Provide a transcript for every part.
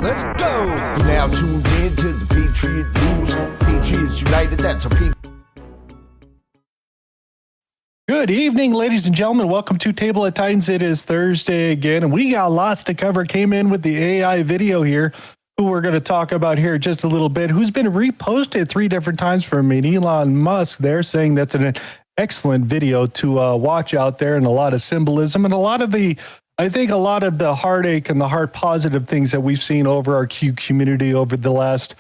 Let's go. You're now tuned in to the Patriot News. Patriots United, that's a Patriot. Good evening, ladies and gentlemen. Welcome to Table of Titans. It is Thursday again, and we got lots to cover. Came in with the AI video here, who we're going to talk about here just a little bit, who's been reposted 3 different times from me. Elon Musk, they're saying that's an excellent video to watch out there, and a lot of symbolism and I think a lot of the heartache and the heart positive things that we've seen over our Q community over the last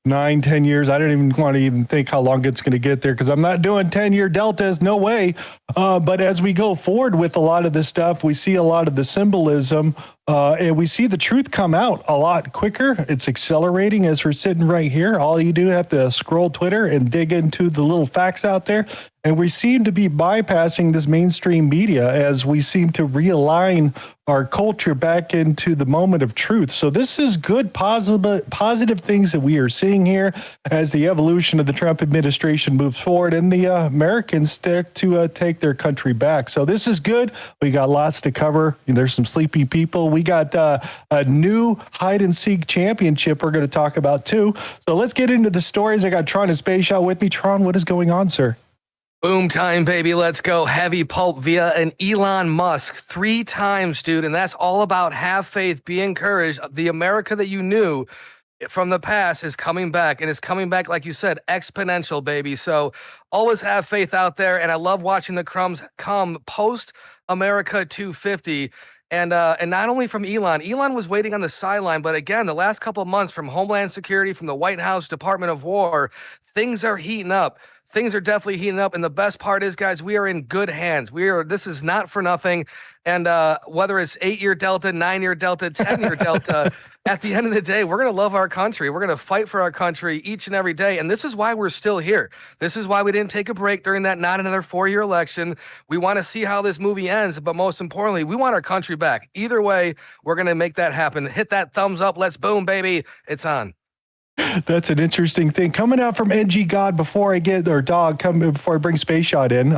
9-10 years. I don't even want to even think how long it's going to get there, because I'm not doing 10-year deltas. No way. But as we go forward with a lot of this stuff, we see a lot of the symbolism, and we see the truth come out a lot quicker. It's accelerating as we're sitting right here. All you do have to scroll Twitter and dig into the little facts out there. And we seem to be bypassing this mainstream media as we seem to realign our culture back into the moment of truth. So this is good, positive things that we are seeing here as the evolution of the Trump administration moves forward and the Americans start to take their country back. So this is good. We got lots to cover. There's some sleepy people. We got a new hide and seek championship we're going to talk about too. So let's get into the stories. I got Tron and Space Shot with me. Tron, what is going on, sir? Boom time, baby. Let's go. Heavy pulp via an Elon Musk 3 times, dude. And that's all about have faith, be encouraged. The America that you knew from the past is coming back, and it's coming back, like you said, exponential, baby. So always have faith out there. And I love watching the crumbs come post America 250. And not only from Elon was waiting on the sideline, but again, the last couple of months from Homeland Security, from the White House, Department of War, things are heating up. Things are definitely heating up, and the best part is, guys, we are in good hands. This is not for nothing, and whether it's 8-year Delta, 9-year Delta, 10-year Delta, at the end of the day, we're going to love our country. We're going to fight for our country each and every day, and this is why we're still here. This is why we didn't take a break during that not another 4-year election. We want to see how this movie ends, but most importantly, we want our country back. Either way, we're going to make that happen. Hit that thumbs up. Let's boom, baby. It's on. That's an interesting thing coming out from NG God. Before I bring Space Shot in,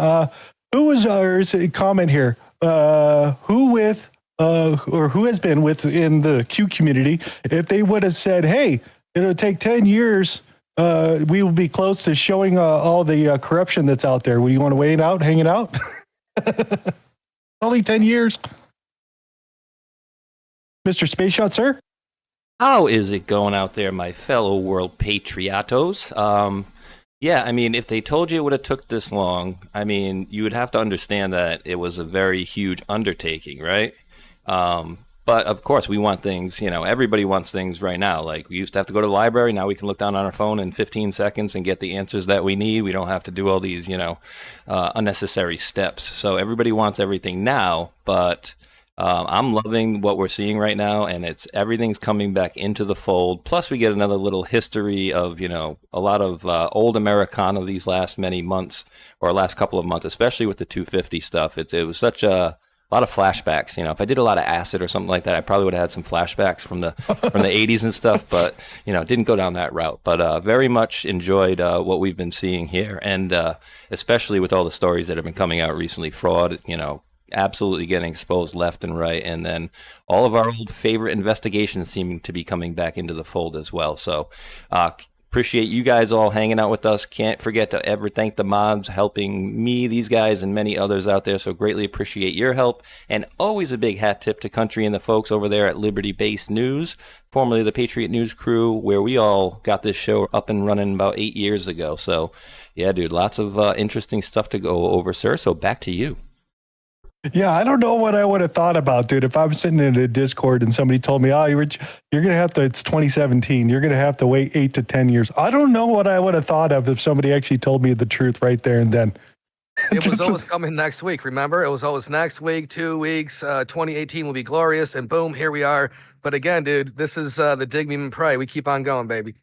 who was there's a comment here? Who has been within the Q community? If they would have said, "Hey, it'll take 10 years, we will be close to showing all the corruption that's out there. Would you want to wait out, hang it out?" Only 10 years, Mr. Space Shot, sir. How is it going out there, my fellow world patriotos? Yeah, I mean, if they told you it would have took this long, I mean, you would have to understand that it was a very huge undertaking, right? But of course, we want things, everybody wants things right now. Like, we used to have to go to the library. Now we can look down on our phone in 15 seconds and get the answers that we need. We don't have to do all these, unnecessary steps. So everybody wants everything now, but I'm loving what we're seeing right now, and everything's coming back into the fold. Plus, we get another little history of, a lot of old Americana these last many months, or last couple of months, especially with the 250 stuff. It was such a lot of flashbacks. If I did a lot of acid or something like that, I probably would have had some flashbacks from the 80s and stuff, but, didn't go down that route. But very much enjoyed what we've been seeing here, and especially with all the stories that have been coming out recently, fraud, absolutely getting exposed left and right, and then all of our old favorite investigations seem to be coming back into the fold as well. So appreciate you guys all hanging out with us. Can't forget to ever thank the mods helping me, these guys, and many others out there. So greatly appreciate your help, and always a big hat tip to Country and the folks over there at Liberty Based News, formerly the Patriot News Crew, where we all got this show up and running about 8 years ago. So yeah, dude, lots of interesting stuff to go over, sir. So back to you. Yeah, I don't know what I would have thought about, dude. If I'm sitting in a Discord and somebody told me, you're going to have to, it's 2017, you're going to have to wait 8 to 10 years. I don't know what I would have thought of if somebody actually told me the truth right there and then. It was always coming next week, remember? It was always next week, 2 weeks, 2018 will be glorious, and boom, here we are. But again, dude, this is the dig, meme, and pray. We keep on going, baby.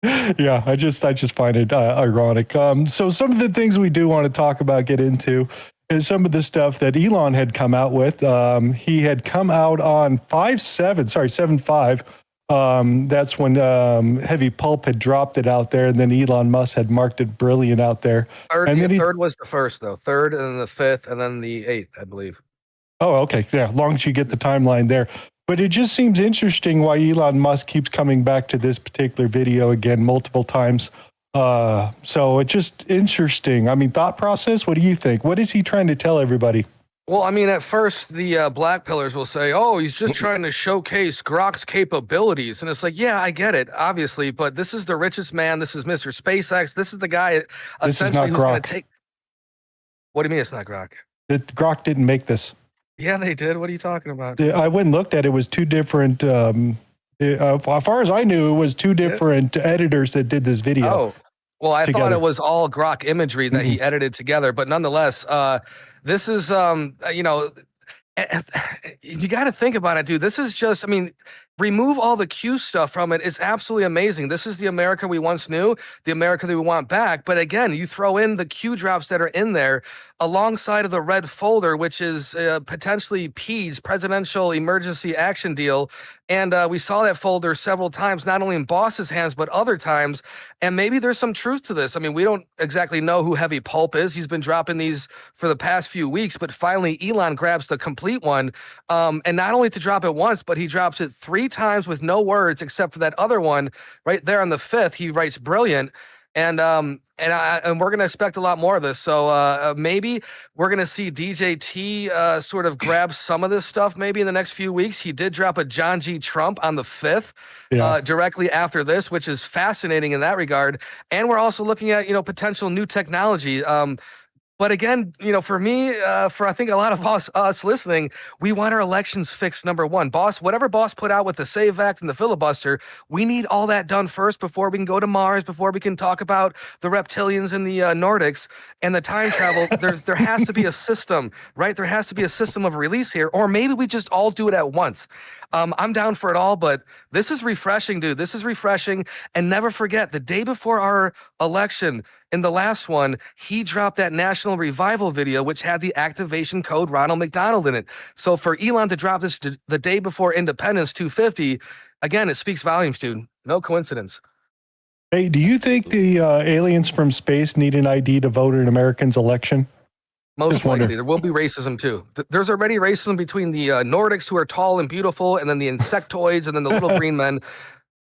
Yeah, I just find it ironic. So some of the things we do want to talk about, get into, is some of the stuff that Elon had come out with. He had come out on 7/5. That's when Heavy Pulp had dropped it out there, and then Elon Musk had marked it brilliant out there. Third was the first, though. Third, and then the 5th, and then the 8th, I believe. Oh, okay. Yeah, as long as you get the timeline there. But it just seems interesting why Elon Musk keeps coming back to this particular video again multiple times. So it's just interesting. I mean, thought process, what do you think? What is he trying to tell everybody? Well, I mean, at first, the black pillars will say, oh, he's just trying to showcase Grok's capabilities. And it's like, yeah, I get it, obviously, but this is the richest man. This is Mr. SpaceX. This is the guy essentially who's going to take. What do you mean it's not Grok? Grok didn't make this. Yeah, they did. What are you talking about? I went and looked at it. It was two different, as far as I knew, it was two different editors that did this video. Oh, well, I together. thought it was all Grok imagery that he edited together, but nonetheless, this is, you know, you got to think about it, dude. This is just, I mean, remove all the Q stuff from it. It's absolutely amazing. This is the America we once knew, the America that we want back. But again, you throw in the Q drops that are in there alongside of the red folder, which is potentially PEA's Presidential Emergency Action Deal. And we saw that folder several times, not only in Boss's hands, but other times. And maybe there's some truth to this. I mean, we don't exactly know who Heavy Pulp is. He's been dropping these for the past few weeks, but finally Elon grabs the complete one. And not only to drop it once, but he drops it 3 times with no words except for that other one right there on the 5th. He writes brilliant. And we're going to expect a lot more of this. So maybe we're going to see DJT sort of grab some of this stuff maybe in the next few weeks. He did drop a John G. Trump on the 5th directly after this, which is fascinating in that regard. And we're also looking at, you know, potential new technology. But again, you know, for me, for I think a lot of us listening, we want our elections fixed, number one. Whatever Boss put out with the SAVE Act and the filibuster, we need all that done first before we can go to Mars, before we can talk about the reptilians in the Nordics and the time travel. There has to be a system, right? There has to be a system of release here, or maybe we just all do it at once. I'm down for it all, but this is refreshing, dude. This is refreshing. And never forget, the day before our election, in the last one, he dropped that National Revival video, which had the activation code Ronald McDonald in it. So for Elon to drop this the day before Independence 250, again, it speaks volumes, dude. No coincidence. Hey, do you think the aliens from space need an ID to vote in an American's election? Most likely. There will be racism, too. There's already racism between the Nordics, who are tall and beautiful, and then the insectoids, and then the little green men.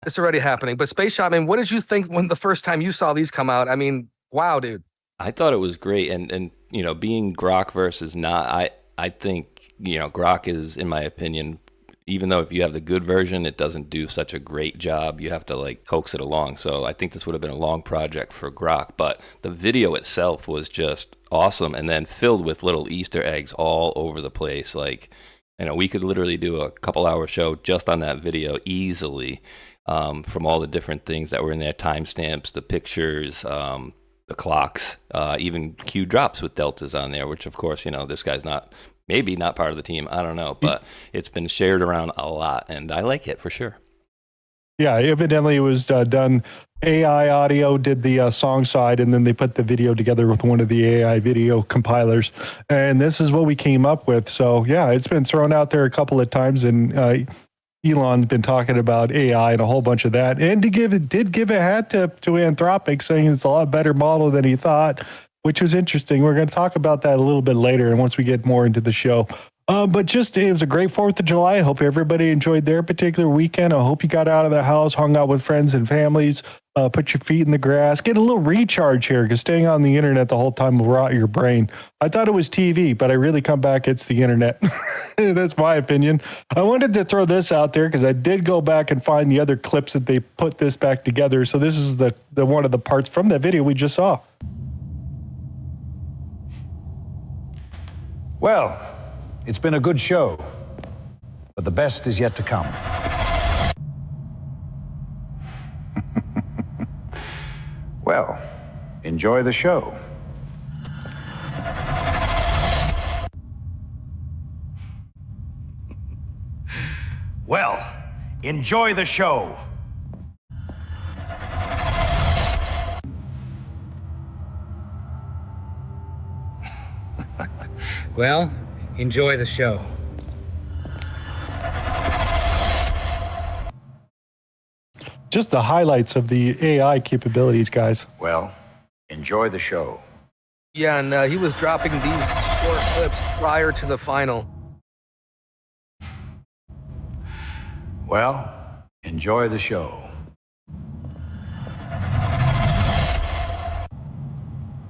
It's already happening. But Space Shot, man, what did you think when the first time you saw these come out? I mean, wow, dude. I thought it was great. And you know, being Grok versus not, I think, you know, Grok is, in my opinion, even though if you have the good version, it doesn't do such a great job. You have to like coax it along. So I think this would have been a long project for Grok, but the video itself was just awesome. And then filled with little Easter eggs all over the place. Like, you know, we could literally do a couple-hour show just on that video easily, from all the different things that were in there, timestamps, the pictures, the clocks, even Q drops with deltas on there, which of course, you know, this guy's maybe not part of the team. I don't know, but it's been shared around a lot, and I like it for sure. Yeah, evidently it was done. AI audio did the song side, and then they put the video together with one of the AI video compilers. And this is what we came up with. So yeah, it's been thrown out there a couple of times, and Elon's been talking about AI and a whole bunch of that. And did give a hat tip to Anthropic, saying it's a lot better model than he thought, which was interesting. We're going to talk about that a little bit later, and once we get more into the show. But just, it was a great 4th of July. I hope everybody enjoyed their particular weekend. I hope you got out of the house, hung out with friends and families, put your feet in the grass, get a little recharge here, because staying on the internet the whole time will rot your brain. I thought it was TV, but I really come back, it's the internet. That's my opinion. I wanted to throw this out there because I did go back and find the other clips that they put this back together. So this is the one of the parts from that video we just saw. Well, it's been a good show, but the best is yet to come. Well, enjoy the show. Well, enjoy the show. Well, enjoy the show. Just the highlights of the AI capabilities, guys. Well, enjoy the show. Yeah, and he was dropping these short clips prior to the final. Well, enjoy the show.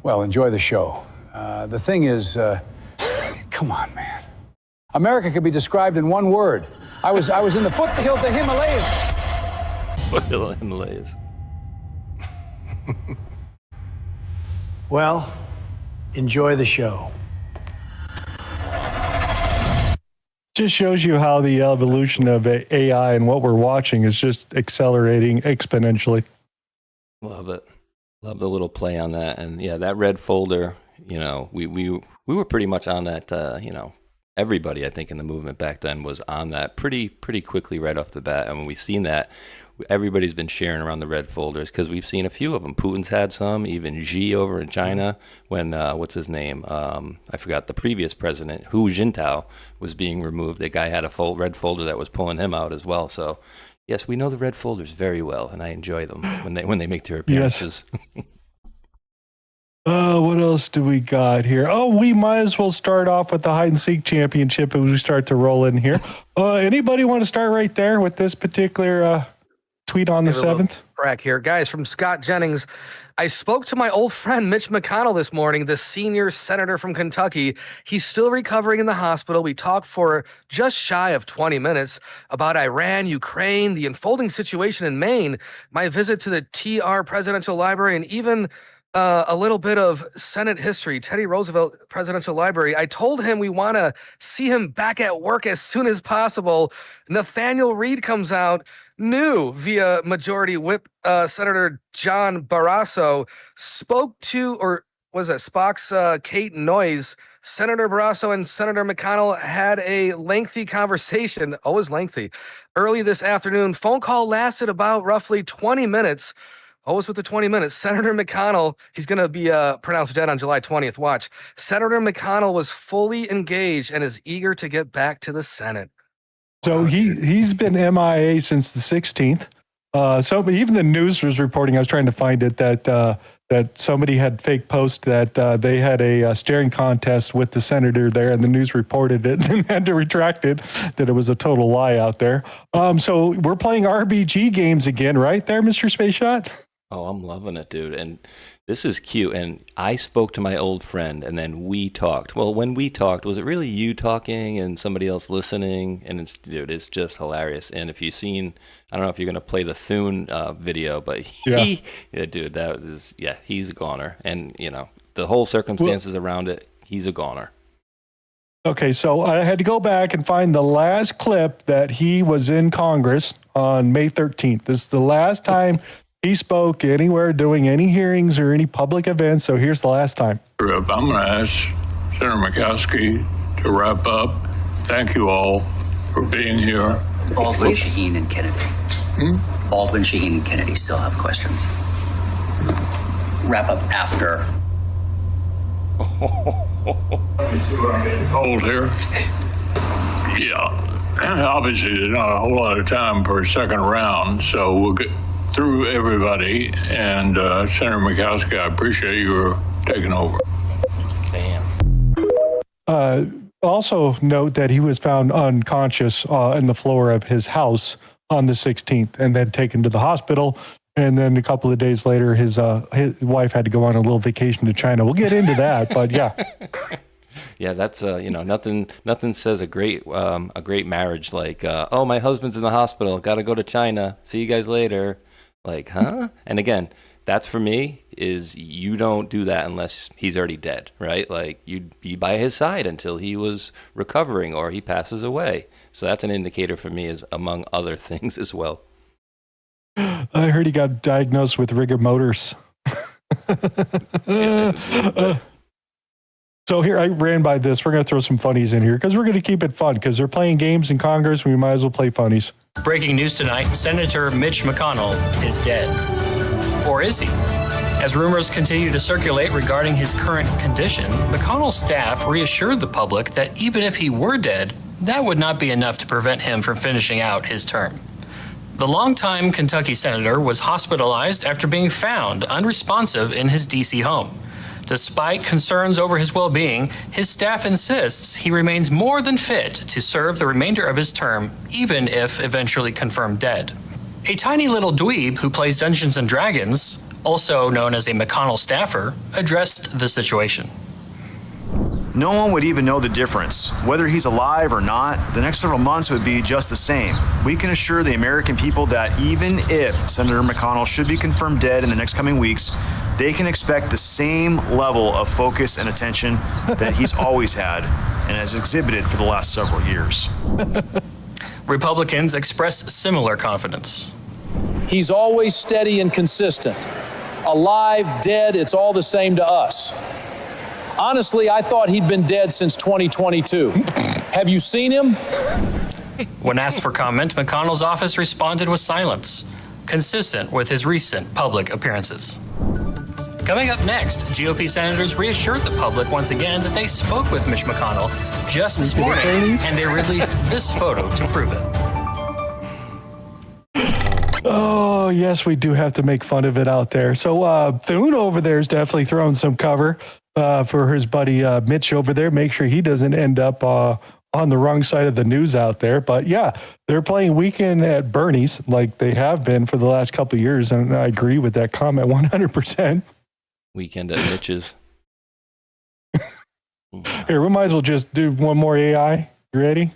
Well, enjoy the show. The thing is, come on, man. America could be described in one word. I was in the foothills of the Himalayas. Foothills of the Himalayas. Well, enjoy the show. Just shows you how the evolution of AI and what we're watching is just accelerating exponentially. Love it. Love the little play on that. And yeah, that red folder, you know, we were pretty much on that, you know, everybody I think in the movement back then was on that pretty quickly right off the bat. And when we've seen that, everybody's been sharing around the red folders because we've seen a few of them. Putin's had some, even Xi over in China when, what's his name? I forgot the previous president, Hu Jintao, was being removed. The guy had a red folder that was pulling him out as well. So yes, we know the red folders very well, and I enjoy them when they make their appearances. Yes. What else do we got here? Oh, we might as well start off with the hide and seek championship as we start to roll in here. Anybody want to start right there with this particular tweet on the 7th? Crack here, guys. From Scott Jennings. I spoke to my old friend Mitch McConnell this morning, the senior senator from Kentucky. He's still recovering in the hospital. We talked for just shy of 20 minutes about Iran, Ukraine, the unfolding situation in Maine, my visit to the TR Presidential Library, and even a little bit of Senate history, Teddy Roosevelt Presidential Library. I told him we want to see him back at work as soon as possible. Nathaniel Reed comes out new via Majority Whip Senator John Barrasso spoke to, or was it Spock's Kate Noyes? Senator Barrasso and Senator McConnell had a lengthy conversation, always lengthy, early this afternoon. Phone call lasted about roughly 20 minutes. Always with the 20 minutes. Senator McConnell, he's going to be pronounced dead on July 20th. Watch. Senator McConnell was fully engaged and is eager to get back to the Senate. So he's been MIA since the 16th. So even the news was reporting, I was trying to find it, that somebody had fake post that they had a staring contest with the senator there, and the news reported it and had to retract it, that it was a total lie out there. So we're playing RBG games again, right there, Mr. Space Shot? Oh, I'm loving it, dude. And this is cute. And I spoke to my old friend, and then we talked. Well, when we talked, was it really you talking and somebody else listening? And it's just hilarious. And if you've seen, I don't know if you're going to play the Thune video, but dude, he's a goner. And, you know, the whole circumstances around it, he's a goner. Okay, so I had to go back and find the last clip that he was in Congress on May 13th. This is the last time he spoke anywhere doing any hearings or any public events. So here's the last time. I'm going to ask Senator Murkowski to wrap up. Thank you all for being here. Baldwin, Shaheen, and Kennedy. Baldwin, Shaheen, and Kennedy still have questions. Wrap up after. Hold here. Yeah. Obviously, there's not a whole lot of time for a second round, so we'll get through everybody. And Senator Murkowski, I appreciate you taking over. Damn. Also note that he was found unconscious in the floor of his house on the 16th and then taken to the hospital. And then a couple of days later, his wife had to go on a little vacation to China. We'll get into that, but yeah. Yeah, that's nothing says a great marriage like oh, my husband's in the hospital, got to go to China. See you guys later. Like, huh? And again, that's for me is you don't do that unless he's already dead, right? Like you'd be by his side until he was recovering or he passes away. So that's an indicator for me, is among other things as well. I heard he got diagnosed with rigor mortis. So here, I ran by this. We're going to throw some funnies in here because we're going to keep it fun because they're playing games in Congress. We might as well play funnies. Breaking news tonight, Senator Mitch McConnell is dead. Or is he? As rumors continue to circulate regarding his current condition, McConnell's staff reassured the public that even if he were dead, that would not be enough to prevent him from finishing out his term. The longtime Kentucky senator was hospitalized after being found unresponsive in his D.C. home. Despite concerns over his well-being, his staff insists he remains more than fit to serve the remainder of his term, even if eventually confirmed dead. A tiny little dweeb who plays Dungeons & Dragons, also known as a McConnell staffer, addressed the situation. No one would even know the difference. Whether he's alive or not, the next several months would be just the same. We can assure the American people that even if Senator McConnell should be confirmed dead in the next coming weeks, they can expect the same level of focus and attention that he's always had and has exhibited for the last several years. Republicans expressed similar confidence. He's always steady and consistent. Alive, dead, it's all the same to us. Honestly, I thought he'd been dead since 2022. Have you seen him? When asked for comment, McConnell's office responded with silence, consistent with his recent public appearances. Coming up next, GOP senators reassured the public once again that they spoke with Mitch McConnell just this morning, and they released this photo to prove it. Oh, yes, we do have to make fun of it out there. So Thune over there is definitely throwing some cover for his buddy Mitch over there. Make sure he doesn't end up on the wrong side of the news out there. But yeah, they're playing Weekend at Bernie's like they have been for the last couple of years. And I agree with that comment 100%. Weekend at Mitch's. Here, we might as well just do one more AI. You ready?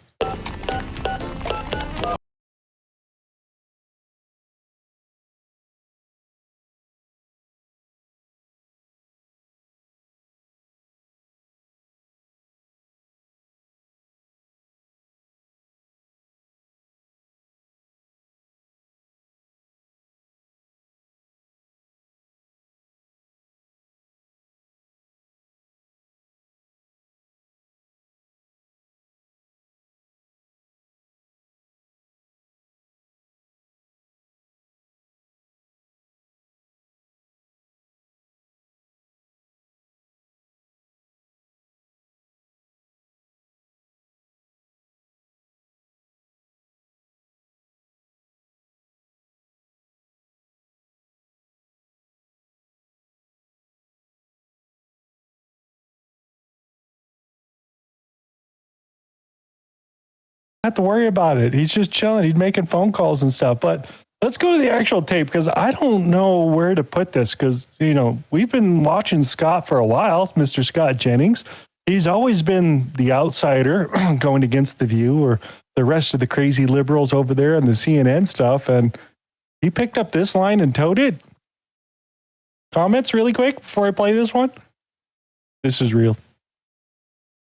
Have to worry about it. He's just chilling. He's making phone calls and stuff. But let's go to the actual tape because I don't know where to put this because, you know, we've been watching Scott for a while, Mr. Scott Jennings. He's always been the outsider going against The View or the rest of the crazy liberals over there and the CNN stuff. And he picked up this line and towed it. Comments really quick before I play this one? This is real.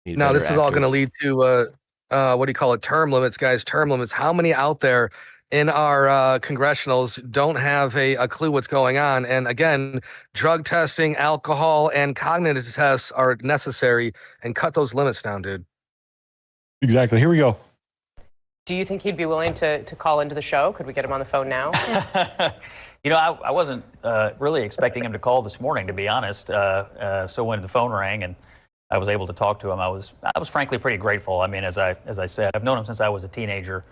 Now, this is all going to lead to what do you call it? Term limits, guys. Term limits. How many out there in our congressionals don't have a clue what's going on? And again, drug testing, alcohol, and cognitive tests are necessary. And cut those limits down, dude. Exactly. Here we go. Do you think he'd be willing to call into the show? Could we get him on the phone now? You know, I wasn't really expecting him to call this morning, to be honest. So when the phone rang and I was able to talk to him, I was frankly pretty grateful. I mean, as I said, I've known him since I was a teenager.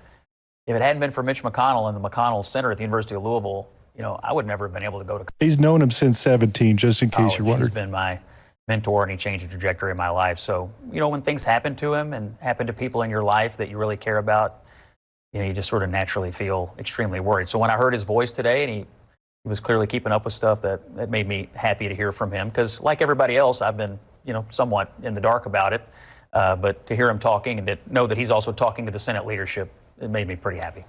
If it hadn't been for Mitch McConnell and the McConnell Center at the University of Louisville, you know, I would never have been able to go to college. He's known him since 17, just in case you wondered. He's been my mentor and he changed the trajectory of my life. So, you know, when things happen to him and happen to people in your life that you really care about, you know, you just sort of naturally feel extremely worried. So when I heard his voice today and he was clearly keeping up with stuff, that made me happy to hear from him because like everybody else, I've been, you know, somewhat in the dark about it. But to hear him talking and to know that he's also talking to the Senate leadership, it made me pretty happy.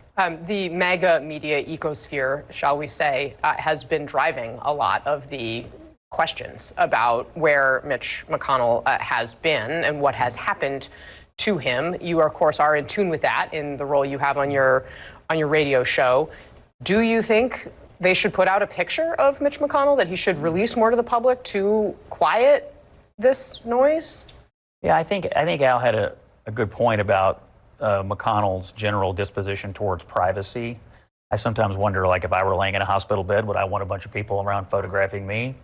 The MAGA media ecosphere, shall we say, has been driving a lot of the questions about where Mitch McConnell has been and what has happened to him. You, of course, are in tune with that in the role you have on your radio show. Do you think they should put out a picture of Mitch McConnell, that he should release more to the public to quiet this noise? Yeah, I think Al had a good point about McConnell's general disposition towards privacy. I sometimes wonder, like, if I were laying in a hospital bed, would I want a bunch of people around photographing me?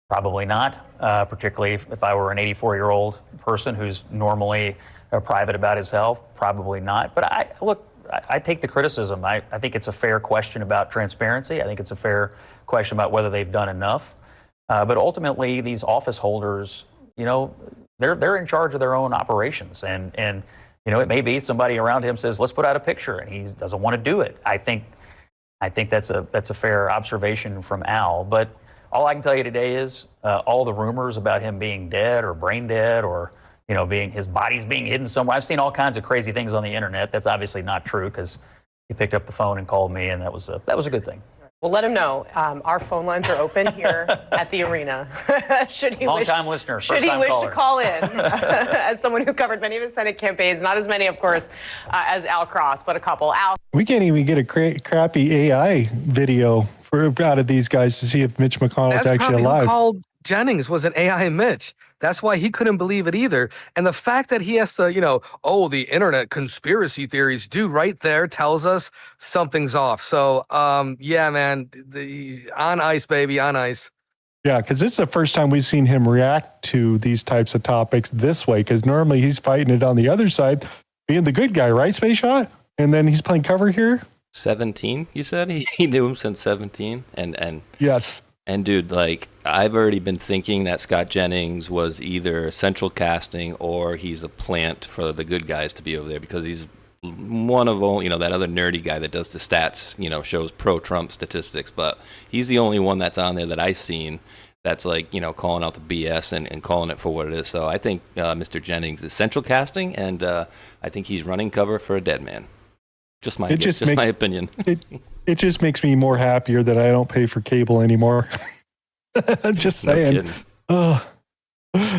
Probably not, particularly if I were an 84-year-old person who's normally private about his health. Probably not. But I take the criticism. I think it's a fair question about transparency. I think it's a fair question about whether they've done enough. But ultimately, these office holders, they're in charge of their own operations, and it may be somebody around him says, let's put out a picture, and he doesn't want to do it. I think that's a fair observation from Al. But all I can tell you today is all the rumors about him being dead or brain dead or his body's being hidden somewhere. I've seen all kinds of crazy things on the internet. That's obviously not true because he picked up the phone and called me, and that was a good thing. Well, let him know. Our phone lines are open here at the arena. Should he Long-time listener, should he first-time wish caller. to call in, as someone who covered many of his Senate campaigns, not as many, of course, as Al Cross, but a couple. Al. We can't even get a crappy AI video out of these guys to see if Mitch McConnell's That's actually probably alive. who called Jennings was an AI Mitch. That's why he couldn't believe it either. And the fact that he has to, the internet conspiracy theories, dude, right there tells us something's off. So, yeah, man, on ice, baby, on ice. Yeah, because this is the first time we've seen him react to these types of topics this way, because normally he's fighting it on the other side, being the good guy, right, Space Shot? And then he's playing cover here? 17, you said? He knew him since 17? And yes. And dude, I've already been thinking that Scott Jennings was either central casting or he's a plant for the good guys to be over there because he's one of all, that other nerdy guy that does the stats, shows pro-Trump statistics. But he's the only one that's on there that I've seen that's calling out the BS and calling it for what it is. So I think Mr. Jennings is central casting, and I think he's running cover for a dead man. Just my opinion. It just makes me more happier that I don't pay for cable anymore. Just saying. I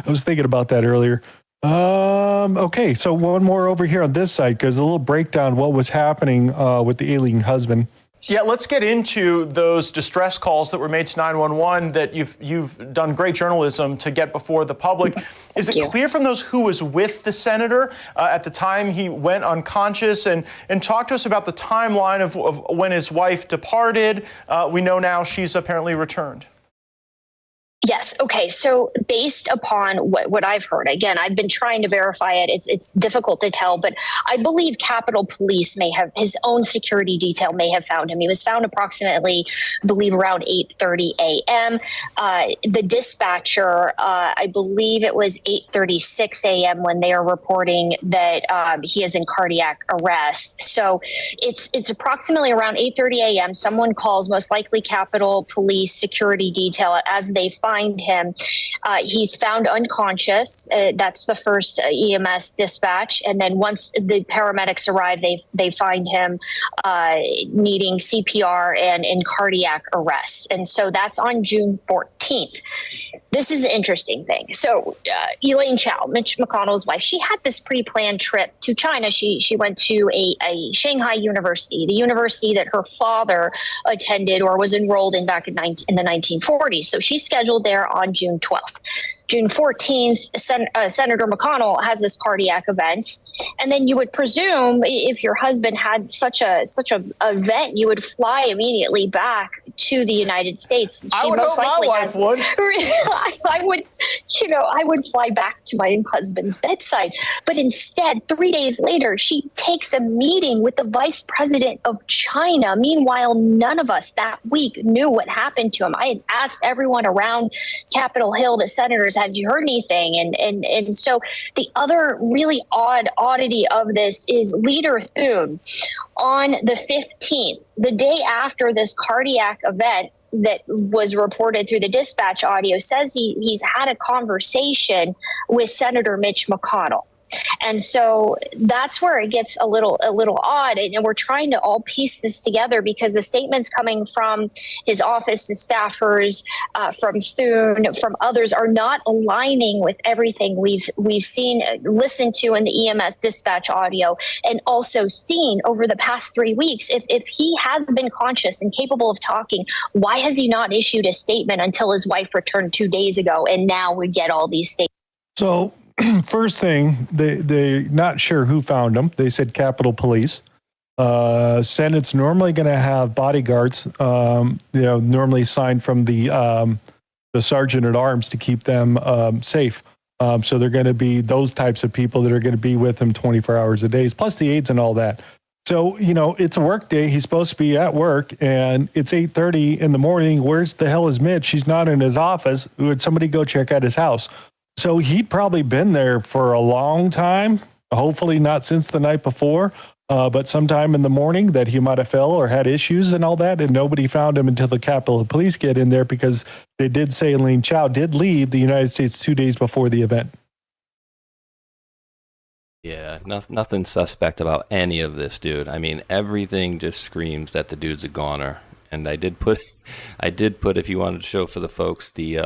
was thinking about that earlier. Okay, so one more over here on this side, because a little breakdown what was happening with the alien husband. Yeah, let's get into those distress calls that were made to 911 that you've done great journalism to get before the public. Is it clear from those who was with the senator at the time he went unconscious? And talk to us about the timeline of when his wife departed. We know now she's apparently returned. Yes. Okay. So based upon what I've heard, again, I've been trying to verify it. It's difficult to tell, but I believe Capitol Police may have, his own security detail may have found him. He was found approximately, I believe, around 8:30 a.m. The dispatcher, I believe it was 8:36 a.m. when they are reporting that he is in cardiac arrest. So it's approximately around 8:30 a.m. Someone calls, most likely Capitol Police security detail, as they find him. He's found unconscious. That's the first EMS dispatch. And then once the paramedics arrive, they find him needing CPR and in cardiac arrest. And so that's on June 14th. This is the interesting thing. So Elaine Chao, Mitch McConnell's wife, she had this pre-planned trip to China. She went to a Shanghai university, the university that her father attended or was enrolled in back in the 1940s. So she's scheduled there on June 12th. June 14th, Senator McConnell has this cardiac event. And then you would presume if your husband had such a event, you would fly immediately back to the United States. I would hope my wife would. I would fly back to my husband's bedside. But instead, 3 days later, she takes a meeting with the vice president of China. Meanwhile, none of us that week knew what happened to him. I had asked everyone around Capitol Hill, the senators, have you heard anything? And so the other really oddity of this is Leader Thune on the 15th, the day after this cardiac event that was reported through the dispatch audio, says he's had a conversation with Senator Mitch McConnell. And so that's where it gets a little odd. And we're trying to all piece this together because the statements coming from his office, his staffers, from Thune, from others are not aligning with everything we've seen, listened to in the EMS dispatch audio, and also seen over the past 3 weeks. If he has been conscious and capable of talking, why has he not issued a statement until his wife returned 2 days ago? And now we get all these statements. So first thing, they're not sure who found them. They said Capitol Police. Senate's normally going to have bodyguards, normally signed from the sergeant at arms to keep them safe. So they're going to be those types of people that are going to be with them 24 hours a day, plus the aides and all that. So, it's a work day. He's supposed to be at work, and it's 8:30 in the morning. Where's the hell is Mitch? He's not in his office. Would somebody go check out his house? So he'd probably been there for a long time, hopefully not since the night before, but sometime in the morning that he might have fell or had issues and all that, and nobody found him until the Capitol Police get in there, because they did say Elaine Chao did leave the United States 2 days before the event. Yeah, nothing suspect about any of this, dude. I mean, everything just screams that the dude's a goner. And I did put, if you wanted to show for the folks, the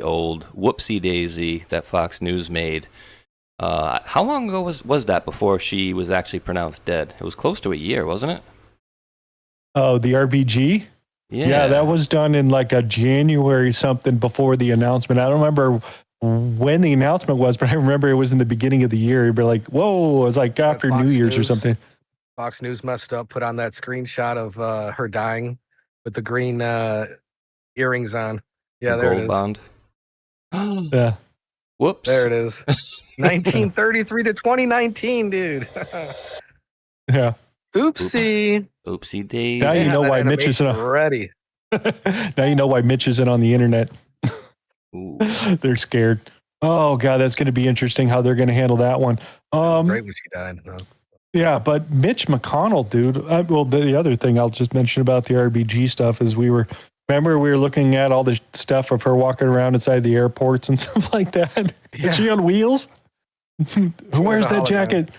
old whoopsie daisy that Fox News made. How long ago was that before she was actually pronounced dead? It was close to a year, wasn't it? Oh, the RBG? Yeah, that was done in like a January something before the announcement. I don't remember when the announcement was, but I remember it was in the beginning of the year. You'd be like, whoa, it was like after New Year's or something. Fox News messed up, put on that screenshot of her dying with the green earrings on. Yeah, there it is. Gold bond. Yeah. Whoops. There it is. 1933 to 2019, dude. Yeah. Oopsie. Oopsie daisy. Now you know why Mitch isn't ready. Now you know why Mitch isn't on the internet. They're scared. Oh God, that's going to be interesting how they're going to handle that one. Great when she died. Though. Yeah, but Mitch McConnell, dude. Well, the other thing I'll just mention about the RBG stuff is remember we were looking at all the stuff of her walking around inside the airports and stuff like that. Yeah. Is she on wheels? Who wears that jacket?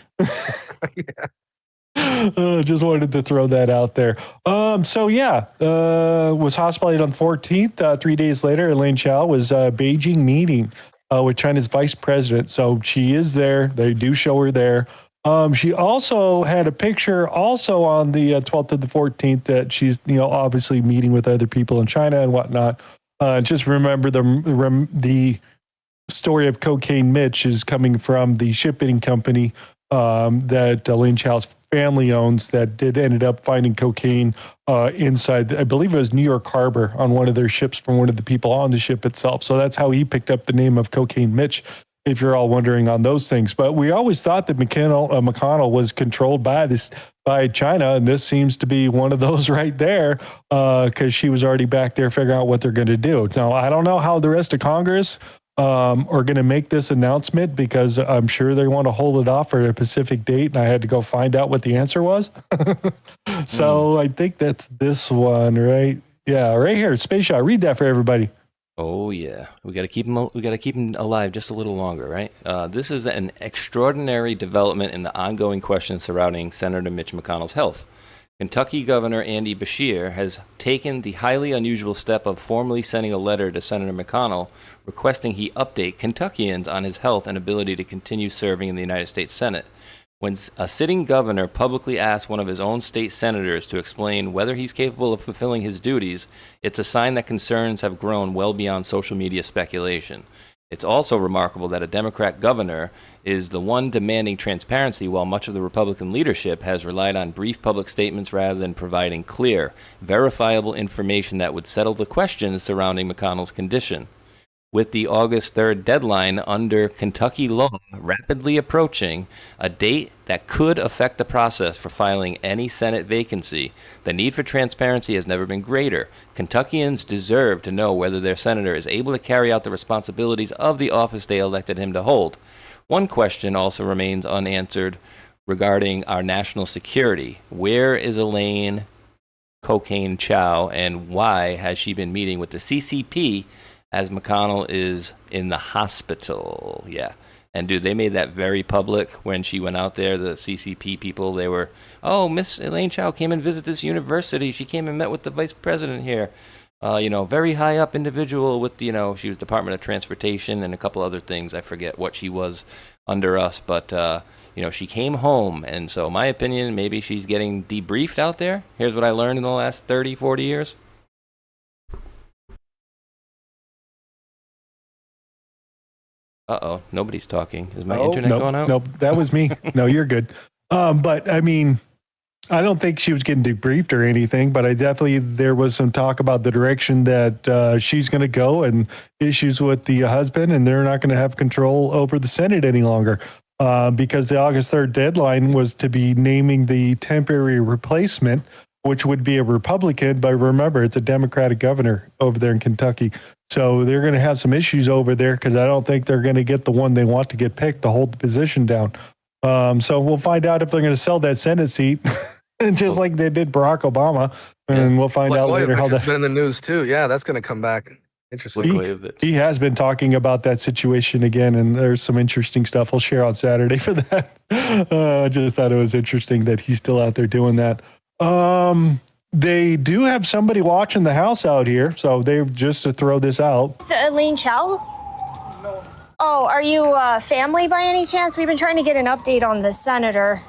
Just wanted to throw that out there. Was hospitalized on the 14th. 3 days later, Elaine Chao was Beijing meeting with China's vice president. So she is there. They do show her there. She also had a picture also on the 12th to the 14th that she's, obviously meeting with other people in China and whatnot. Just remember the story of Cocaine Mitch is coming from the shipping company that Elaine Chao's family owns that ended up finding cocaine inside, I believe it was New York Harbor on one of their ships from one of the people on the ship itself. So that's how he picked up the name of Cocaine Mitch, if you're all wondering on those things. But we always thought that McConnell was controlled by China, and this seems to be one of those right there, because she was already back there figuring out what they're going to do. Now, I don't know how the rest of Congress are going to make this announcement, because I'm sure they want to hold it off for a specific date, and I had to go find out what the answer was. So I think that's this one, right? Yeah, right here, Space Shot. Read that for everybody. Oh yeah, we got to keep him. We got to keep him alive just a little longer, right? This is an extraordinary development in the ongoing questions surrounding Senator Mitch McConnell's health. Kentucky Governor Andy Beshear has taken the highly unusual step of formally sending a letter to Senator McConnell requesting he update Kentuckians on his health and ability to continue serving in the United States Senate. When a sitting governor publicly asks one of his own state senators to explain whether he's capable of fulfilling his duties, it's a sign that concerns have grown well beyond social media speculation. It's also remarkable that a Democrat governor is the one demanding transparency, while much of the Republican leadership has relied on brief public statements rather than providing clear, verifiable information that would settle the questions surrounding McConnell's condition. With the August 3rd deadline under Kentucky law rapidly approaching, a date that could affect the process for filing any Senate vacancy, the need for transparency has never been greater. Kentuckians deserve to know whether their senator is able to carry out the responsibilities of the office they elected him to hold. One question also remains unanswered regarding our national security. Where is Elaine Cocaine Chao, and why has she been meeting with the CCP as McConnell is in the hospital? Yeah. And dude, they made that very public when she went out there. The CCP people, they were, oh, Miss Elaine Chao came and visited this university. She came and met with the vice president here. Very high up individual with, she was Department of Transportation and a couple other things. I forget what she was under us, but, she came home. And so my opinion, maybe she's getting debriefed out there. Here's what I learned in the last 30, 40 years. Uh-oh, nobody's talking. Is my internet going out? Nope, that was me. No, you're good. But I mean, I don't think she was getting debriefed or anything, but there was some talk about the direction that she's going to go and issues with the husband, and they're not going to have control over the Senate any longer. because the August 3rd deadline was to be naming the temporary replacement, which would be a Republican. But remember, it's a Democratic governor over there in Kentucky. So they're going to have some issues over there because I don't think they're going to get the one they want to get picked to hold the position down. So we'll find out if they're going to sell that Senate seat, just like they did Barack Obama. And we'll find out later how that's been in the news too. Yeah, that's going to come back. Interesting. He has been talking about that situation again, and there's some interesting stuff we'll share on Saturday for that. I just thought it was interesting that he's still out there doing that. They do have somebody watching the house out here, so they just to throw this out. Elaine Chow? No. Oh, are you family by any chance? We've been trying to get an update on the senator.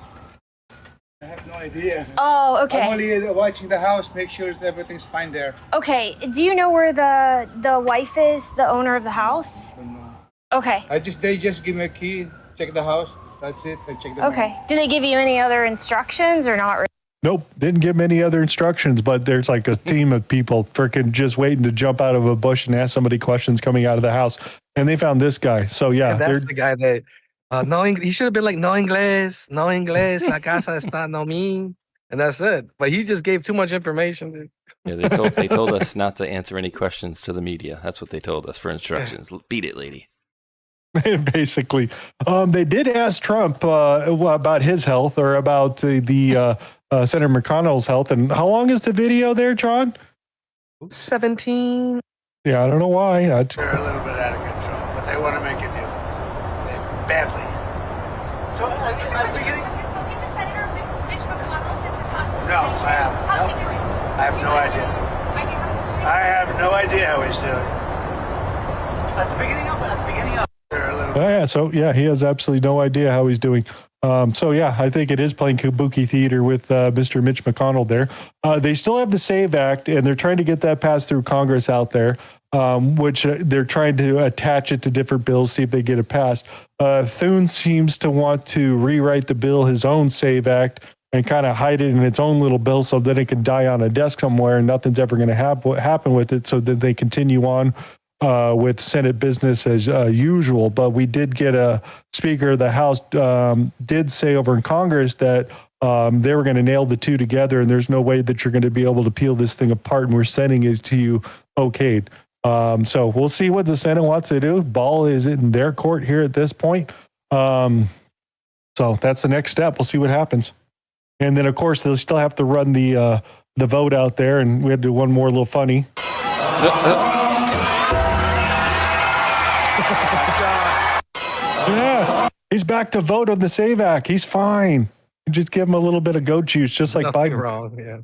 I have no idea. Oh, okay. I'm only watching the house, make sure everything's fine there. Okay. Do you know where the wife is, the owner of the house? No. Okay. They just give me a key, check the house. That's it. I check the Okay. Do they give you any other instructions or not really? Nope, didn't give many other instructions, but there's like a team of people freaking just waiting to jump out of a bush and ask somebody questions coming out of the house. And they found this guy. So yeah, that's the guy that he should have been like, no inglés, la casa está no mi. And that's it. But he just gave too much information. Dude. Yeah, they told us not to answer any questions to the media. That's what they told us for instructions. Beat it, lady. Basically. They did ask Trump about his health or about the Senator McConnell's health. And how long is the video there, John? 17. Yeah, I don't know why. They're a little bit out of control, but they want to make a deal. Badly. So, at the beginning... Have you spoken to Senator Mitch McConnell since you're talking? No, I haven't. How's he doing? I have no idea. I have no idea how he's doing. At the beginning of... He has absolutely no idea how he's doing. I think it is playing kabuki theater with Mr. Mitch McConnell there. They still have the SAVE Act, and they're trying to get that passed through Congress out there, which they're trying to attach it to different bills, see if they get it passed. Thune seems to want to rewrite the bill, his own SAVE Act, and kind of hide it in its own little bill so that it can die on a desk somewhere and nothing's ever going to happen with it, so that they continue on with Senate business as usual. But we did get a Speaker of the House did say over in Congress that they were going to nail the two together, and there's no way that you're going to be able to peel this thing apart, and we're sending it to you okayed. So we'll see what the Senate wants to do. Ball is in their court here at this point. So that's the next step. We'll see what happens. And then, of course, they'll still have to run the vote out there, and we had to do one more little funny. Yeah, he's back to vote on the SAVE Act. He's fine. You just give him a little bit of goat juice, just like Nothing Biden. wrong, yeah.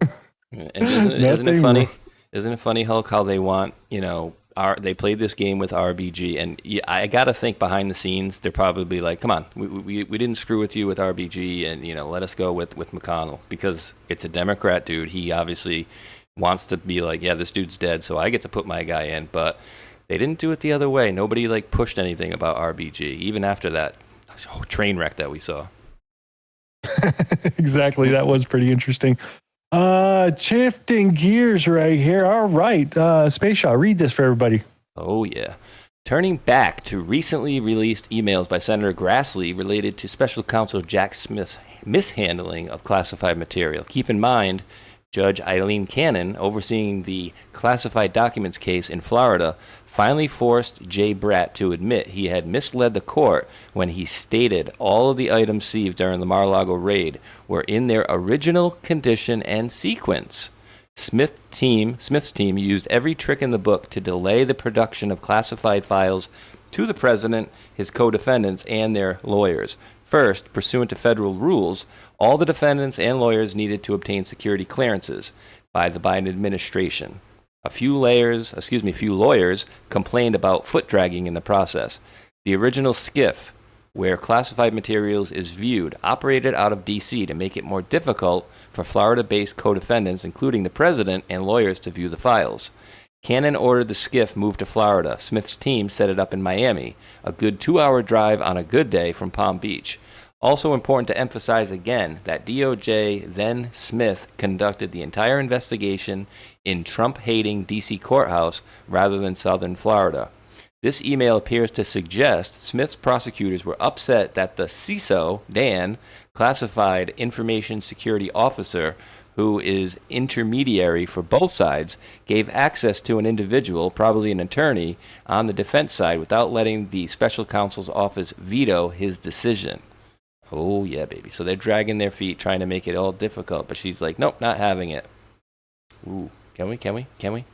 And isn't it funny? Isn't it funny, Hulk, how they want, they played this game with RBG, and I got to think behind the scenes, they're probably like, come on, we didn't screw with you with RBG, and, let us go with McConnell, because it's a Democrat dude. He obviously wants to be like, yeah, this dude's dead, so I get to put my guy in, but they didn't do it the other way. Nobody, pushed anything about RBG, even after that train wreck that we saw. Exactly. That was pretty interesting. Shifting gears right here. All right. Space Shot, read this for everybody. Oh, yeah. Turning back to recently released emails by Senator Grassley related to Special Counsel Jack Smith's mishandling of classified material. Keep in mind, Judge Eileen Cannon, overseeing the classified documents case in Florida, finally forced Jay Bratt to admit he had misled the court when he stated all of the items seized during the Mar-a-Lago raid were in their original condition and sequence. Smith's team used every trick in the book to delay the production of classified files to the president, his co-defendants, and their lawyers. First, pursuant to federal rules, all the defendants and lawyers needed to obtain security clearances by the Biden administration. A few lawyers complained about foot dragging in the process. The original SCIF, where classified materials is viewed, operated out of D.C. to make it more difficult for Florida-based co-defendants, including the president and lawyers, to view the files. Cannon ordered the SCIF moved to Florida. Smith's team set it up in Miami, a good 2-hour drive on a good day from Palm Beach. Also important to emphasize again that DOJ, then Smith, conducted the entire investigation in Trump-hating D.C. courthouse rather than Southern Florida. This email appears to suggest Smith's prosecutors were upset that the CISO, Dan, classified information security officer, who is intermediary for both sides, gave access to an individual, probably an attorney, on the defense side without letting the special counsel's office veto his decision. Oh, yeah, baby. So they're dragging their feet, trying to make it all difficult, but she's like, nope, not having it. Ooh, can we?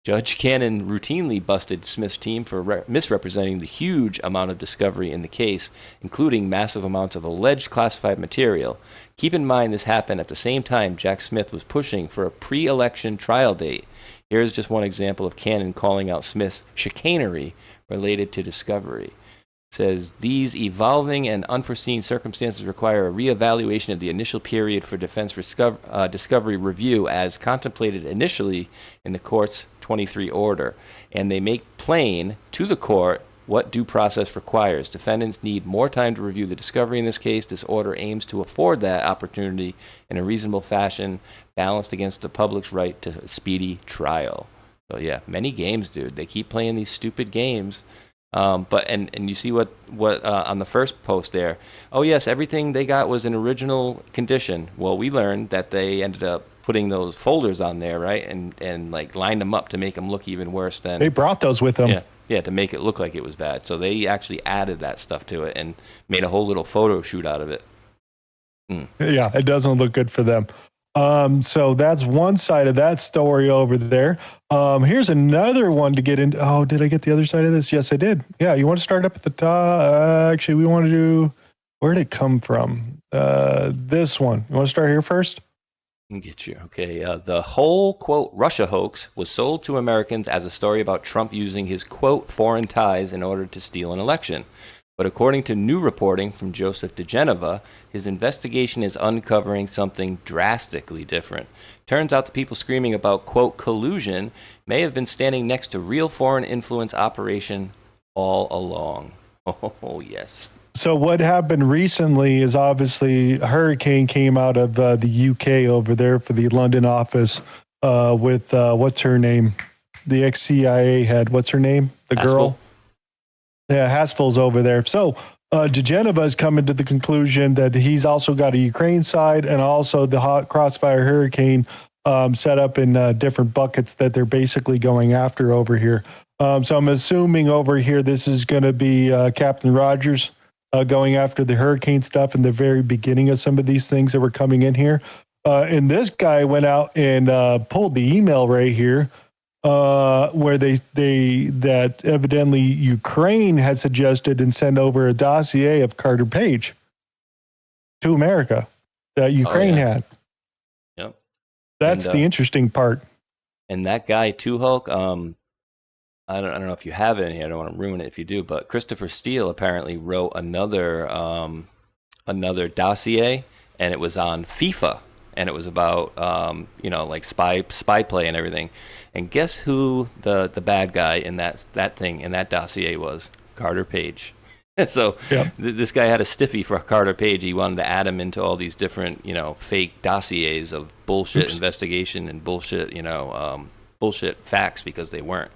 Judge Cannon routinely busted Smith's team for misrepresenting the huge amount of discovery in the case, including massive amounts of alleged classified material. Keep in mind this happened at the same time Jack Smith was pushing for a pre-election trial date. Here's just one example of Cannon calling out Smith's chicanery related to discovery. It says, these evolving and unforeseen circumstances require a reevaluation of the initial period for defense discovery review as contemplated initially in the court's 23 order, and they make plain to the court what due process requires. Defendants need more time to review the discovery in this case. This order aims to afford that opportunity in a reasonable fashion, balanced against the public's right to a speedy trial. So yeah, many games, dude. They keep playing these stupid games. But you see what on the first post there. Oh yes, everything they got was in original condition. Well, we learned that they ended up putting those folders on there, right, and like lined them up to make them look even worse than. They brought those with them. Yeah, to make it look like it was bad. So they actually added that stuff to it and made a whole little photo shoot out of it. Yeah, it doesn't look good for them. So that's one side of that story over there. Here's another one to get into. Oh, did I get the other side of this? Yes, I did. Yeah, you want to start up at the top? Actually, we want to do, where did it come from? This one. You want to start here first? Get you. Okay. The whole, quote, Russia hoax was sold to Americans as a story about Trump using his, quote, foreign ties in order to steal an election. But according to new reporting from Joseph DeGeneva, his investigation is uncovering something drastically different. Turns out the people screaming about, quote, collusion may have been standing next to real foreign influence operation all along. Oh, yes. So what happened recently is obviously a hurricane came out of the UK over there for the London office with, what's her name? The ex-CIA head. What's her name? The girl? Yeah, Haspel's over there. So DeGeneva's coming to the conclusion that he's also got a Ukraine side and also the hot crossfire hurricane set up in different buckets that they're basically going after over here. So I'm assuming over here this is going to be Captain Rogers going after the hurricane stuff in the very beginning of some of these things that were coming in here. And this guy went out and pulled the email right here. Where that evidently Ukraine had suggested and sent over a dossier of Carter Page to America that Ukraine had. Yep. That's the interesting part. And that guy too, Hulk. I don't know if you have it in here. I don't want to ruin it if you do. But Christopher Steele apparently wrote another dossier, and it was on FIFA. And it was about, like spy play and everything. And guess who the bad guy in that dossier was? Carter Page. So this guy had a stiffy for Carter Page. He wanted to add him into all these different, fake dossiers of bullshit investigation and bullshit, bullshit facts because they weren't.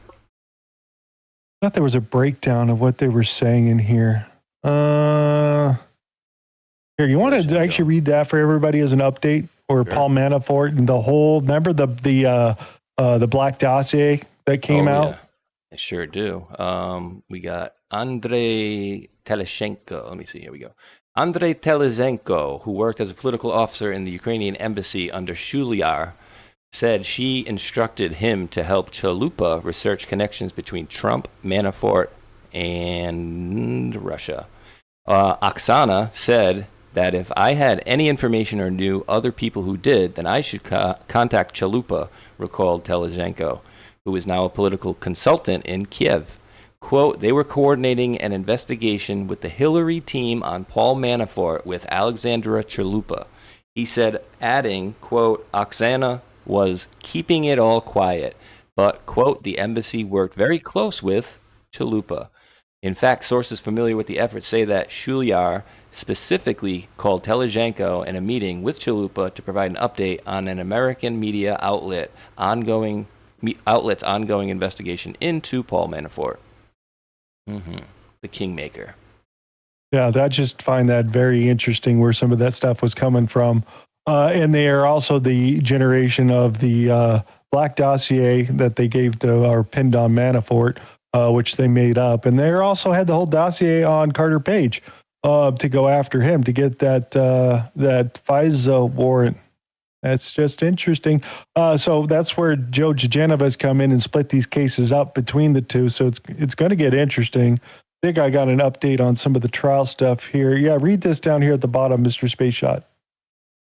I thought there was a breakdown of what they were saying in here. Here, you want to actually read that for everybody as an update? Or Paul Manafort and the whole, remember the black dossier that came out? Yeah. I sure do. We got Andrei Teleshenko. Let me see. Here we go. Andrei Teleshenko, who worked as a political officer in the Ukrainian embassy under Shulyar, said she instructed him to help Chalupa research connections between Trump, Manafort, and Russia. Oksana said that if I had any information or knew other people who did, then I should contact Chalupa, recalled Teleshenko, who is now a political consultant in Kiev. Quote, they were coordinating an investigation with the Hillary team on Paul Manafort with Alexandra Chalupa. He said, adding, quote, Oksana was keeping it all quiet, but, quote, the embassy worked very close with Chalupa. In fact, sources familiar with the effort say that Shulyar specifically called Teleshenko in a meeting with Chalupa to provide an update on an American media outlet's ongoing investigation into Paul Manafort. The Kingmaker. Yeah, I just find that very interesting where some of that stuff was coming from. And they are also the generation of the black dossier that they gave to our pinned on Manafort, which they made up. And they also had the whole dossier on Carter Page to go after him to get that FISA warrant. That's just interesting. So that's where Joe Genova's come in and split these cases up between the two. So it's going to get interesting. I think I got an update on some of the trial stuff here. Yeah, read this down here at the bottom, Mr. Space Shot.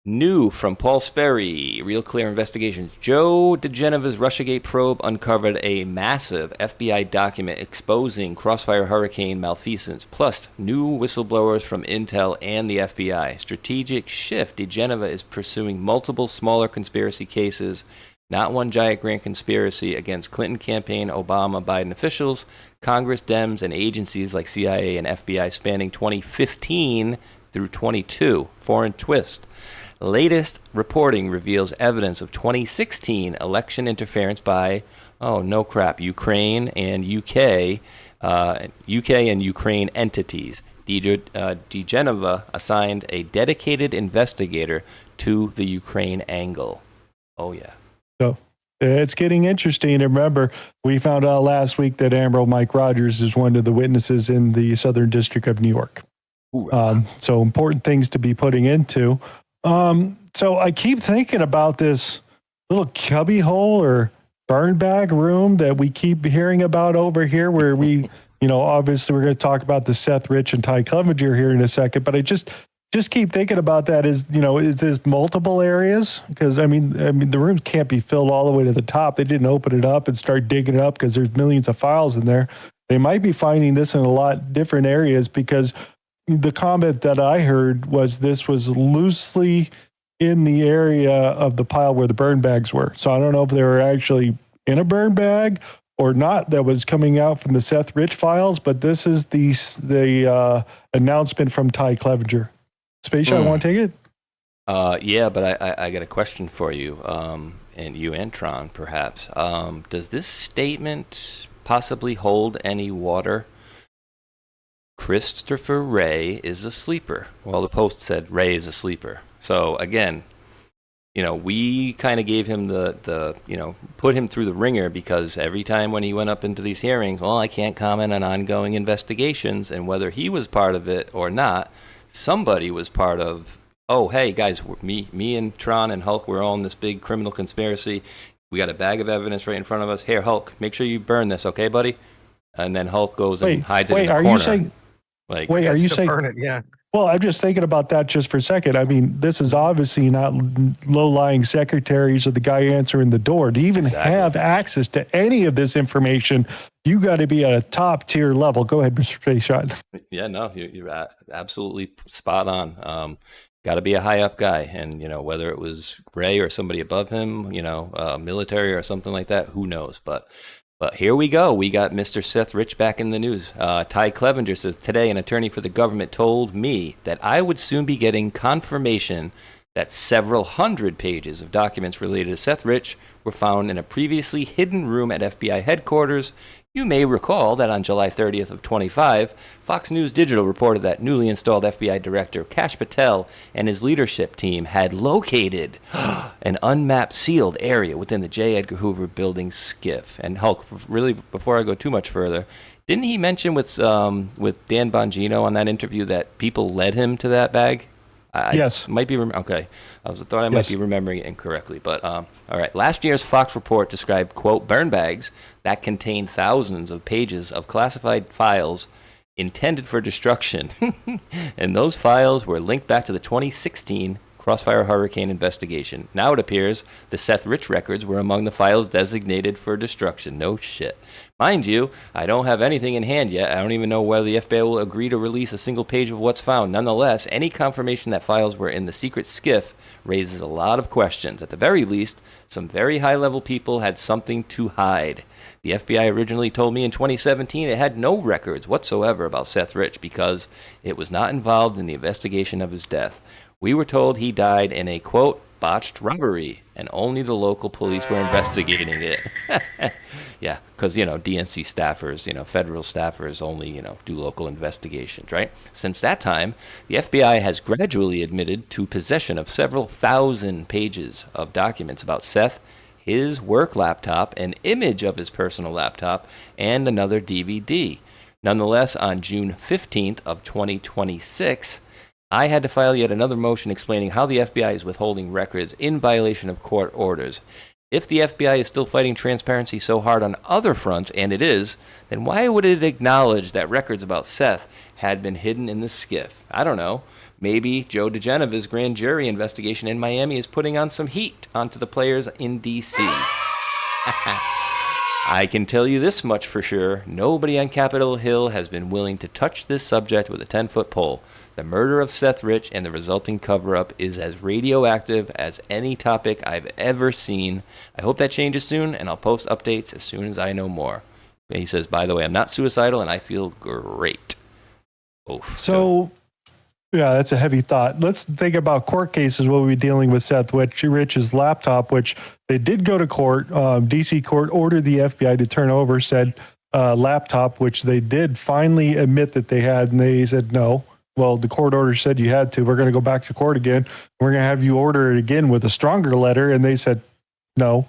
New from Paul Sperry, Real Clear Investigations. Joe DeGeneva's Russiagate probe uncovered a massive FBI document exposing Crossfire Hurricane malfeasance, plus new whistleblowers from Intel and the FBI. Strategic shift. DeGeneva is pursuing multiple smaller conspiracy cases, not one giant grand conspiracy against Clinton campaign, Obama, Biden officials, Congress, Dems, and agencies like CIA and FBI spanning 2015 through 22. Foreign twist. Latest reporting reveals evidence of 2016 election interference by, Ukraine and UK and Ukraine entities. DeGeneva assigned a dedicated investigator to the Ukraine angle. Oh, yeah. So it's getting interesting. And remember, we found out last week that Admiral Mike Rogers is one of the witnesses in the Southern District of New York. So important things to be putting into. So I keep thinking about this little cubby hole or burn bag room that we keep hearing about over here where we, obviously we're going to talk about the Seth Rich and Ty Clevenger here in a second, but I just keep thinking about that is this multiple areas? Because I mean, the rooms can't be filled all the way to the top. They didn't open it up and start digging it up because there's millions of files in there. They might be finding this in a lot different areas because the comment that I heard was this was loosely in the area of the pile where the burn bags were. So I don't know if they were actually in a burn bag or not that was coming out from the Seth Rich files, but this is the announcement from Ty Clevenger. Space Shot, want to take it? Yeah, but I got a question for you, and you and Tron, perhaps. Does this statement possibly hold any water? Christopher Wray is a sleeper. Well, the Post said Wray is a sleeper. So again, we kind of gave him the put him through the ringer because every time when he went up into these hearings, well, I can't comment on ongoing investigations, and whether he was part of it or not, somebody was part of, oh, hey, guys, me and Tron and Hulk, we're all in this big criminal conspiracy. We got a bag of evidence right in front of us. Here, Hulk, make sure you burn this, okay, buddy? And then Hulk goes and hides it in the corner. Are you saying burn it? Yeah. Well, I'm just thinking about that just for a second. I mean, this is obviously not low-lying secretaries or the guy answering the door. To even have access to any of this information, you got to be at a top-tier level. Go ahead, Mr. Space Shot. Yeah, no, you're absolutely spot on. Got to be a high-up guy. And, whether it was Ray or somebody above him, military or something like that, who knows? But here we go. We got Mr. Seth Rich back in the news. Ty Clevenger says, today an attorney for the government told me that I would soon be getting confirmation that several hundred pages of documents related to Seth Rich were found in a previously hidden room at FBI headquarters. You may recall that on July 30th of 25, Fox News Digital reported that newly installed FBI Director Kash Patel and his leadership team had located an unmapped sealed area within the J. Edgar Hoover building SCIF. And Hulk, really, before I go too much further, didn't he mention with Dan Bongino on that interview that people led him to that bag? Yes. Might be okay. I thought I might be remembering it incorrectly, but all right. Last year's Fox report described, quote, burn bags that contained thousands of pages of classified files intended for destruction. And those files were linked back to the 2016 Crossfire Hurricane investigation. Now it appears the Seth Rich records were among the files designated for destruction. No shit. Mind you, I don't have anything in hand yet. I don't even know whether the FBI will agree to release a single page of what's found. Nonetheless, any confirmation that files were in the secret SCIF raises a lot of questions. At the very least, some very high-level people had something to hide. The FBI originally told me in 2017 it had no records whatsoever about Seth Rich because it was not involved in the investigation of his death. We were told he died in a, quote, botched robbery, and only the local police were investigating it. Yeah, because, DNC staffers, federal staffers only, do local investigations, right? Since that time, the FBI has gradually admitted to possession of several thousand pages of documents about Seth, his work laptop, an image of his personal laptop, and another DVD. Nonetheless, on June 15th of 2026, I had to file yet another motion explaining how the FBI is withholding records in violation of court orders. If the FBI is still fighting transparency so hard on other fronts, and it is, then why would it acknowledge that records about Seth had been hidden in the SCIF? I don't know. Maybe Joe DeGenevi's grand jury investigation in Miami is putting on some heat onto the players in D.C. I can tell you this much for sure. Nobody on Capitol Hill has been willing to touch this subject with a 10-foot pole. The murder of Seth Rich and the resulting cover-up is as radioactive as any topic I've ever seen. I hope that changes soon, and I'll post updates as soon as I know more. And he says, by the way, I'm not suicidal, and I feel great. Oof. So, yeah, that's a heavy thought. Let's think about court cases. We'll be dealing with Seth Rich's laptop, which they did go to court. D.C. court ordered the FBI to turn over said laptop, which they did finally admit that they had, and they said no. Well, the court order said you had to. We're going to go back to court again. We're going to have you order it again with a stronger letter. And they said no.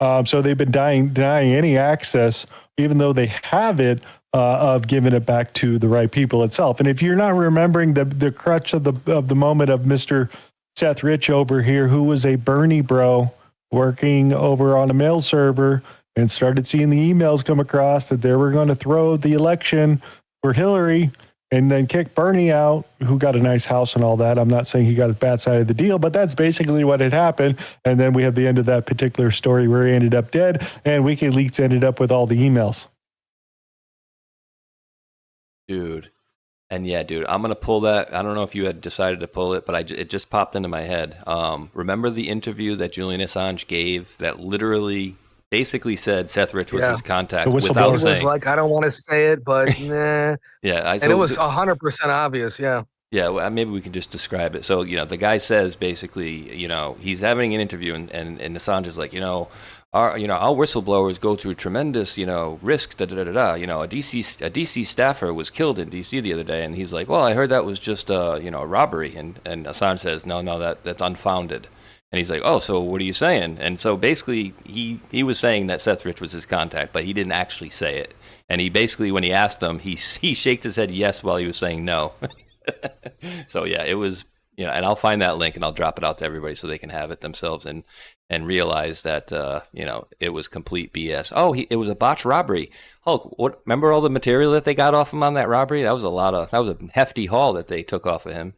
So they've been denying any access, even though they have it, of giving it back to the right people itself. And if you're not remembering the crutch of the moment of Mr. Seth Rich over here, who was a Bernie bro working over on a mail server and started seeing the emails come across that they were going to throw the election for Hillary and then kick Bernie out, who got a nice house and all that. I'm not saying he got a bad side of the deal, but that's basically what had happened. And then we have the end of that particular story where he ended up dead, and WikiLeaks ended up with all the emails. Dude. And yeah, dude, I'm going to pull that. I don't know if you had decided to pull it, but it just popped into my head. Remember the interview that Julian Assange gave that literally basically said Seth Rich was his contact without saying. It was like, I don't want to say it, but nah. Yeah. And it was 100% obvious, yeah. Yeah, well, maybe we can just describe it. So, the guy says basically, he's having an interview and Assange is like, our whistleblowers go through tremendous, risk, a DC staffer was killed in DC the other day. And he's like, well, I heard that was just, a robbery. And Assange says, no, that's unfounded. And he's like, oh, so what are you saying? And so basically he was saying that Seth Rich was his contact, but he didn't actually say it. And he basically, when he asked him, he shaked his head yes while he was saying no. So yeah, it was, and I'll find that link and I'll drop it out to everybody so they can have it themselves and realize that, it was complete BS. Oh, it was a botched robbery. Hulk, remember all the material that they got off him on that robbery? That was a hefty haul that they took off of him.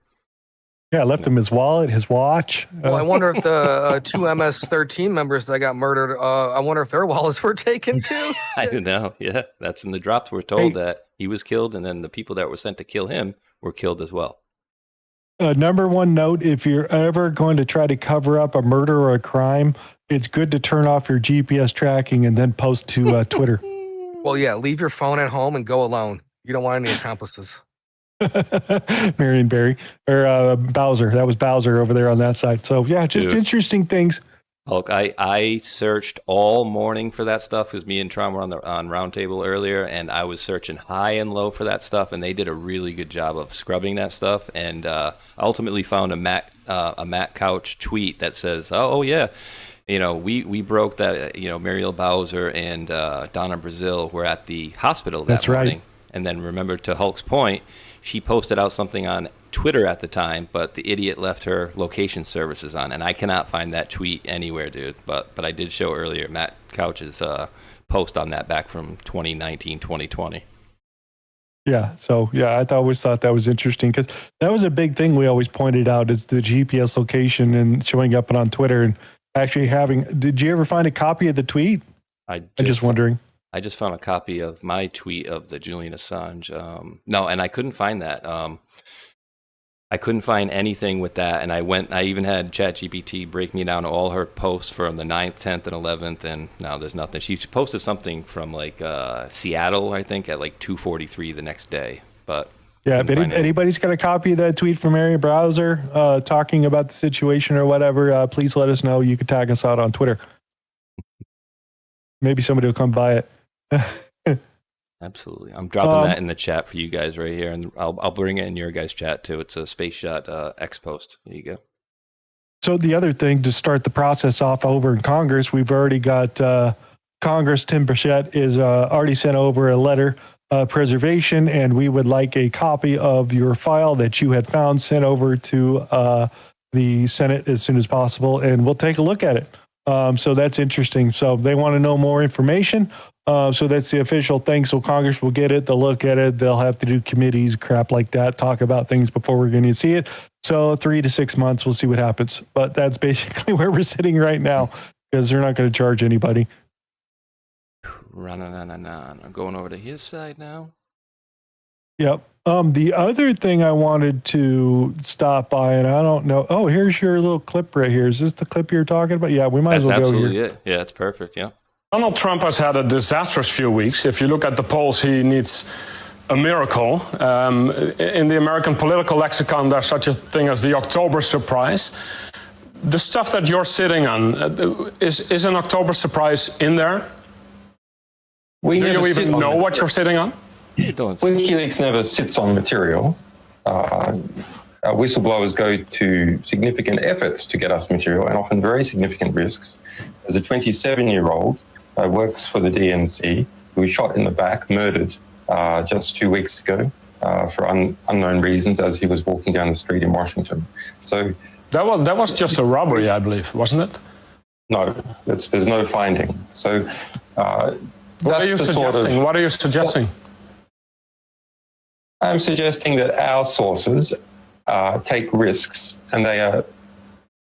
Yeah, left him his wallet, his watch. Well, I wonder if the two MS-13 members that got murdered, I wonder if their wallets were taken too. I don't know. Yeah, that's in the drops. We're told that he was killed, and then the people that were sent to kill him were killed as well. Number one note, if you're ever going to try to cover up a murder or a crime, it's good to turn off your GPS tracking and then post to Twitter. Well, yeah, leave your phone at home and go alone. You don't want any accomplices. Marion Barry or Bowser. That was Bowser over there on that side. So yeah, just interesting things. Hulk, I searched all morning for that stuff because me and Tron were on Roundtable earlier, and I was searching high and low for that stuff, and they did a really good job of scrubbing that stuff. And I ultimately found a Matt Couch tweet that says, "Oh yeah, we broke that. Mariel Bowser and Donna Brazil were at the hospital that morning." Right. And then remember, to Hulk's point, she posted out something on Twitter at the time, but the idiot left her location services on, and I cannot find that tweet anywhere, dude. But I did show earlier Matt Couch's post on that back from 2019, 2020. Yeah, so yeah, I always thought that was interesting because that was a big thing we always pointed out is the GPS location and showing up on Twitter and actually having. Did you ever find a copy of the tweet? I'm just wondering. I just found a copy of my tweet of the Julian Assange. No, and I couldn't find that. I couldn't find anything with that. And I even had ChatGPT break me down all her posts from the 9th, 10th, and 11th. And now there's nothing. She posted something from like Seattle, I think, at like 2:43 the next day. But Yeah, if anybody's got a copy of that tweet from Mary Browser talking about the situation or whatever, please let us know. You can tag us out on Twitter. Maybe somebody will come by it. Absolutely. I'm dropping that in the chat for you guys right here, and I'll bring it in your guys' chat too. It's a Space Shot X post. There you go. So the other thing to start the process off over in Congress, we've already got Congress. Tim Burchett is already sent over a letter preservation, and we would like a copy of your file that you had found sent over to the Senate as soon as possible, and we'll take a look at it. So that's interesting. So they want to know more information. So that's the official thing. So Congress will get it. They'll look at it. They'll have to do committees, crap like that, talk about things before we're going to see it. So 3 to 6 months, we'll see what happens. But that's basically where we're sitting right now because they're not going to charge anybody. I'm going over to his side now. Yep. The other thing I wanted to stop by, and I don't know. Oh, here's your little clip right here. Is this the clip you're talking about? Yeah, we might as well go here. That's absolutely it. Yeah, it's perfect. Yeah. Donald Trump has had a disastrous few weeks. If you look at the polls, he needs a miracle. In the American political lexicon, there's such a thing as the October surprise. The stuff that you're sitting on, is an October surprise in there? Do you even know what you're sitting on? WikiLeaks never sits on material. Whistleblowers go to significant efforts to get us material and often very significant risks. As a 27-year-old works for the DNC, who was shot in the back, murdered just 2 weeks ago for unknown reasons as he was walking down the street in Washington. So that was just a robbery, I believe, wasn't it? No, there's no finding. So what are you suggesting? What are you suggesting? I'm suggesting that our sources take risks, and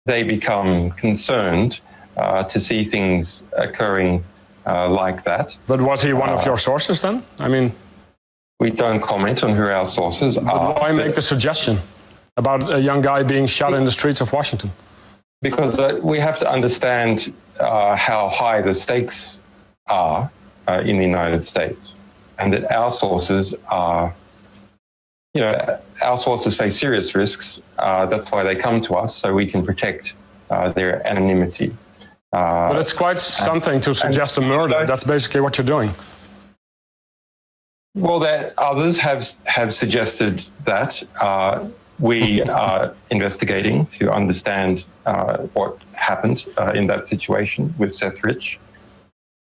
they become concerned to see things occurring like that. But was he one of your sources then? I mean, we don't comment on who our sources are. Why make the suggestion about a young guy being shot in the streets of Washington? Because we have to understand how high the stakes are in the United States, and that our sources are. Our sources face serious risks. That's why they come to us, so we can protect their anonymity. But it's quite something to suggest a murder. That's basically what you're doing. Well, others have suggested that. We are investigating to understand what happened in that situation with Seth Rich.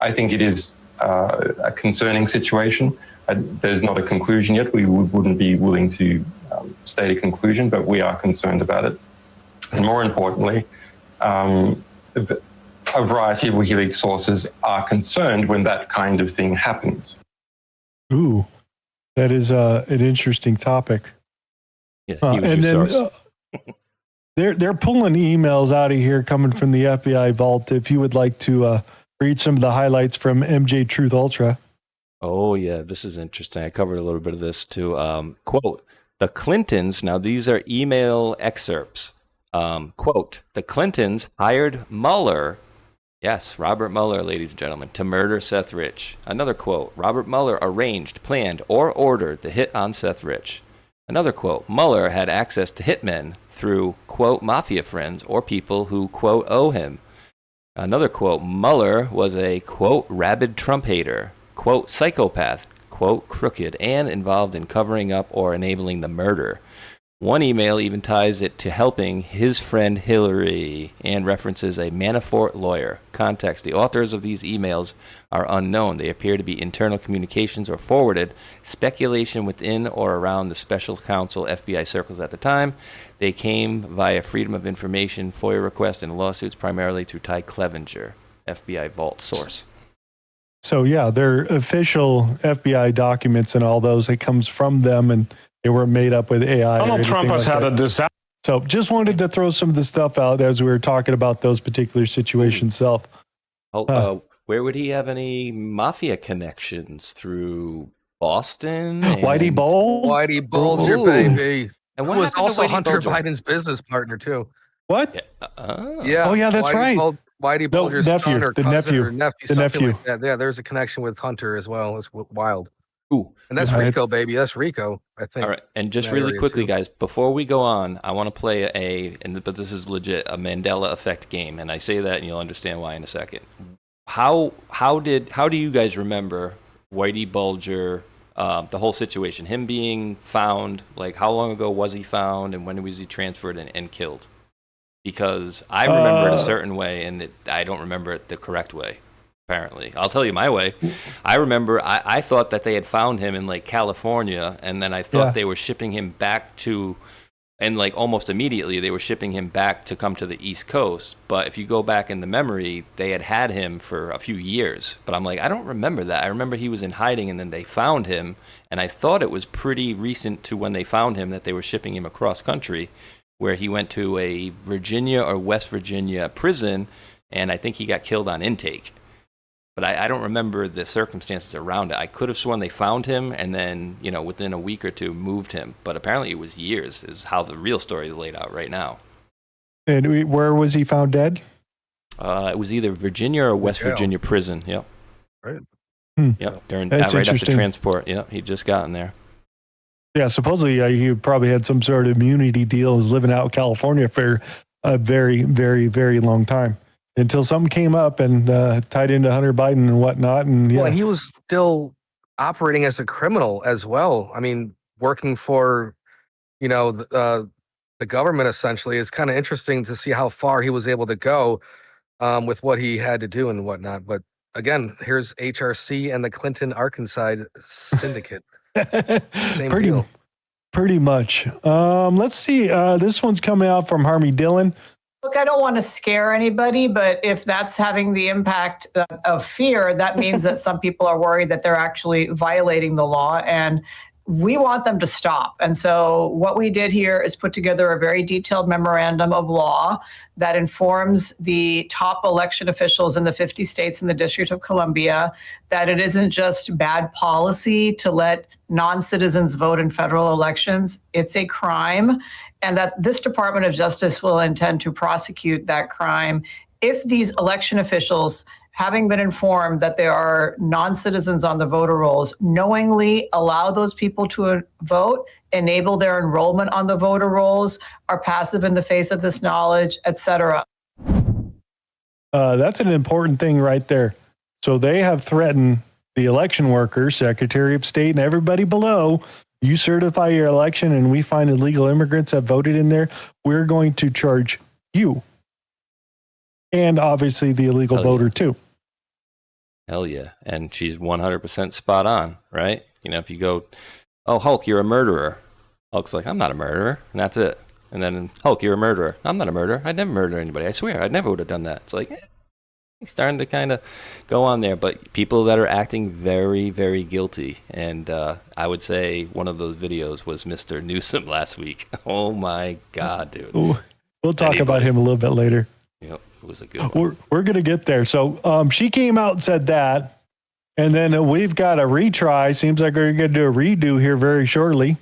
I think it is a concerning situation. There's not a conclusion yet. We wouldn't be willing to state a conclusion, but we are concerned about it. And more importantly, a variety of WikiLeaks sources are concerned when that kind of thing happens. Ooh, that is an interesting topic. Yeah, and then they're pulling emails out of here coming from the FBI vault. If you would like to read some of the highlights from MJ Truth Ultra. Oh, yeah, this is interesting. I covered a little bit of this too. Quote, the Clintons, now these are email excerpts. Quote, the Clintons hired Mueller, yes, Robert Mueller, ladies and gentlemen, to murder Seth Rich. Another quote, Robert Mueller arranged, planned, or ordered the hit on Seth Rich. Another quote, Mueller had access to hitmen through, quote, mafia friends or people who, quote, owe him. Another quote, Mueller was a, quote, rabid Trump hater, quote, psychopath, quote, crooked, and involved in covering up or enabling the murder. One email even ties it to helping his friend Hillary and references a Manafort lawyer. Context, the authors of these emails are unknown. They appear to be internal communications or forwarded speculation within or around the special counsel FBI circles at the time. They came via Freedom of Information, FOIA requests, and lawsuits primarily through Ty Clevenger, FBI vault source. So yeah, they're official FBI documents and all those. It comes from them, and they weren't made up with AI. Donald Trump has had a disaster. So just wanted to throw some of the stuff out as we were talking about those particular situations. Where would he have any mafia connections? Through Boston? Whitey Bulger? Whitey Bulger, baby. And who was also Hunter Biden's business partner, too. What? Yeah. Oh, yeah, that's right. Whitey Bulger's nephew, son or the cousin nephew, or nephew, the something nephew. like that. Yeah, there's a connection with Hunter as well. It's wild. Ooh. And that's Rico, baby. That's Rico, I think. All right. And just really quickly, guys, before we go on, I want to play but this is legit, a Mandela effect game. And I say that and you'll understand why in a second. How do you guys remember Whitey Bulger, the whole situation, him being found, like how long ago was he found and when was he transferred and killed? Because I remember it a certain way and I don't remember it the correct way. Apparently, I'll tell you my way. I remember I thought that they had found him in like California, and then I thought they were shipping him back to, and like almost immediately they were shipping him back to come to the East Coast. But if you go back in the memory, they had him for a few years. But I'm like, I don't remember that. I remember he was in hiding, and then they found him, and I thought it was pretty recent to when they found him that they were shipping him across country, where he went to a Virginia or West Virginia prison, and I think he got killed on intake. But I don't remember the circumstances around it. I could have sworn they found him and then, within a week or two moved him. But apparently it was years, is how the real story is laid out right now. And where was he found dead? It was either Virginia or West Virginia prison. Yep. Right. Yep. Right after transport. Yep. He'd just gotten there. Yeah. Supposedly he probably had some sort of immunity deal. Was living out in California for a very, very, very long time. Until something came up and tied into Hunter Biden and whatnot. And Well, and he was still operating as a criminal as well. I mean, working for, the government essentially. It's kind of interesting to see how far he was able to go with what he had to do and whatnot. But again, here's HRC and the Clinton Arkansas syndicate. Same deal. Pretty much. Let's see. This one's coming out from Harmy Dillon. Look, I don't want to scare anybody, but if that's having the impact of fear, that means that some people are worried that they're actually violating the law, and we want them to stop. And so what we did here is put together a very detailed memorandum of law that informs the top election officials in the 50 states in the District of Columbia that it isn't just bad policy to let non-citizens vote in federal elections. It's a crime, and that this Department of Justice will intend to prosecute that crime if these election officials, having been informed that there are non-citizens on the voter rolls, knowingly allow those people to vote, enable their enrollment on the voter rolls, are passive in the face of this knowledge, etc. That's an important thing right there. So they have threatened the election workers, Secretary of State, and everybody below. You certify your election and we find illegal immigrants have voted in there, we're going to charge you. And obviously the illegal voter too. Hell yeah. And she's 100% spot on, right? If you go, oh, Hulk, you're a murderer. Hulk's like, I'm not a murderer. And that's it. And then, Hulk, you're a murderer. I'm not a murderer. I'd never murder anybody. I swear, I never would have done that. It's like, he's starting to kind of go on there. But people that are acting very, very guilty. And I would say one of those videos was Mr. Newsom last week. Oh, my God, dude. Ooh, we'll talk about him a little bit later. Yep, it was a good one. We're going to get there. So she came out and said that. And then we've got a retry. Seems like we're going to do a redo here very shortly.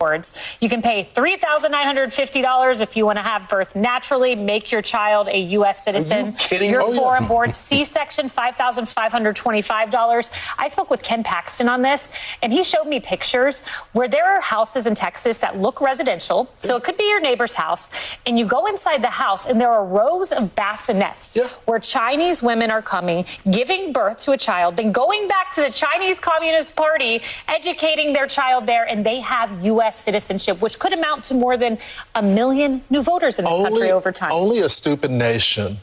You can pay $3,950 if you want to have birth naturally, make your child a U.S. citizen. Are you kidding? You're foreign born C-section, $5,525. I spoke with Ken Paxton on this, and he showed me pictures where there are houses in Texas that look residential. So it could be your neighbor's house, and you go inside the house, and there are rows of bassinets where Chinese women are coming, giving birth to a child, then going back to the Chinese Communist Party, educating their child there, and they have U.S. citizenship, which could amount to more than 1 million new voters in this country over time. Only a stupid nation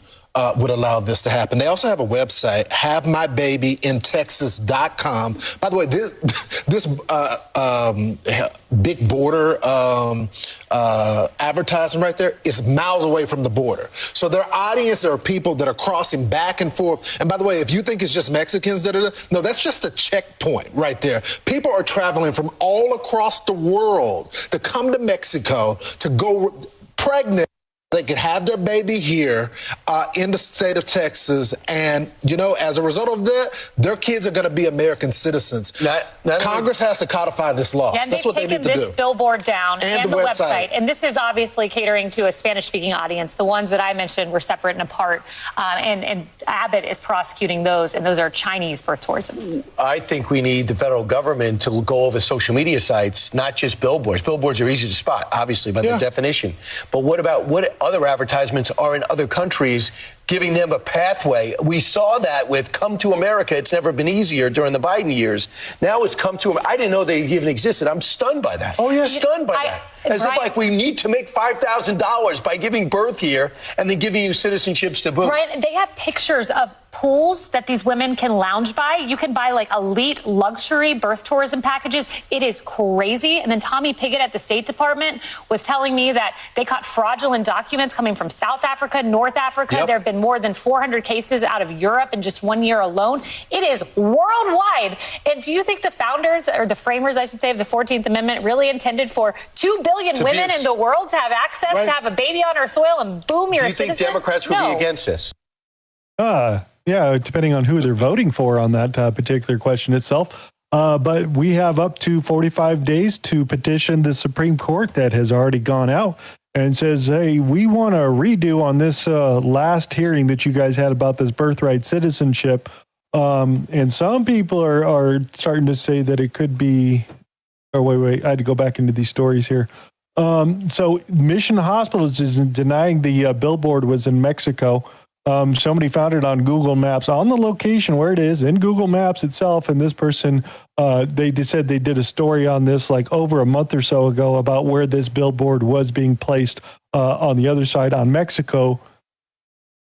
would allow this to happen. They also have a website, havemybabyintexas.com. By the way, this big border advertisement right there is miles away from the border. So their audience are people that are crossing back and forth. And by the way, if you think it's just Mexicans, no, that's just a checkpoint right there. People are traveling from all across the world to come to Mexico to go pregnant. They could have their baby here in the state of Texas. And, as a result of that, their kids are going to be American citizens. Congress has to codify this law. Yeah, and That's they've what they taken need to this do. billboard down and the website. website. And this is obviously catering to a Spanish-speaking audience. The ones that I mentioned were separate and apart. And Abbott is prosecuting those, and those are Chinese birth tourism. I think we need the federal government to go over social media sites, not just billboards. Billboards are easy to spot, obviously, by their definition. But what about what other advertisements are in other countries, giving them a pathway? We saw that with Come to America. It's never been easier during the Biden years. Now it's Come to America. I didn't know they even existed. I'm stunned by that. Oh, yeah. Stunned by that. As if like we need to make $5,000 by giving birth here and then giving you citizenships to boot. Brian, they have pictures of pools that these women can lounge by. You can buy like elite luxury birth tourism packages. It is crazy. And then Tommy Pigott at the State Department was telling me that they caught fraudulent documents coming from South Africa, North Africa. There have been more than 400 cases out of Europe in just 1 year alone. It is worldwide. And do you think the founders, or the framers, I should say, of the 14th Amendment really intended for 2 billion women in the world to have access to have a baby on our soil and boom, you're a citizen? Do you think Democrats would be against this? Yeah, depending on who they're voting for on that particular question itself. But we have up to 45 days to petition the Supreme Court that has already gone out and says, hey, we want a redo on this last hearing that you guys had about this birthright citizenship. And some people are starting to say that it could be, or wait, I had to go back into these stories here. So Mission Hospitals is denying the billboard was in Mexico. Somebody found it on Google Maps on the location where it is in Google Maps itself. And this person, they said they did a story on this like over a month or so ago about where this billboard was being placed on the other side on Mexico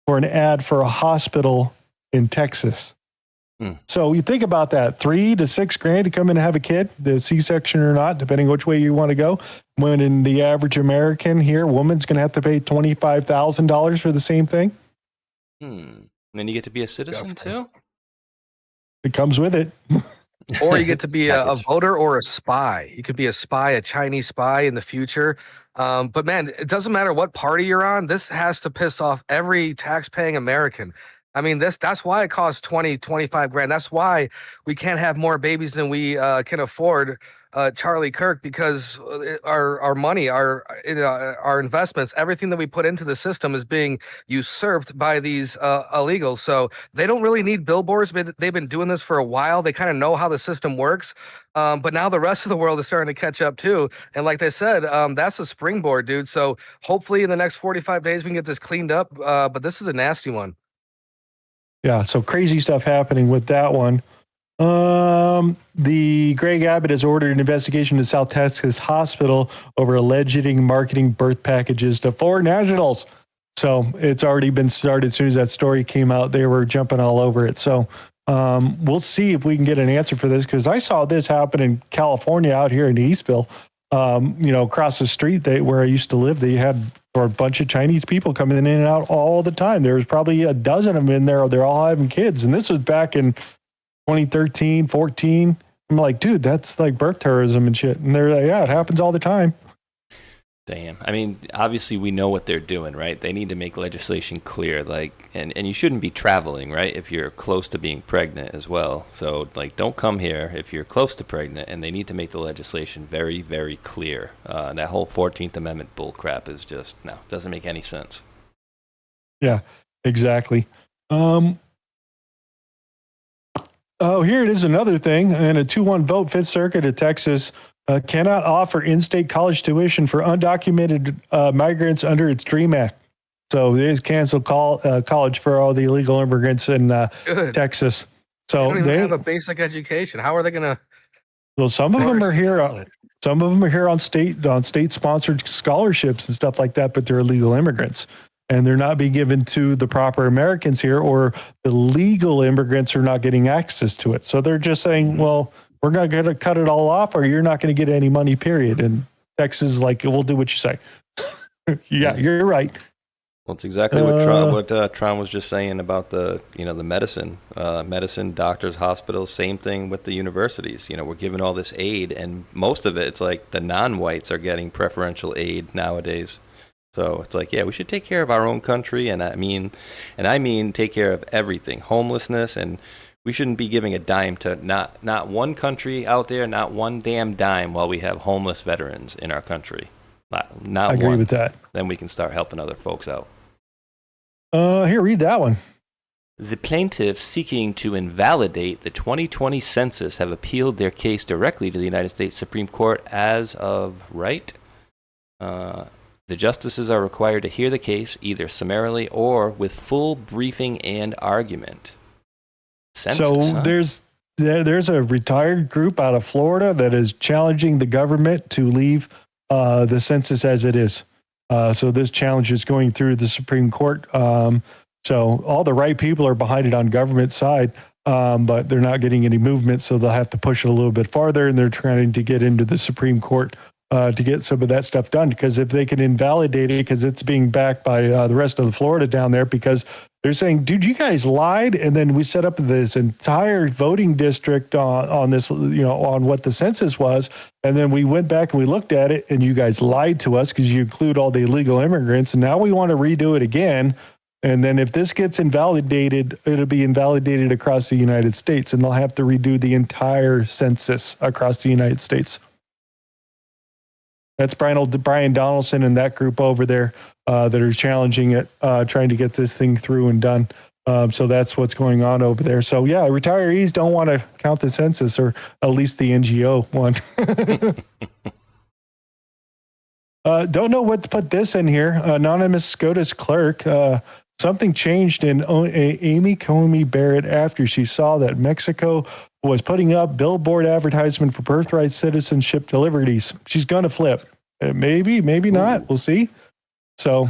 for an ad for a hospital in Texas. So you think about that, $3,000 to $6,000 to come in and have a kid, the C-section or not, depending which way you want to go. When in the average American here, woman's going to have to pay $25,000 for the same thing. And then you get to be a citizen too? It comes with it. Or you get to be a voter or a spy. You could be a spy, a Chinese spy in the future. But man, it doesn't matter what party you're on. This has to piss off every tax-paying American. I mean, that's why it costs 20, 25 grand. That's why we can't have more babies than we can afford, Charlie Kirk, because our money, our investments, everything that we put into the system is being usurped by these illegals. So they don't really need billboards. They've been doing this for a while. They kind of know how the system works. But now the rest of the world is starting to catch up too. And like they said, that's a springboard, dude. So hopefully in the next 45 days, we can get this cleaned up. But this is a nasty one. Yeah, so crazy stuff happening with that one. The Greg Abbott has ordered an investigation to South Texas Hospital over alleged marketing birth packages to foreign nationals. So it's already been started. As soon as that story came out, they were jumping all over it. So we'll see if we can get an answer for this, because I saw this happen in California out here in Eastville. Across the street where I used to live, they had a bunch of Chinese people coming in and out all the time. There was probably a dozen of them in there. They're all having kids. And this was back in 2013, 14. I'm like, dude, that's like birth tourism and shit. And they're like, yeah, it happens all the time. Damn. I mean, obviously we know what they're doing, right? They need to make legislation clear, and you shouldn't be traveling, right? If you're close to being pregnant as well. So don't come here if you're close to pregnant, and they need to make the legislation very, very clear. That whole 14th Amendment bullcrap is just, doesn't make any sense. Yeah, exactly. Oh, here it is, another thing. And a 2-1 vote, Fifth Circuit of Texas cannot offer in-state college tuition for undocumented migrants under its DREAM Act. So they just canceled college for all the illegal immigrants in Texas. So they don't even have a basic education. How are they going to? Well, some of them are here. Some of them are here on state-sponsored scholarships and stuff like that, but they're illegal immigrants. And they're not being given to the proper Americans here, or the legal immigrants are not getting access to it. So they're just saying, well, we're going to cut it all off, or you're not going to get any money, period. And Texas is like, we'll do what you say. Yeah, you're right. Well, it's exactly what Tron was just saying about the medicine, doctors, hospitals, same thing with the universities. We're giving all this aid, and most of it, it's like the non-whites are getting preferential aid nowadays. So it's like, yeah, we should take care of our own country, and I mean take care of everything, homelessness, and we shouldn't be giving a dime to not one country out there, not one damn dime, while we have homeless veterans in our country. Not I agree one. with that. Then we can start helping other folks out. Here, read that one. The plaintiffs seeking to invalidate the 2020 census have appealed their case directly to the United States Supreme Court as of right. The justices are required to hear the case either summarily or with full briefing and argument. Census, huh? there's a retired group out of Florida that is challenging the government to leave the census as it is. So this challenge is going through the Supreme Court. So all the right people are behind it on government side, but they're not getting any movement, so they'll have to push it a little bit farther, and they're trying to get into the Supreme Court to get some of that stuff done. Because if they can invalidate it, because it's being backed by the rest of the Florida down there, because they're saying, dude, you guys lied, and then we set up this entire voting district on this, on what the census was, and then we went back and we looked at it, and you guys lied to us because you include all the illegal immigrants, and now we want to redo it again. And then if this gets invalidated, it'll be invalidated across the United States, and they'll have to redo the entire census across the United States. That's Brian Donaldson and that group over there that are challenging it, trying to get this thing through and done. So that's what's going on over there. So yeah, retirees don't want to count the census, or at least the NGO one. Don't know what to put this in here. Anonymous SCOTUS clerk. Something changed in Amy Coney Barrett after she saw that Mexico was putting up billboard advertisement for birthright citizenship deliveries. She's going to flip. Maybe not. We'll see. So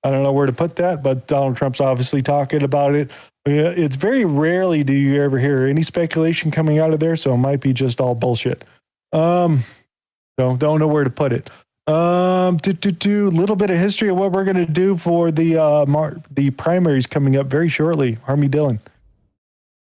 I don't know where to put that, but Donald Trump's obviously talking about it. It's very rarely do you ever hear any speculation coming out of there, so it might be just all bullshit. So don't know where to put it. Little bit of history of what we're going to do for the primaries coming up very shortly. Harmy Dillon.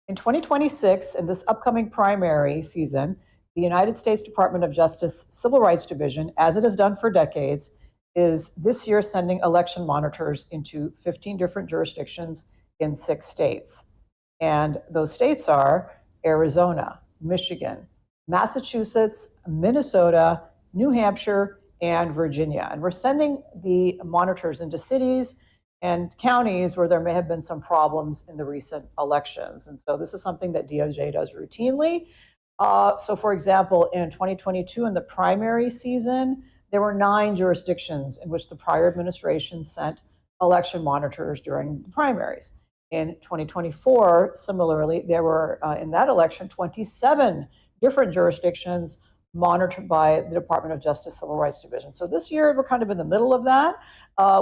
In 2026, in this upcoming primary season, the United States Department of Justice Civil Rights Division, as it has done for decades, is this year sending election monitors into 15 different jurisdictions in 6 states. And those states are Arizona, Michigan, Massachusetts, Minnesota, New Hampshire, and Virginia. And we're sending the monitors into cities and counties where there may have been some problems in the recent elections. And so this is something that DOJ does routinely. So for example, in 2022, in the primary season, there were 9 jurisdictions in which the prior administration sent election monitors during the primaries. In 2024, similarly, there were, in that election, 27 different jurisdictions monitored by the Department of Justice Civil Rights Division. So this year, we're kind of in the middle of that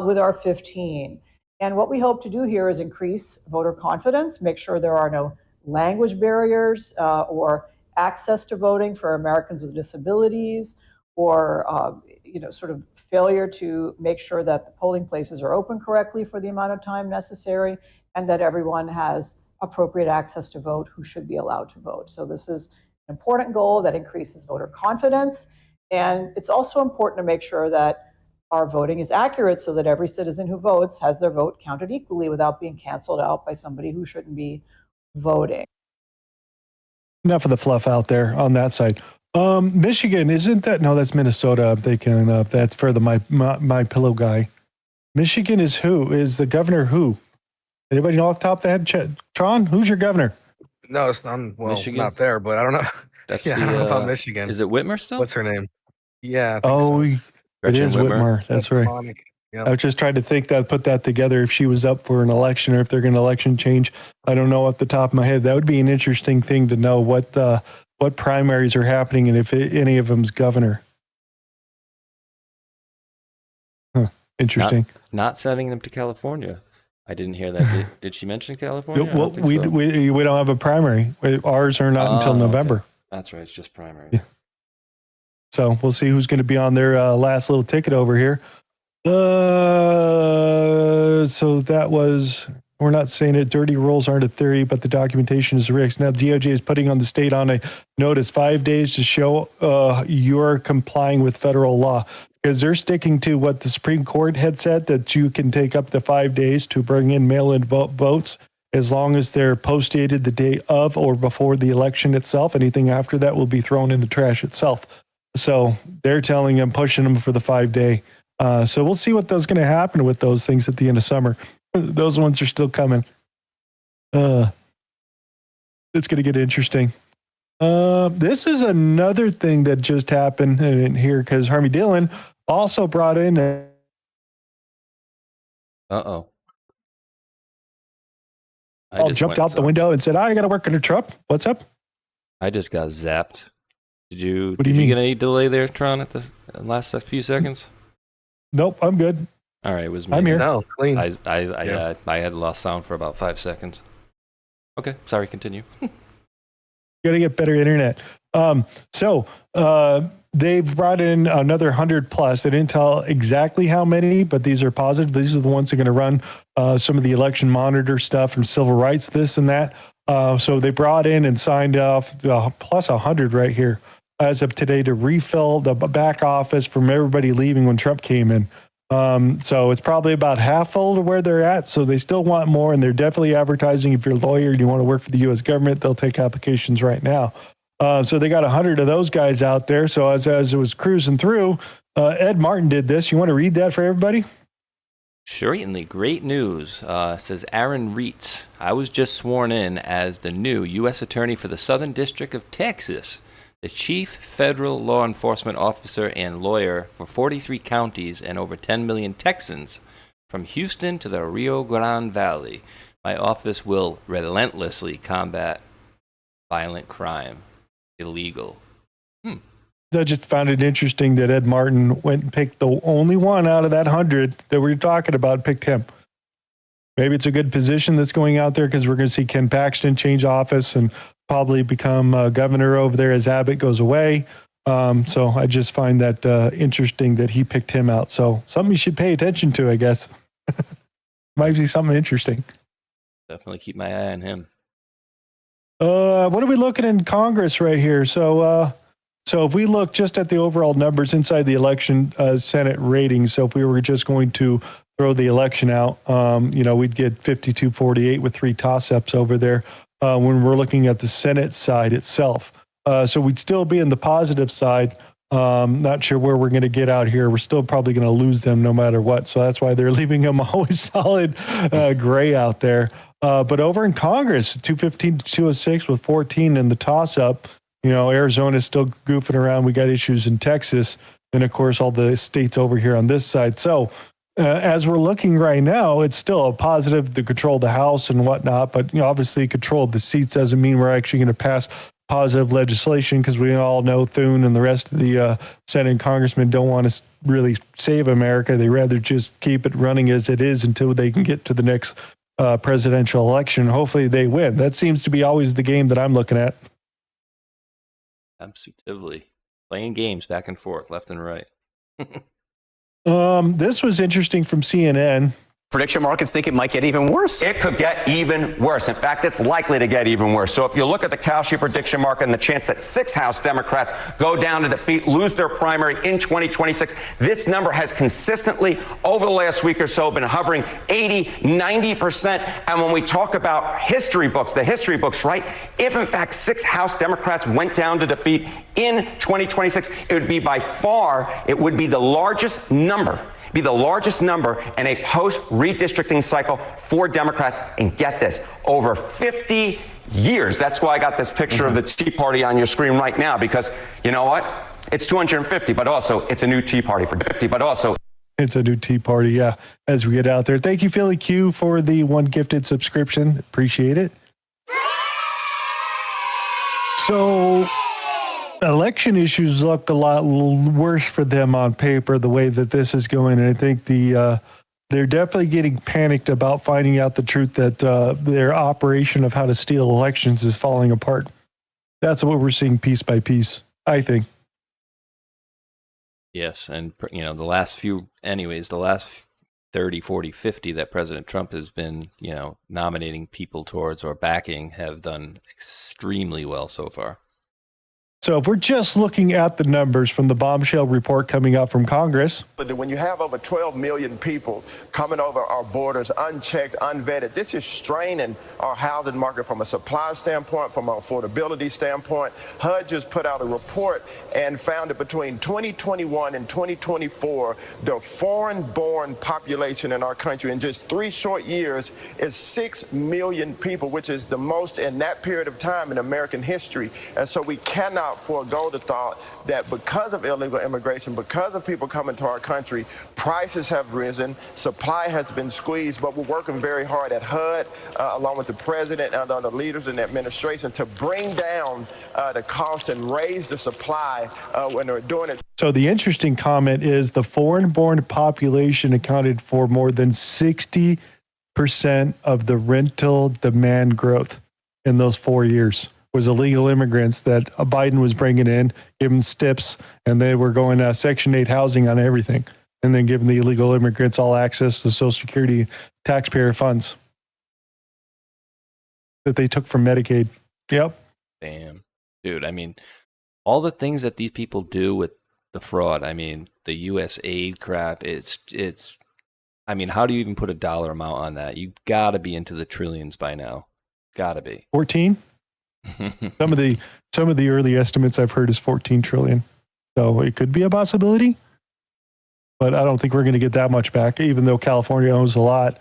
with our 15. And what we hope to do here is increase voter confidence, make sure there are no language barriers or access to voting for Americans with disabilities, or sort of failure to make sure that the polling places are open correctly for the amount of time necessary, and that everyone has appropriate access to vote who should be allowed to vote. So this is an important goal that increases voter confidence. And it's also important to make sure that our voting is accurate so that every citizen who votes has their vote counted equally without being canceled out by somebody who shouldn't be voting. Enough of the fluff out there on that side. Michigan, isn't that? No, that's Minnesota. I'm thinking that's for the my pillow guy. Michigan is who? Is the governor who? Anybody know off the top of the head? Tron, who's your governor? No, it's not. Well, Michigan? not there, but I don't know. That's I don't know about Michigan. Is it Whitmer still? What's her name? Yeah. It is Whitmer. That's right. Yep. I was just trying to put that together if she was up for an election or if they're going to election change. I don't know off the top of my head. That would be an interesting thing to know what primaries are happening and if any of them's governor. Huh. Interesting. Not sending them to California. I didn't hear that. Did she mention California? Well, we don't have a primary. Ours are not until November. Okay. That's right. It's just primary. Yeah. So we'll see who's going to be on their last little ticket over here. So that was, we're not saying it, dirty rules aren't a theory, but the documentation is rigged. Now DOJ is putting on the state on a notice 5 days to show you're complying with federal law. because they're sticking to what the Supreme Court had said, that you can take up to 5 days to bring in mail-in votes as long as they're post-dated the day of or before the election itself. Anything after that will be thrown in the trash itself. So they're telling them, pushing them for the 5 day. So we'll see what's going to happen with those things at the end of summer. Those ones are still coming. It's going to get interesting. This is another thing that just happened in here because Harvey Dillon also brought in. Uh-oh. All jumped out the window and said, I got to work in a truck. What's up? I just got zapped. Did you? What do you mean? Get any delay there, Tron, at the last few seconds? Nope, I'm good. All right, it was me. I'm here. No, clean. I had lost sound for about 5 seconds. Okay, sorry. Continue. Got to get better internet. So they've brought in another 100 plus. They didn't tell exactly how many, but these are positive. These are the ones that are going to run some of the election monitor stuff and civil rights, this and that. So they brought in and signed off plus 100 right here as of today to refill the back office from everybody leaving when Trump came in. So it's probably about half full to where they're at. So they still want more, and they're definitely advertising. If you're a lawyer and you want to work for the U.S. government, they'll take applications right now. So they got 100 of those guys out there. So as it was cruising through, Ed Martin did this. You want to read that for everybody? Certainly. Great news. Says Aaron Reitz. I was just sworn in as the new U.S. Attorney for the Southern District of Texas, the chief federal law enforcement officer and lawyer for 43 counties and over 10 million Texans, from Houston to the Rio Grande Valley. My office will relentlessly combat violent crime. Illegal. I just found it interesting that Ed Martin went and picked the only one out of that 100 that we were talking about, picked him. Maybe it's a good position that's going out there because we're going to see Ken Paxton change office and probably become governor over there as Abbott goes away. So I just find that interesting that he picked him out. So something you should pay attention to, I guess. Might be something interesting. Definitely keep my eye on him. What are we looking in Congress right here? So if we look just at the overall numbers inside the election Senate ratings, so if we were just going to throw the election out, we'd get 52-48 with 3 toss-ups over there when we're looking at the Senate side itself. So we'd still be in the positive side. Not sure where we're going to get out here. We're still probably going to lose them no matter what. So that's why they're leaving them always solid gray out there. But over in Congress, 215 to 206 with 14 in the toss-up. Arizona's still goofing around. We got issues in Texas. And, of course, all the states over here on this side. So as we're looking right now, it's still a positive to control the House and whatnot. But obviously control the seats doesn't mean we're actually going to pass positive legislation, because we all know Thune and the rest of the Senate and congressmen don't want to really save America. They rather just keep it running as it is until they can get to the next presidential election. Hopefully they win. That seems to be always the game that I'm looking at. Absolutely. Playing games back and forth, left and right. This was interesting from CNN. Prediction markets think it might get even worse. It could get even worse. In fact, it's likely to get even worse. So if you look at the Kalshi prediction market and the chance that 6 House Democrats go down to defeat, lose their primary in 2026, this number has consistently, over the last week or so, been hovering 80, 90%. And when we talk about history books, the history books, right? If, in fact, 6 House Democrats went down to defeat in 2026, it would be by far, it would be the largest number in a post-redistricting cycle for Democrats. And get this, over 50 years. That's why I got this picture of the Tea Party on your screen right now, because you know what? It's 250, but also it's a new Tea Party for 50, but also it's a new Tea Party, yeah, as we get out there. Thank you, Philly Q, for the 1 gifted subscription. Appreciate it. So election issues look a lot worse for them on paper, the way that this is going. And I think they're definitely getting panicked about finding out the truth that their operation of how to steal elections is falling apart. That's what we're seeing piece by piece, I think. Yes, and the last 30, 40, 50 that President Trump has been, nominating people towards or backing have done extremely well so far. So if we're just looking at the numbers from the bombshell report coming out from Congress. But when you have over 12 million people coming over our borders unchecked, unvetted, this is straining our housing market from a supply standpoint, from an affordability standpoint. HUD just put out a report and found that between 2021 and 2024, the foreign-born population in our country in just 3 short years is 6 million people, which is the most in that period of time in American history. And so we cannot forego the thought that because of illegal immigration, because of people coming to our country, prices have risen, supply has been squeezed, but we're working very hard at HUD, along with the president and other leaders in the administration, to bring down the cost and raise the supply when they're doing it. So the interesting comment is the foreign-born population accounted for more than 60% of the rental demand growth in those 4 years. Was illegal immigrants that Biden was bringing in, giving STIPs, and they were going Section 8 housing on everything, and then giving the illegal immigrants all access to Social Security taxpayer funds that they took from Medicaid. Yep. Damn. Dude, I mean, all the things that these people do with the fraud, I mean, the U.S. aid crap, it's, I mean, how do you even put a dollar amount on that? You gotta be into the trillions by now. Gotta be. 14? Some of the early estimates I've heard is 14 trillion. So it could be a possibility, but I don't think we're going to get that much back, even though California owns a lot.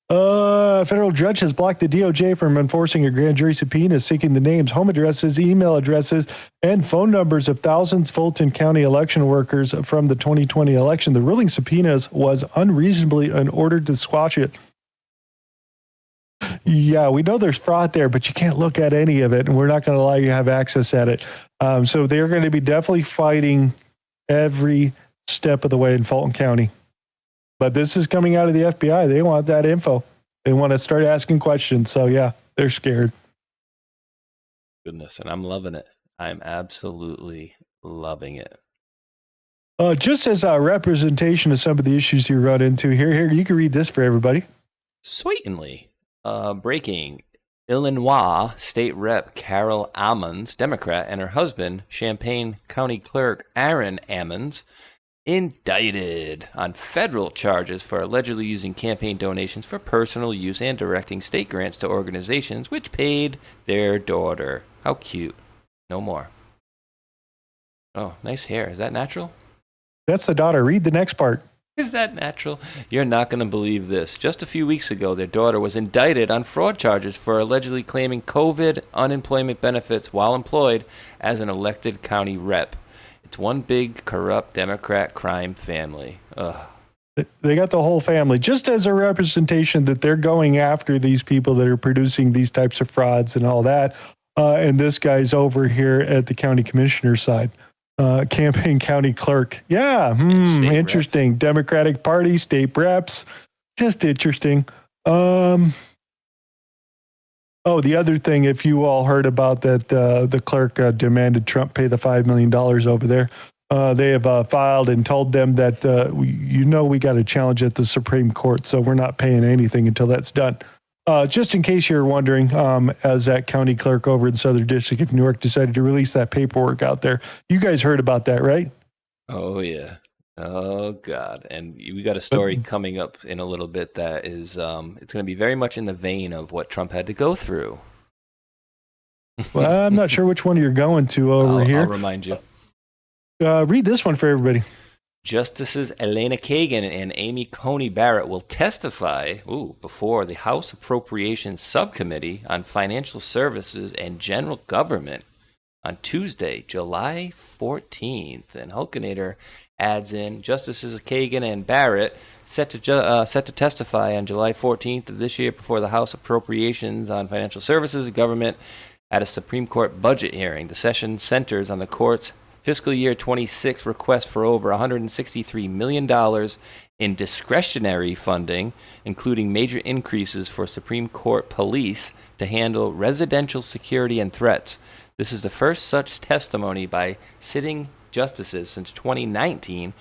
A federal judge has blocked the DOJ from enforcing a grand jury subpoena seeking the names, home addresses, email addresses, and phone numbers of thousands of Fulton County election workers from the 2020 election. The ruling subpoenas was unreasonably in order to squash it. Yeah, we know there's fraud there, but you can't look at any of it, and we're not going to allow you to have access at it. So they're going to be definitely fighting every step of the way in Fulton County. But this is coming out of the FBI. They want that info. They want to start asking questions. So yeah, they're scared. Goodness, and I'm loving it. I'm absolutely loving it. Just as a representation of some of the issues you run into here, you can read this for everybody. Sweetenly. Breaking. Illinois State Rep Carol Ammons, Democrat, and her husband, Champaign County Clerk Aaron Ammons, indicted on federal charges for allegedly using campaign donations for personal use and directing state grants to organizations which paid their daughter. How cute. No more. Oh, nice hair. Is that natural? That's the daughter. Read the next part. Is that natural? You're not going to believe this. Just a few weeks ago, their daughter was indicted on fraud charges for allegedly claiming COVID unemployment benefits while employed as an elected county rep. It's one big, corrupt Democrat crime family. Ugh. They got the whole family, just as a representation that they're going after these people that are producing these types of frauds and all that. And this guy's over here at the county commissioner's side. Champaign County Clerk. Yeah, interesting. Reps. Democratic Party, state reps. Just interesting. The other thing, if you all heard about that, the clerk demanded Trump pay the $5 million over there. They have filed and told them that, we got a challenge at the Supreme Court, so we're not paying anything until that's done. Just in case you're wondering, as that county clerk over in the Southern District of New York decided to release that paperwork out there. You guys heard about that, right? Oh, yeah. Oh, God. And we got a story coming up in a little bit that is, it's going to be very much in the vein of what Trump had to go through. Well, I'm not sure which one you're going to over here. I'll remind you. Read this one for everybody. Justices Elena Kagan and Amy Coney Barrett will testify before the House Appropriations Subcommittee on Financial Services and General Government on Tuesday, July 14th. And Hulkinator adds in Justices Kagan and Barrett set to testify on July 14th of this year before the House Appropriations on Financial Services and Government at a Supreme Court budget hearing. The session centers on the court's fiscal year 26 request for over $163 million in discretionary funding, including major increases for Supreme Court police to handle residential security and threats. This is the first such testimony by sitting justices since 2019,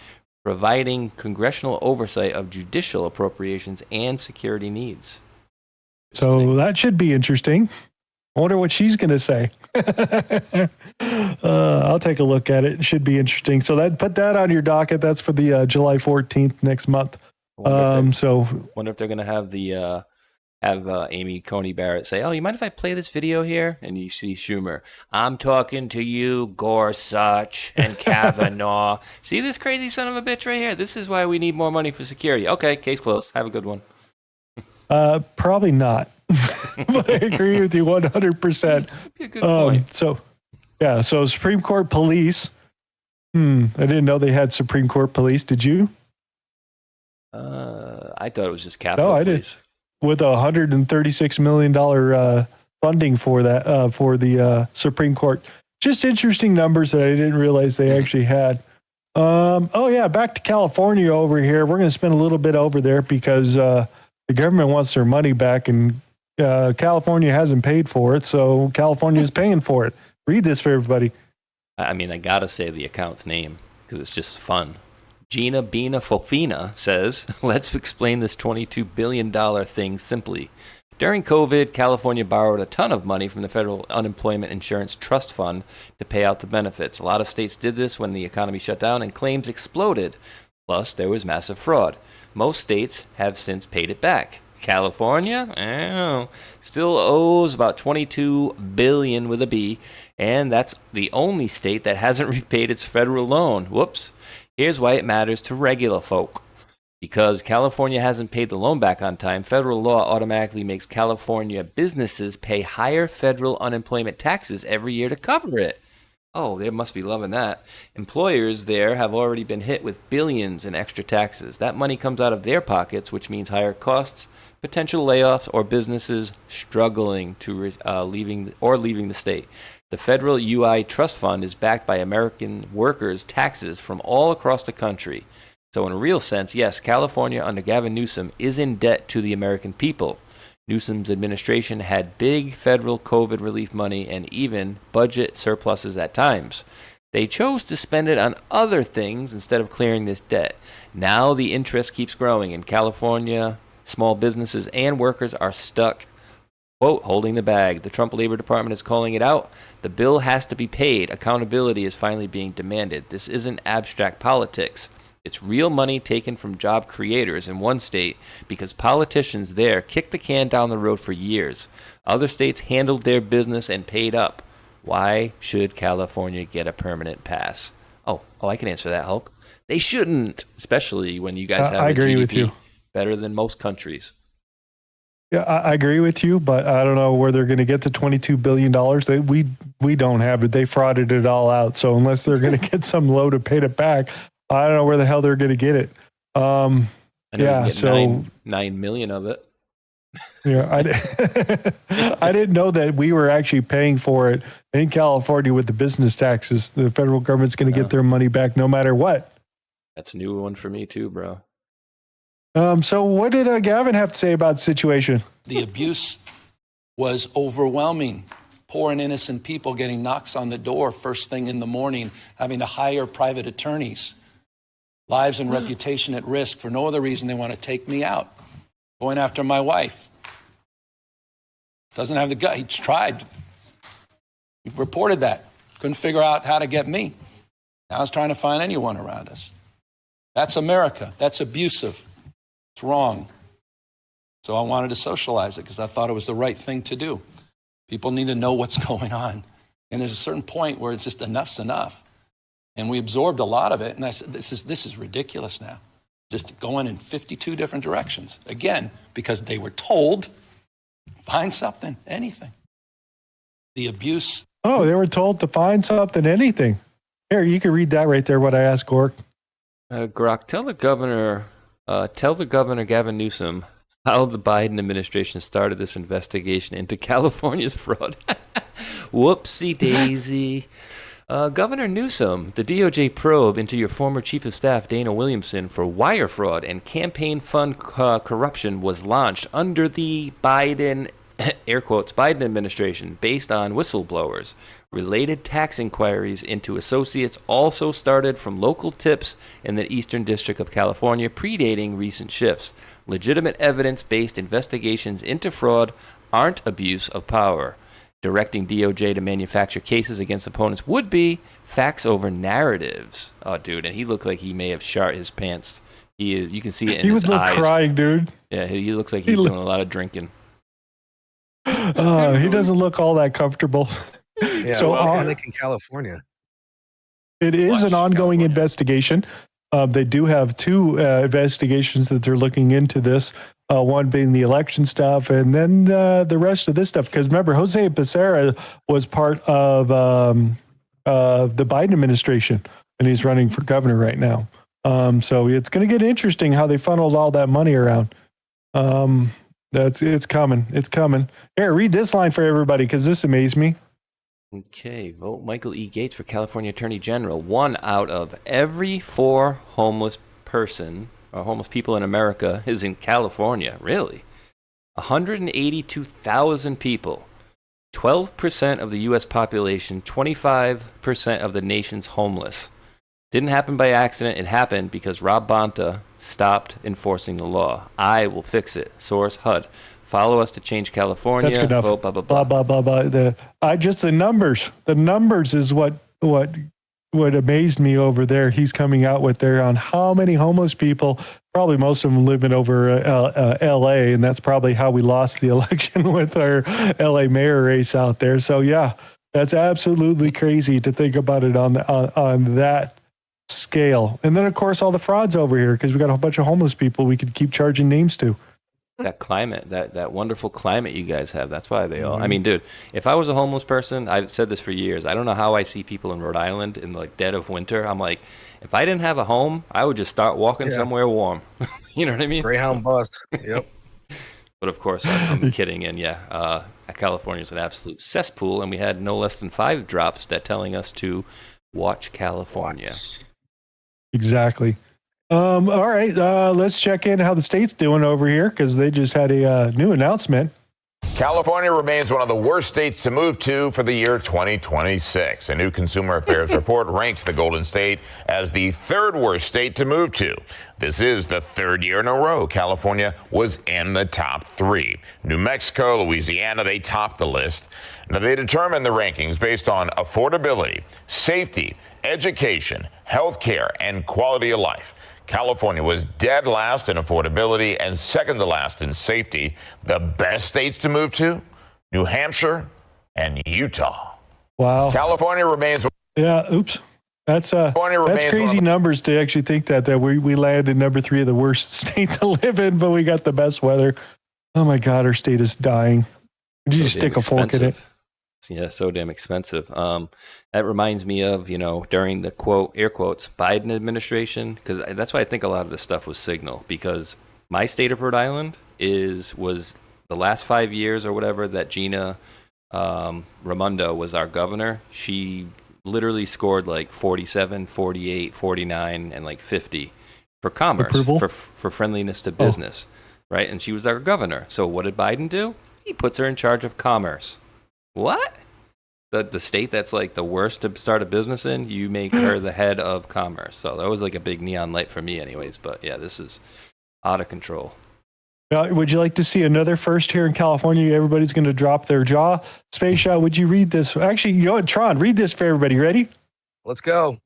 providing congressional oversight of judicial appropriations and security needs. So that should be interesting. I wonder what she's going to say. I'll I'll take a look at it. It should be interesting. So put that on your docket. That's for the July 14th next month. Wonder if they're gonna have the Amy Coney Barrett say, "Oh, you mind if I play this video here?" And you see Schumer, "I'm talking to you, Gorsuch and Kavanaugh." See this crazy son of a bitch right here? This is why we need more money for security. Okay, case closed. Have a good one. Probably not. But I agree with you 100%. Be a good point. So Supreme Court police. I didn't know they had Supreme Court police. Did you? I thought it was just Capitol Police. With $136 million funding for that for the Supreme Court. Just interesting numbers that I didn't realize they actually had. Back to California over here. We're going to spend a little bit over there because the government wants their money back, and California hasn't paid for it, so California is paying for it. Read this for everybody. I mean, I got to say the account's name because it's just fun. Gina Bina Fofina says, let's explain this $22 billion thing simply. During COVID, California borrowed a ton of money from the Federal Unemployment Insurance Trust Fund to pay out the benefits. A lot of states did this when the economy shut down and claims exploded. Plus, there was massive fraud. Most states have since paid it back. California still owes about $22 billion with a B, and that's the only state that hasn't repaid its federal loan. Whoops. Here's why it matters to regular folk. Because California hasn't paid the loan back on time, federal law automatically makes California businesses pay higher federal unemployment taxes every year to cover it. Oh, they must be loving that. Employers there have already been hit with billions in extra taxes. That money comes out of their pockets, which means higher costs, potential layoffs, or businesses struggling to leaving the state. The Federal UI Trust Fund is backed by American workers' taxes from all across the country. So in a real sense, yes, California under Gavin Newsom is in debt to the American people. Newsom's administration had big federal COVID relief money and even budget surpluses at times. They chose to spend it on other things instead of clearing this debt. Now the interest keeps growing in California. Small businesses and workers are stuck, quote, holding the bag. The Trump Labor Department is calling it out. The bill has to be paid. Accountability is finally being demanded. This isn't abstract politics. It's real money taken from job creators in one state because politicians there kicked the can down the road for years. Other states handled their business and paid up. Why should California get a permanent pass? Oh, I can answer that, Hulk. They shouldn't, especially when you guys have a agree GDP with you. better than most countries. Yeah, I agree with you, but I don't know where they're going to get the $22 billion. We don't have it. They frauded it all out. So unless they're going to get some low to pay it back, I don't know where the hell they're going to get it. I know you can get 9 million of it. Yeah, I didn't know that we were actually paying for it in California with the business taxes. The federal government's going to get their money back no matter what. That's a new one for me too, bro. So what did Gavin have to say about the situation? The abuse was overwhelming. Poor and innocent people getting knocks on the door first thing in the morning, having to hire private attorneys. Lives and reputation at risk for no other reason they want to take me out. Going after my wife. Doesn't have the gut. He's tried. He reported that. Couldn't figure out how to get me. Now he's trying to find anyone around us. That's America. That's abusive. It's wrong. So I wanted to socialize it because I thought it was the right thing to do. People need to know what's going on. And there's a certain point where it's just enough's enough. And we absorbed a lot of it. And I said, this is ridiculous now. Just going in 52 different directions. Again, because they were told, find something, anything. The abuse. Oh, they were told to find something, anything. Here, you can read that right there, what I asked Gork. Grok, tell the governor Gavin Newsom how the Biden administration started this investigation into California's fraud. Whoopsie daisy. Governor Newsom, the DOJ probe into your former chief of staff, Dana Williamson, for wire fraud and campaign fund corruption was launched under the Biden, air quotes, Biden administration based on whistleblowers. Related tax inquiries into associates also started from local tips in the Eastern District of California, predating recent shifts. Legitimate evidence-based investigations into fraud aren't abuse of power. directing DOJ to manufacture cases against opponents would be facts over narratives. Oh, dude, and he looked like he may have shart his pants. He is. You can see it in his eyes. He was crying, dude. Yeah, he looks like he's doing a lot of drinking. He doesn't look all that comfortable. Yeah, so like in California. It is an ongoing investigation. They do have two investigations that they're looking into this. One being the election stuff, and then the rest of this stuff. Because remember, Jose Becerra was part of the Biden administration, and he's running for governor right now. So it's going to get interesting how they funneled all that money around. It's coming. It's coming. Here, read this line for everybody because this amazed me. Okay, vote Michael E. Gates for California Attorney General. 1 out of every 4 homeless person or homeless people in America is in California. Really? 182,000 people. 12% of the U.S. population, 25% of the nation's homeless. Didn't happen by accident. It happened because Rob Bonta stopped enforcing the law. I will fix it. Source HUD. Follow us to change California. That's good enough. Vote, blah, blah, blah. Blah, blah, blah, blah. The numbers. The numbers is what amazed me over there. He's coming out with there on how many homeless people, probably most of them living over L.A., and that's probably how we lost the election with our L.A. mayor race out there. So, yeah, that's absolutely crazy to think about it on that scale. And then, of course, all the frauds over here because we got a bunch of homeless people we could keep charging names to. That climate, that wonderful climate you guys have. That's why they all. I mean, dude, if I was a homeless person, I've said this for years. I don't know how I see people in Rhode Island in the dead of winter. I'm like, if I didn't have a home, I would just start walking somewhere warm. You know what I mean? Greyhound bus. Yep. But of course, I'm kidding. And yeah, California is an absolute cesspool, and we had no less than 5 drops that telling us to watch California. Exactly. All right, let's check in how the state's doing over here because they just had a new announcement. California remains one of the worst states to move to for the year 2026. A new Consumer Affairs report ranks the Golden State as the 3rd worst state to move to. This is the 3rd year in a row California was in the top 3. New Mexico, Louisiana, they topped the list. Now, they determine the rankings based on affordability, safety, education, health care, and quality of life. California was dead last in affordability and second to last in safety. The best states to move to, New Hampshire and Utah. Wow. California remains. Yeah, oops. That's crazy numbers to actually think that we landed number 3 of the worst state to live in, but we got the best weather. Oh my God, our state is dying. Would you just stick a fork in it? Yeah, so damn expensive. That reminds me of, during the quote, air quotes, Biden administration, because that's why I think a lot of this stuff was signal, because my state of Rhode Island was the last 5 years or whatever that Gina Raimondo was our governor. She literally scored like 47, 48, 49, and like 50 for commerce, for friendliness to business, right? And she was our governor. So what did Biden do? He puts her in charge of commerce. What? The state that's like the worst to start a business in, you make her the head of commerce. So that was like a big neon light for me anyways. But yeah, this is out of control. Would you like to see another first here in California? Everybody's going to drop their jaw. Space Shot, would you read this? Actually, you know what, Tron, read this for everybody. Ready? Let's go.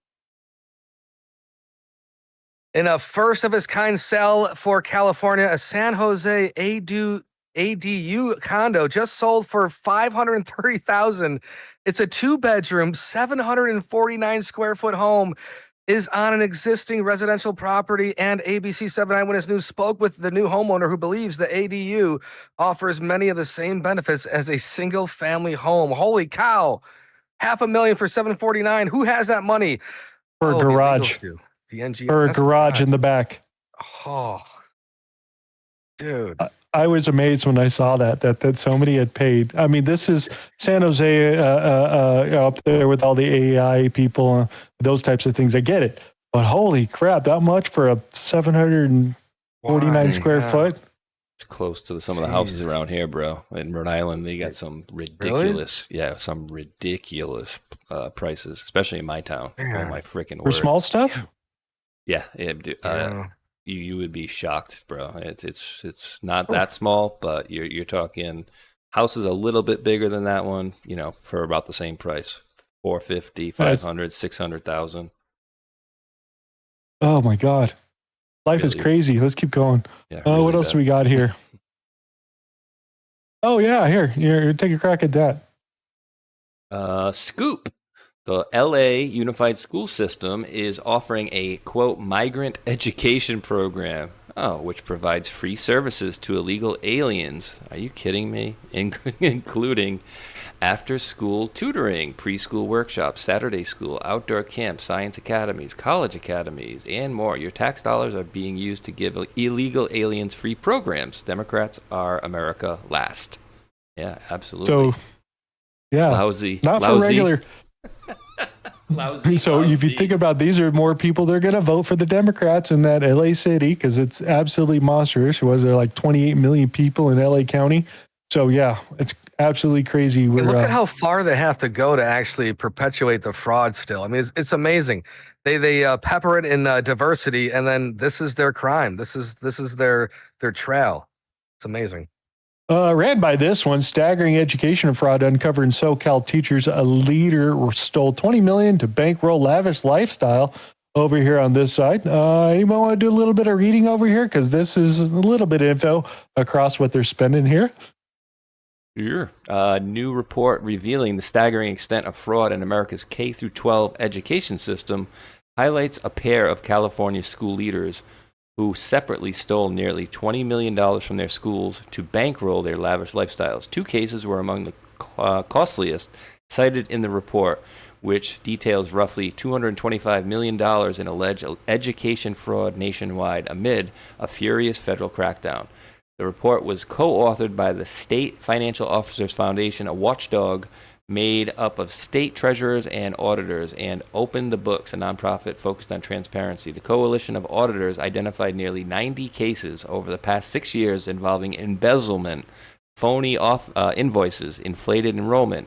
In a first of its kind sale for California, a San Jose ADU condo just sold for $530,000. It's a 2-bedroom, 749 square foot home, is on an existing residential property, and ABC 7 Eyewitness News spoke with the new homeowner who believes the ADU offers many of the same benefits as a single family home. Holy cow. $500,000 for 749. Who has that money? For a garage. The NGO. Or a garage in the back. Oh, dude. I was amazed when I saw that somebody had paid. I mean, this is San Jose up there with all the AI people, those types of things. I get it. But holy crap, that much for a 749 square foot? It's close to some of the houses around here, bro. In Rhode Island, they got some ridiculous, prices, especially in my town. Oh, my freaking word. For small stuff? Yeah. You would be shocked, bro. It's not that small, but you're talking House is a little bit bigger than that one, for about the same price. 450, 500, 600,000. Oh my God. Life is crazy. Let's keep going. Yeah, what else do we got here? Oh yeah, here, take a crack at that. Scoop. The LA Unified School System is offering a, quote, migrant education program, which provides free services to illegal aliens. Are you kidding me? Including after-school tutoring, preschool workshops, Saturday school, outdoor camps, science academies, college academies, and more. Your tax dollars are being used to give illegal aliens free programs. Democrats are America last. Yeah, absolutely. So, yeah, lousy. For regular. So if you think about these are more people that are going to vote for the Democrats in that LA city because it's absolutely monstrous. Was there like 28 million people in LA County? So yeah, it's absolutely crazy. Look at how far they have to go to actually perpetuate the fraud still. I mean, it's amazing. They pepper it in diversity, and then this is their crime. This is their trail. It's amazing. Ran by this one, staggering education fraud uncovered in SoCal teachers. A leader stole $20 million to bankroll lavish lifestyle over here on this side. Anyone want to do a little bit of reading over here? Because this is a little bit of info across what they're spending here. Sure. New report revealing the staggering extent of fraud in America's K-12 education system highlights a pair of California school leaders who separately stole nearly $20 million from their schools to bankroll their lavish lifestyles. Two cases were among the costliest cited in the report, which details roughly $225 million in alleged education fraud nationwide amid a furious federal crackdown. The report was co-authored by the State Financial Officers Foundation, a watchdog made up of state treasurers and auditors, and Open the Books, a nonprofit focused on transparency. The coalition of auditors identified nearly 90 cases over the past 6 years involving embezzlement, phony invoices, inflated enrollment,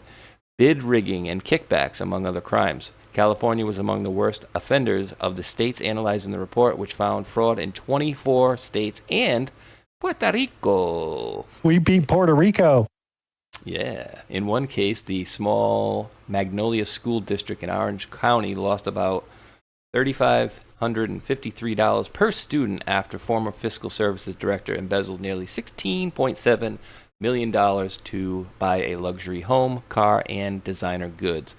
bid rigging, and kickbacks, among other crimes. California was among the worst offenders of the states analyzed in the report, which found fraud in 24 states and Puerto Rico. We beat Puerto Rico. Yeah. In one case, the small Magnolia School District in Orange County lost about $3,553 per student after former Fiscal Services Director embezzled nearly $16.7 million to buy a luxury home, car, and designer goods.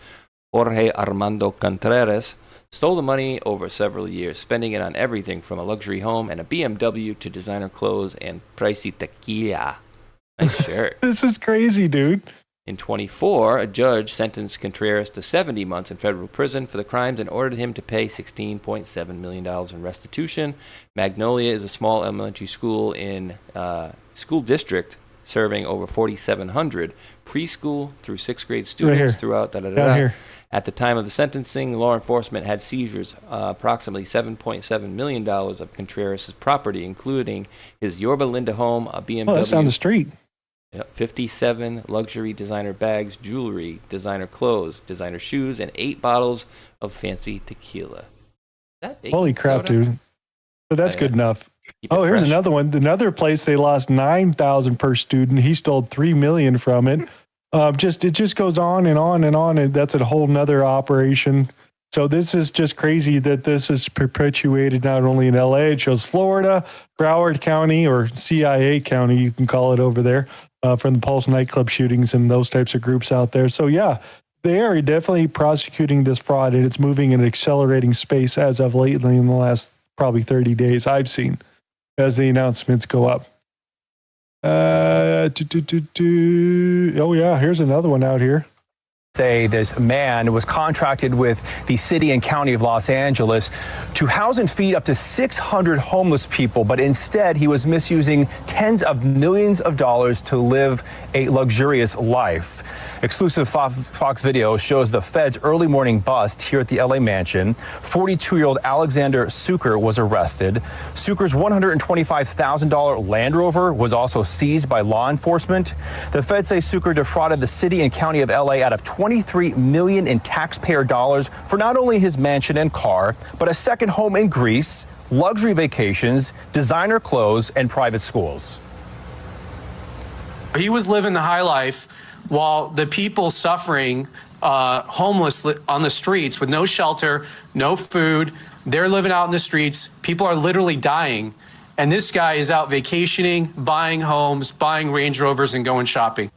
Jorge Armando Contreras stole the money over several years, spending it on everything from a luxury home and a BMW to designer clothes and pricey tequila. Nice shirt. This is crazy, dude. In 24, a judge sentenced Contreras to 70 months in federal prison for the crimes and ordered him to pay $16.7 million in restitution. Magnolia is a small elementary school in school district serving over 4,700 preschool through 6th grade students throughout. At the time of the sentencing, law enforcement had seizures approximately $7.7 million of Contreras' property, including his Yorba Linda home, a BMW. Oh, that's down the street. 57 luxury designer bags, jewelry, designer clothes, designer shoes, and 8 bottles of fancy tequila. Holy crap, dude. But that's good enough. Here's another one. Another place they lost $9,000 per student. He stole $3 million from it. It just goes on and on and on, and that's a whole nother operation. So this is just crazy that this is perpetuated not only in LA, it shows Florida, Broward County, or CIA County, you can call it over there, from the Pulse nightclub shootings and those types of groups out there. So yeah, they are definitely prosecuting this fraud, and it's moving in an accelerating space as of lately in the last probably 30 days I've seen as the announcements go up. Oh yeah, here's another one out here. Say this man was contracted with the city and county of Los Angeles to house and feed up to 600 homeless people, but instead he was misusing tens of millions of dollars to live a luxurious life. Exclusive Fox video shows the Fed's early morning bust here at the LA mansion. 42-year-old Alexander Suker was arrested. Suker's $125,000 Land Rover was also seized by law enforcement. The Fed say Suker defrauded the city and county of LA out of $23 million in taxpayer dollars for not only his mansion and car, but a second home in Greece, luxury vacations, designer clothes, and private schools. He was living the high life while the people suffering, homeless on the streets with no shelter, no food. They're living out in the streets. People are literally dying. And this guy is out vacationing, buying homes, buying Range Rovers, and going shopping.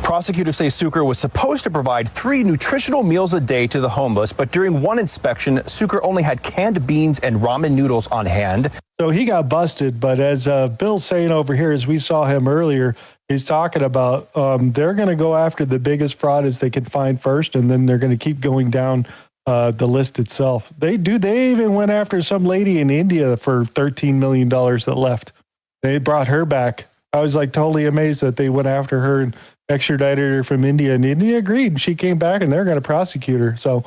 Prosecutors say Suker was supposed to provide 3 nutritional meals a day to the homeless, but during one inspection, Suker only had canned beans and ramen noodles on hand. So he got busted, but as Bill's saying over here, as we saw him earlier, he's talking about they're going to go after the biggest fraud as they can find first, and then they're going to keep going down the list itself. They even went after some lady in India for $13 million that left. They brought her back. I was like totally amazed that they went after her and extradited her from India, and India agreed, and she came back, and they're going to prosecute her. So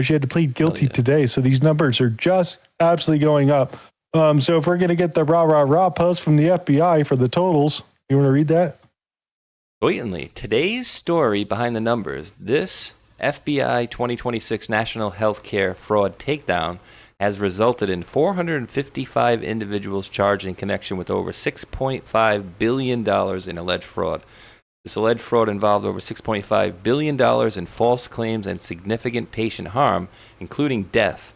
she had to plead guilty today. So these numbers are just absolutely going up. So if we're going to get the rah post from the FBI for the totals, you want to read that? Blatantly, today's story behind the numbers. This FBI 2026 National Healthcare Fraud Takedown has resulted in 455 individuals charged in connection with over $6.5 billion in alleged fraud. This alleged fraud involved over $6.5 billion in false claims and significant patient harm, including death.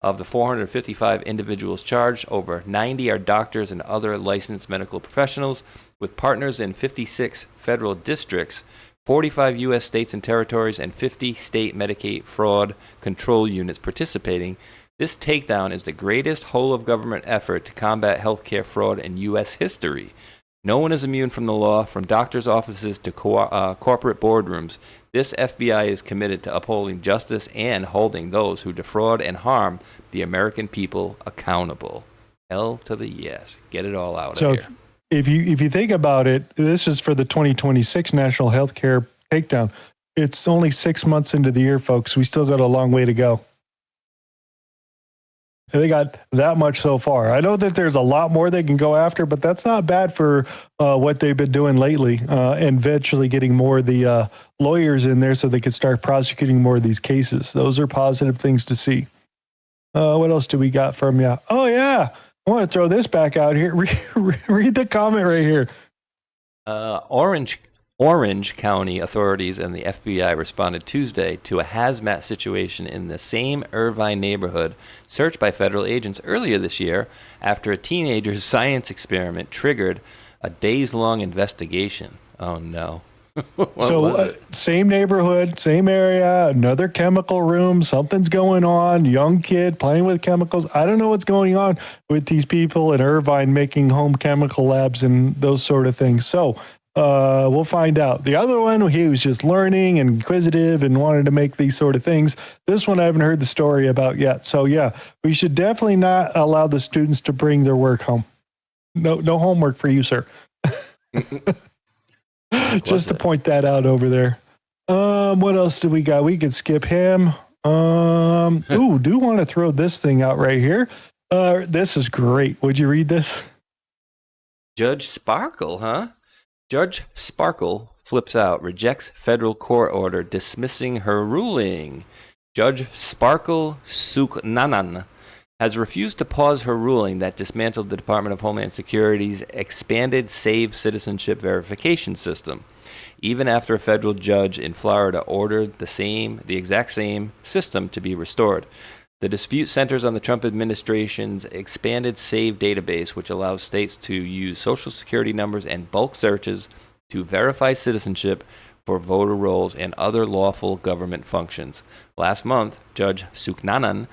Of the 455 individuals charged, over 90 are doctors and other licensed medical professionals, with partners in 56 federal districts, 45 U.S. states and territories, and 50 state Medicaid fraud control units participating. This takedown is the greatest whole-of-government effort to combat healthcare fraud in U.S. history. No one is immune from the law, from doctors' offices to corporate boardrooms. This FBI is committed to upholding justice and holding those who defraud and harm the American people accountable. Hell to the yes. Get it all out of here. If you think about it, this is for the 2026 National Healthcare Takedown. It's only 6 months into the year, folks. We still got a long way to go. They got that much so far. I know that there's a lot more they can go after, but that's not bad for what they've been doing lately, and eventually getting more of the lawyers in there so they could start prosecuting more of these cases. Those are positive things to see. What else do we got from you? Oh, yeah. I want to throw this back out here. Read the comment right here. Orange County authorities and the FBI responded Tuesday to a hazmat situation in the same Irvine neighborhood searched by federal agents earlier this year after a teenager's science experiment triggered a days-long investigation. Oh, no. Same neighborhood, same area, another chemical room, something's going on, young kid playing with chemicals. I don't know what's going on with these people in Irvine making home chemical labs and those sort of things. So we'll find out. The other one, he was just learning and inquisitive and wanted to make these sort of things. This one I haven't heard the story about yet. So yeah, we should definitely not allow the students to bring their work home. No homework for you, sir. Just to point that out over there. What else do we got? We could skip him. Do want to throw this thing out right here. This is great. Would you read this? Judge Sparkle, huh? Judge Sparkle flips out, rejects federal court order dismissing her ruling. Judge Sparkle Suknanan has refused to pause her ruling that dismantled the Department of Homeland Security's expanded Save Citizenship verification system, even after a federal judge in Florida ordered the exact same system to be restored. The dispute centers on the Trump administration's expanded Save database, which allows states to use Social Security numbers and bulk searches to verify citizenship for voter rolls and other lawful government functions. Last month, Judge Suknanan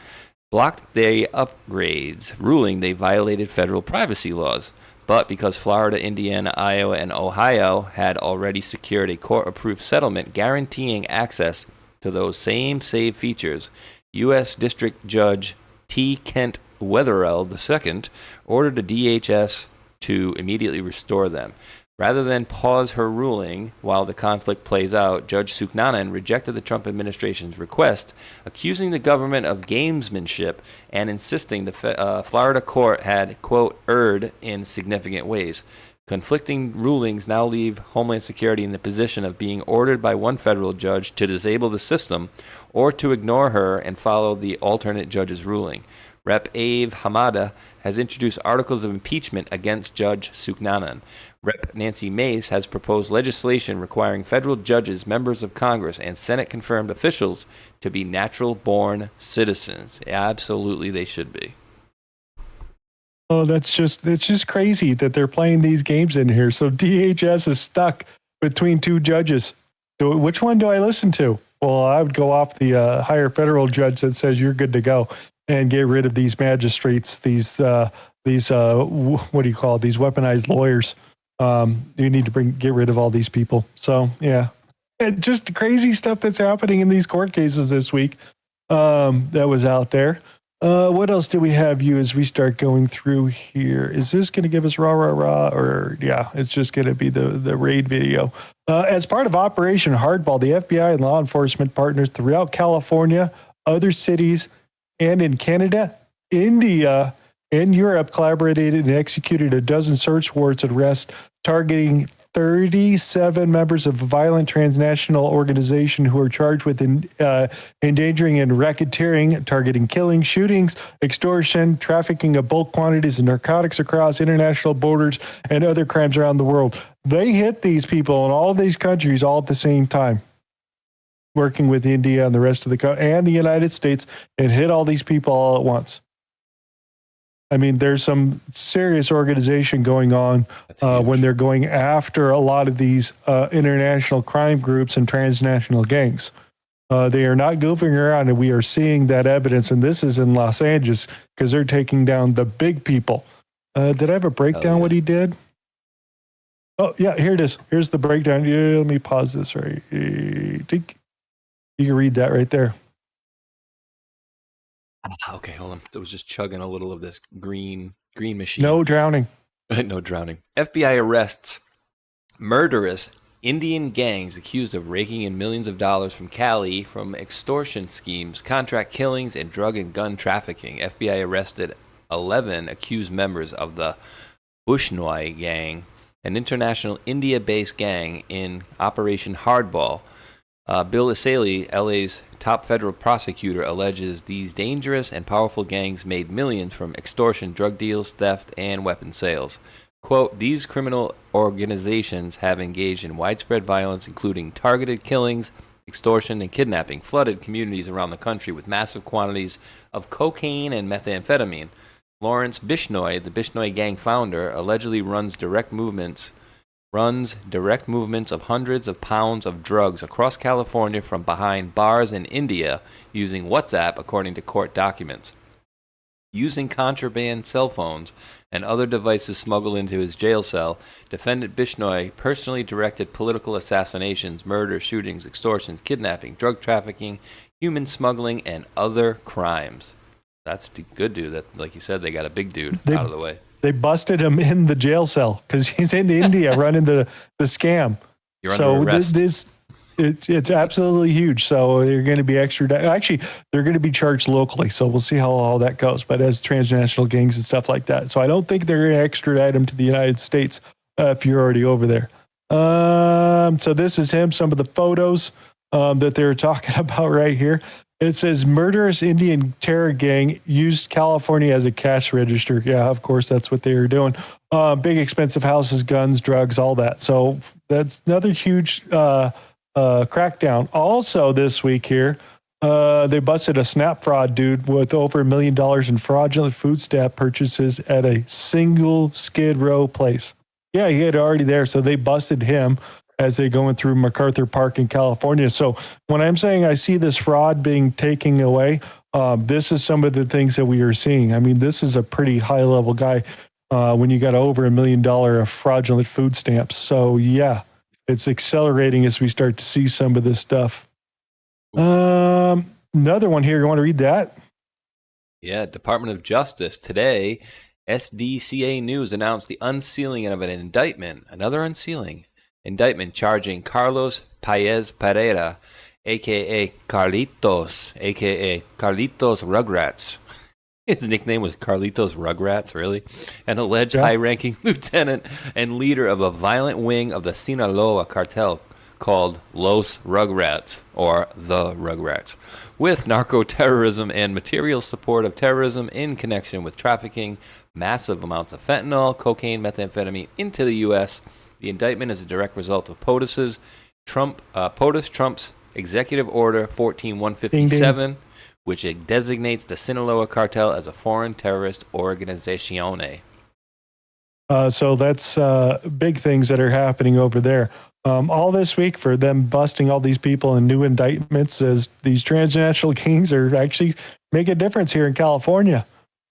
blocked the upgrades, ruling they violated federal privacy laws. But because Florida, Indiana, Iowa, and Ohio had already secured a court-approved settlement guaranteeing access to those same Save features, U.S. District Judge T. Kent Wetherell II ordered the DHS to immediately restore them. Rather than pause her ruling while the conflict plays out, Judge Suknanan rejected the Trump administration's request, accusing the government of gamesmanship and insisting the Florida court had, quote, erred in significant ways. Conflicting rulings now leave Homeland Security in the position of being ordered by one federal judge to disable the system or to ignore her and follow the alternate judge's ruling. Rep. Ave Hamada has introduced articles of impeachment against Judge Suknanan. Rep. Nancy Mace has proposed legislation requiring federal judges, members of Congress, and Senate-confirmed officials to be natural-born citizens. Absolutely, they should be. Oh, it's just crazy that they're playing these games in here. So DHS is stuck between two judges. So which one do I listen to? Well, I would go off the higher federal judge that says you're good to go and get rid of these magistrates, these what do you call it? These weaponized lawyers. You need to get rid of all these people. So yeah, and just crazy stuff that's happening in these court cases this week. That was out there. What else do we have you as we start going through here? Is this going to give us rah, rah, rah? Or, yeah, it's just going to be the raid video. As part of Operation Hardball, the FBI and law enforcement partners throughout California, other cities, and in Canada, India, and Europe collaborated and executed a dozen search warrants and arrests targeting 37 members of a violent transnational organization who are charged with endangering and racketeering, targeting killings, shootings, extortion, trafficking of bulk quantities of narcotics across international borders, and other crimes around the world. They hit these people in all of these countries all at the same time, working with India and the rest of the United States, and hit all these people all at once. I mean, there's some serious organization going on when they're going after a lot of these international crime groups and transnational gangs. They are not goofing around, and we are seeing that evidence. And this is in Los Angeles because they're taking down the big people. Did I have a breakdown what he did? Oh, yeah, here it is. Here's the breakdown. Yeah, let me pause this right. You can read that right there. Okay, hold on. I was just chugging a little of this green machine. No drowning. No drowning. FBI arrests murderous Indian gangs accused of raking in millions of dollars from Cali from extortion schemes, contract killings, and drug and gun trafficking. FBI arrested 11 accused members of the Bushnoi gang, an international India-based gang in Operation Hardball. Bill Isali, LA's top federal prosecutor, alleges these dangerous and powerful gangs made millions from extortion, drug deals, theft, and weapon sales. Quote, these criminal organizations have engaged in widespread violence, including targeted killings, extortion, and kidnapping, flooded communities around the country with massive quantities of cocaine and methamphetamine. Lawrence Bishnoi, the Bishnoi gang founder, allegedly runs direct movements of hundreds of pounds of drugs across California from behind bars in India using WhatsApp, according to court documents. Using contraband cell phones and other devices smuggled into his jail cell, defendant Bishnoi personally directed political assassinations, murder, shootings, extortions, kidnapping, drug trafficking, human smuggling, and other crimes. That's good, dude. That, like you said, they got a big dude out of the way. They busted him in the jail cell because he's in India running the scam. You're under arrest. It's absolutely huge. So they're going to be extradited. Actually, they're going to be charged locally. So we'll see how all that goes. But as transnational gangs and stuff like that. So I don't think they're going to extradite him to the United States if you're already over there. So this is him. Some of the photos that they're talking about right here. It says murderous Indian terror gang used California as a cash register. Yeah, of course, that's what they were doing. Big expensive houses, guns, drugs, all that. So that's another huge crackdown. Also this week here, they busted a SNAP fraud dude with over $1 million in fraudulent food stamp purchases at a single Skid Row place. Yeah, he had already there. So they busted him as they're going through MacArthur Park in California. So when I'm saying I see this fraud being taken away, this is some of the things that we are seeing. I mean, this is a pretty high level guy when you got over $1 million of fraudulent food stamps. So yeah, it's accelerating as we start to see some of this stuff. Another one here. You want to read that? Yeah, Department of Justice today, SDCA News announced the unsealing of an indictment, another unsealing indictment charging Carlos Paez Pereira, a.k.a. Carlitos Rugrats. His nickname was Carlitos Rugrats, really? An alleged high-ranking lieutenant and leader of a violent wing of the Sinaloa cartel called Los Rugrats, or the Rugrats, with narco-terrorism and material support of terrorism in connection with trafficking massive amounts of fentanyl, cocaine, methamphetamine into the U.S. The indictment is a direct result of POTUS Trump's Executive Order 14157, which designates the Sinaloa cartel as a foreign terrorist organizazione. So that's big things that are happening over there. All this week for them busting all these people in new indictments as these transnational gangs are actually making a difference here in California.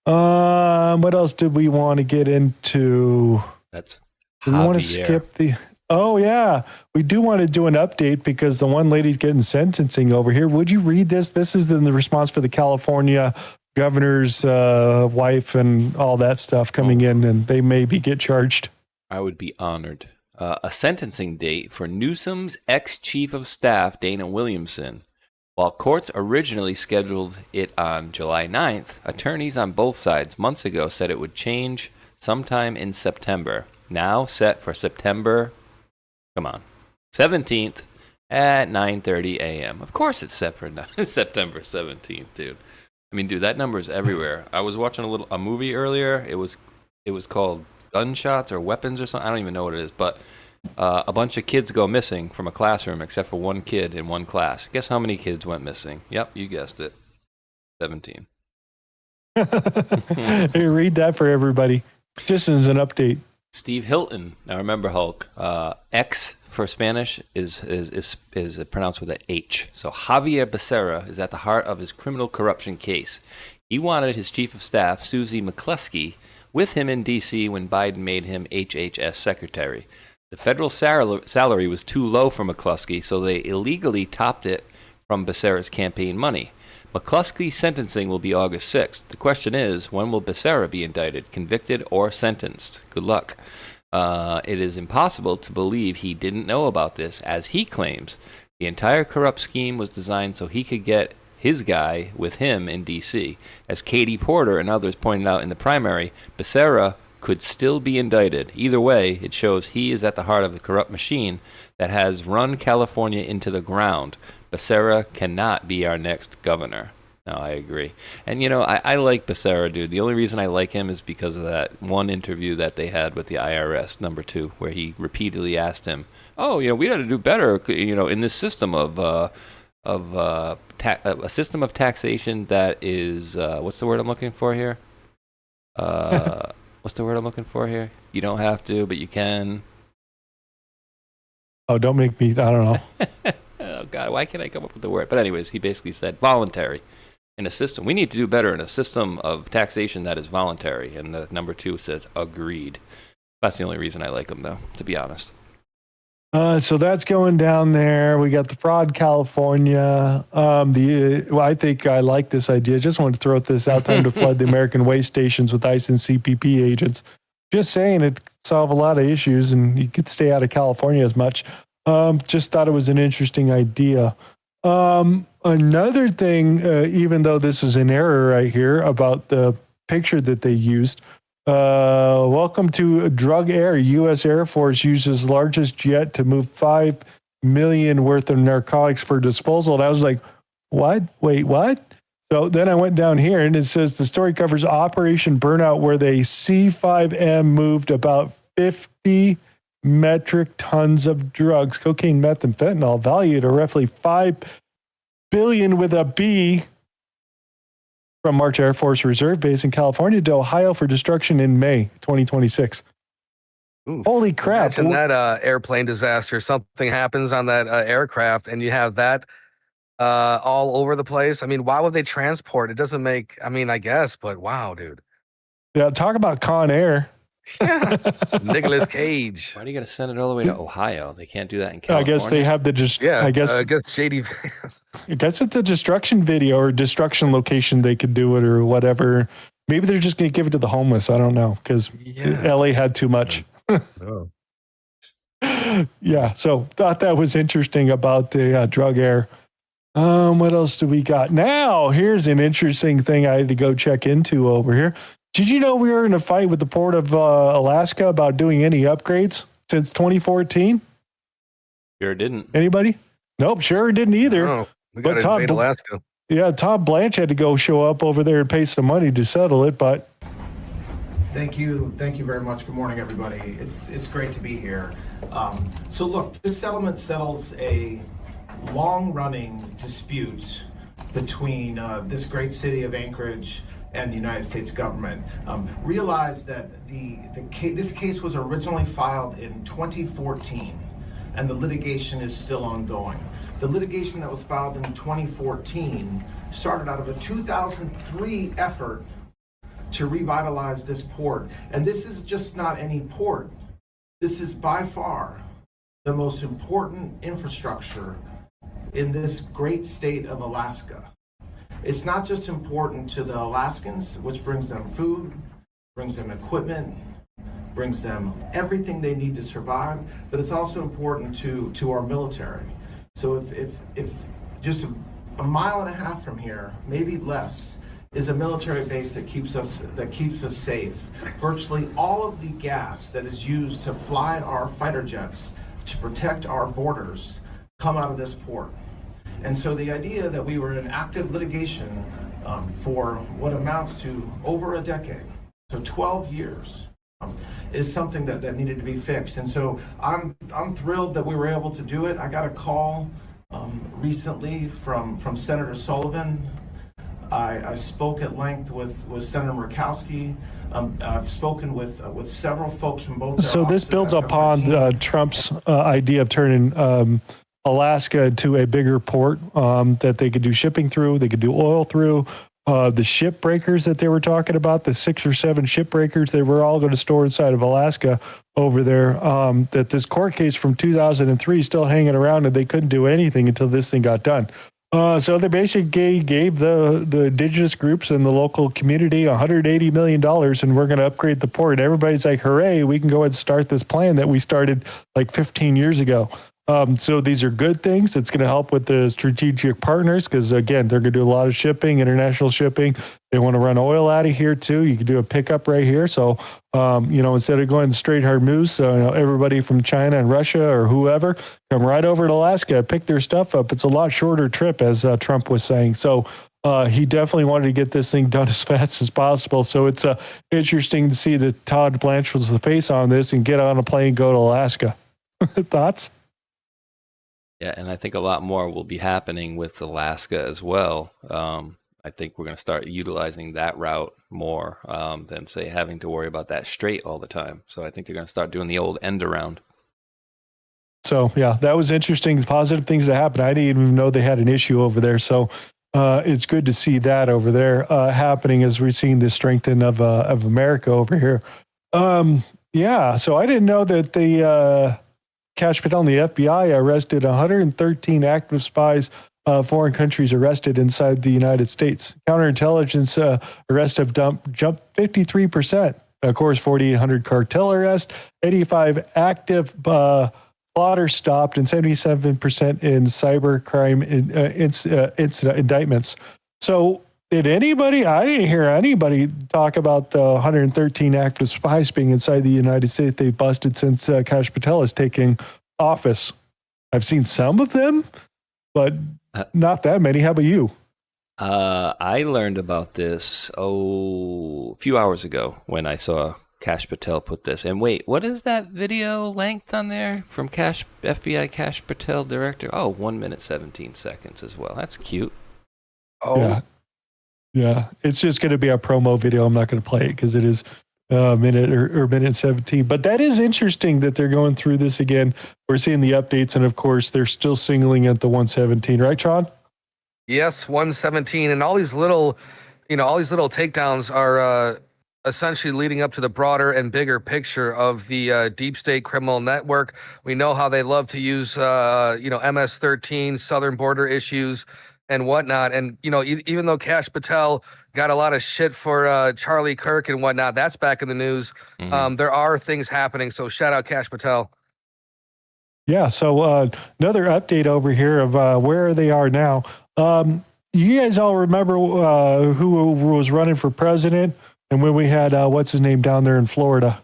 What else did we want to get into? Do we want to skip the... Oh, yeah. We do want to do an update because the one lady's getting sentencing over here. Would you read this? This is in the response for the California governor's wife and all that stuff coming in, and they maybe get charged. I would be honored. A sentencing date for Newsom's ex-chief of staff, Dana Williamson. While courts originally scheduled it on July 9th, attorneys on both sides months ago said it would change sometime in September. Now set for September 17th at 9:30 a.m. Of course it's set for September 17th, dude. I mean, dude, that number is everywhere. I was watching a movie earlier. It was called Gunshots or Weapons or something. I don't even know what it is, but a bunch of kids go missing from a classroom except for one kid in one class. Guess how many kids went missing? Yep, you guessed it. 17. Hey, read that for everybody. Just as an update. Steve Hilton. Now remember, Hulk. X for Spanish is pronounced with an H. So Javier Becerra is at the heart of his criminal corruption case. He wanted his chief of staff, Susie McCluskey, with him in D.C. when Biden made him HHS secretary. The federal salary was too low for McCluskey, so they illegally topped it from Becerra's campaign money. McCluskey's sentencing will be August 6th. The question is, when will Becerra be indicted, convicted, or sentenced? Good luck. It is impossible to believe he didn't know about this, as he claims. The entire corrupt scheme was designed so he could get his guy with him in D.C. As Katie Porter and others pointed out in the primary, Becerra could still be indicted. Either way, it shows he is at the heart of the corrupt machine that has run California into the ground. Becerra cannot be our next governor. No, I agree. And, I like Becerra, dude. The only reason I like him is because of that one interview that they had with the IRS, number 2, where he repeatedly asked him, we got to do better, in this system of a system of taxation that is, what's the word I'm looking for here? What's the word I'm looking for here? You don't have to, but you can. Oh, don't make me, I don't know. Oh, God, why can't I come up with the word? But anyways, he basically said voluntary in a system. We need to do better in a system of taxation that is voluntary. And the number 2 says agreed. That's the only reason I like him, though, to be honest. So that's going down there. We got the fraud, California. I think I like this idea. Just wanted to throw this out, time to flood the American way stations with ICE and CPP agents. Just saying, it solve a lot of issues, and you could stay out of California as much. Just thought it was an interesting idea. Another thing, even though this is an error right here about the picture that they used. Welcome to Drug Air. U.S. Air Force uses largest jet to move $5 million worth of narcotics for disposal. And I was like, what? Wait, what? So then I went down here and it says the story covers Operation Burnout, where the C5M moved about 50 metric tons of drugs, cocaine, meth, and fentanyl, valued at roughly $5 billion with a B, from March Air Force Reserve Base in California to Ohio for destruction in May 2026. Ooh, holy crap. Imagine that airplane disaster. Something happens on that aircraft and you have that all over the place. I mean, why would they transport? It doesn't make, I guess, but wow, dude. Yeah, talk about Con Air. Yeah. Nicolas Cage. Why do you got to send it all the way to Ohio? They can't do that in California. I guess they have the I guess shady. I guess it's a destruction video or destruction location. They could do it or whatever. Maybe they're just going to give it to the homeless. I don't know, because LA had too much. Oh. Yeah. So thought that was interesting about the Drug Air. What else do we got? Now, here's an interesting thing I had to go check into over here. Did you know we were in a fight with the Port of Alaska about doing any upgrades since 2014? Sure didn't. Anybody? Nope, sure didn't either. Oh, we got to Tom, invade Alaska. Yeah, Tom Blanche had to go show up over there and pay some money to settle it, but Thank you very much. Good morning, everybody. It's great to be here. So look, this settlement settles a long-running dispute between this great city of Anchorage and the United States government. Realize that this case was originally filed in 2014, and the litigation is still ongoing. The litigation that was filed in 2014 started out of a 2003 effort to revitalize this port. And this is just not any port. This is by far the most important infrastructure in this great state of Alaska. It's not just important to the Alaskans, which brings them food, brings them equipment, brings them everything they need to survive, but it's also important to our military. So if just a mile and a half from here, maybe less, is a military base that keeps us safe. Virtually all of the gas that is used to fly our fighter jets to protect our borders come out of this port. And so the idea that we were in active litigation for what amounts to over a decade, so 12 years, is something that needed to be fixed. And so I'm thrilled that we were able to do it. I got a call recently from Senator Sullivan. I spoke at length with Senator Murkowski. I've spoken with several folks from both. So this builds upon Trump's idea of turning Alaska into a bigger port that they could do shipping through, they could do oil through. The ship breakers that they were talking about, the 6 or 7 ship breakers, they were all going to store inside of Alaska over there. That this court case from 2003 is still hanging around, and they couldn't do anything until this thing got done. So they basically gave the indigenous groups and the local community $180 million, and we're going to upgrade the port. And everybody's like, hooray, we can go ahead and start this plan that we started like 15 years ago. So these are good things. It's going to help with the strategic partners because, again, they're going to do a lot of shipping, international shipping. They want to run oil out of here, too. You can do a pickup right here. So, instead of going straight Hormuz, everybody from China and Russia or whoever come right over to Alaska, pick their stuff up. It's a lot shorter trip, as Trump was saying. So he definitely wanted to get this thing done as fast as possible. So it's interesting to see that Todd Blanche was the face on this and get on a plane and go to Alaska. Thoughts? Yeah, and I think a lot more will be happening with Alaska as well. I think we're going to start utilizing that route more than, say, having to worry about that strait all the time. So I think they're going to start doing the old end around. So, yeah, that was interesting. Positive things that happened. I didn't even know they had an issue over there. So it's good to see that over there happening as we're seeing the strengthening of America over here. Yeah, so I didn't know that the Kash Patel and the FBI arrested 113 active spies, foreign countries arrested inside the United States. Counterintelligence arrests have jumped 53%. Of course, 4,800 cartel arrests, 85 active plotters stopped, and 77% in cybercrime incident indictments. So did anybody, I didn't hear anybody talk about the 113 active spies being inside the United States they've busted since Kash Patel is taking office. I've seen some of them, but not that many. How about you? I learned about this, a few hours ago when I saw Kash Patel put this. And wait, what is that video length on there from FBI Kash Patel director? 1 minute, 17 seconds as well. That's cute. Yeah, it's just going to be a promo video. I'm not going to play it because it is a minute or minute 17. But that is interesting that they're going through this again. We're seeing the updates, and of course, they're still singling at the 117, right, Sean? Yes, 117, and all these little takedowns are essentially leading up to the broader and bigger picture of the deep state criminal network. We know how they love to use MS-13, southern border issues, and whatnot. And, even though Kash Patel got a lot of shit for Charlie Kirk and whatnot, that's back in the news. Mm-hmm. There are things happening. So shout out Kash Patel. Yeah. So another update over here of where they are now. You guys all remember who was running for president? And when we had, what's his name down there in Florida?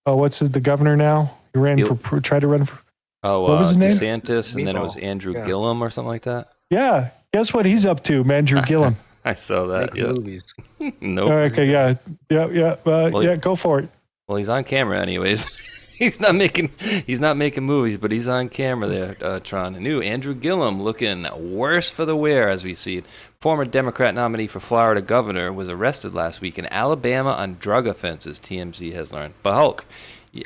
What's the governor now? He ran tried to run for Oh, what was his name? DeSantis, and then it was Andrew Gillum or something like that. Yeah. Guess what he's up to, Andrew Gillum? I saw that. Make Yeah. movies. Nope. Okay. Yeah. Yeah. Go for it. Well, he's on camera anyways. He's not making movies, but he's on camera there, Tron. New Andrew Gillum looking worse for the wear as we see it. Former Democrat nominee for Florida governor was arrested last week in Alabama on drug offenses, TMZ has learned. But Hulk,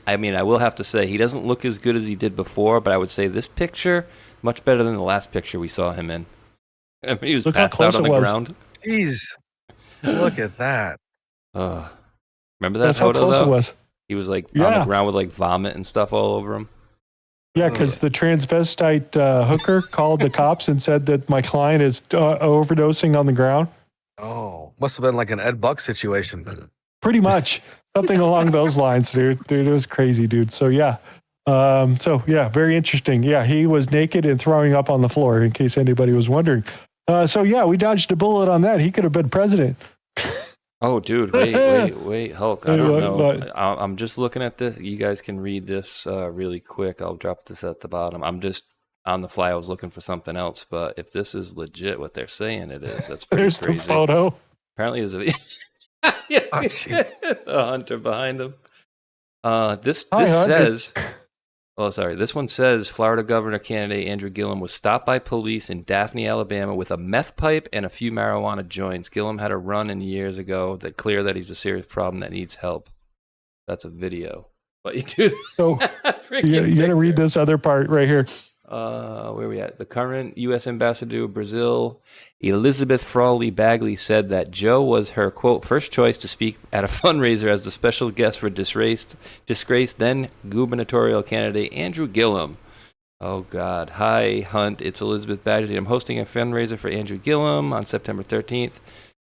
I mean, I will have to say he doesn't look as good as he did before, but I would say this picture much better than the last picture we saw him in. I mean, he was passed out on the ground. Jeez. Look at that. Remember that That's photo, how close though? it was. He was like on the ground with like vomit and stuff all over him. Yeah, because the transvestite hooker called the cops and said that my client is overdosing on the ground. Oh, must have been like an Ed Buck situation. Pretty much. Something along those lines, dude. Dude, it was crazy, dude. So, yeah. Very interesting. Yeah, he was naked and throwing up on the floor, in case anybody was wondering. We dodged a bullet on that. He could have been president. Oh, dude, wait, Hulk. I don't know. I'm just looking at this. You guys can read this really quick. I'll drop this at the bottom. I'm just on the fly. I was looking for something else, but if this is legit what they're saying it is, that's pretty There's crazy. the photo. Apparently, is a the hunter behind him. This says. Oh, sorry. This one says Florida governor candidate Andrew Gillum was stopped by police in Daphne, Alabama with a meth pipe and a few marijuana joints. Gillum had a run-in years ago that clear that he's a serious problem that needs help. That's a video. But you do. So you got to read this other part right here. Where are we at? The current U.S. ambassador to Brazil, Elizabeth Frawley Bagley, said that Joe was her, quote, first choice to speak at a fundraiser as the special guest for disgraced then gubernatorial candidate Andrew Gillum. Oh, God. Hi, Hunt. It's Elizabeth Bagley. I'm hosting a fundraiser for Andrew Gillum on September 13th.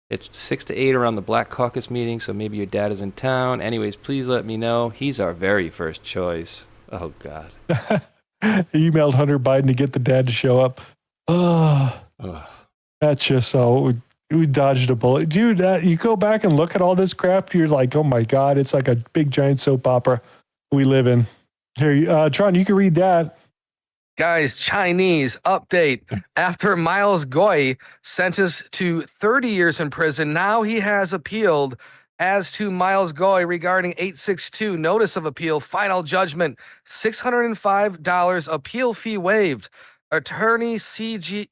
It's 6 to 8 around the Black Caucus meeting, so maybe your dad is in town. Anyways, please let me know. He's our very first choice. Oh, God. He emailed Hunter Biden to get the dad to show up. That's just so we dodged a bullet, dude. You go back and look at all this crap, you're like, oh my God, it's like a big giant soap opera we live in. Here, Tron, you can read that. Guys, Chinese update. After Miles Goy sentenced to 30 years in prison, now he has appealed. As to Miles Goy regarding 862 notice of appeal, final judgment, $605 appeal fee waived. Attorney CJA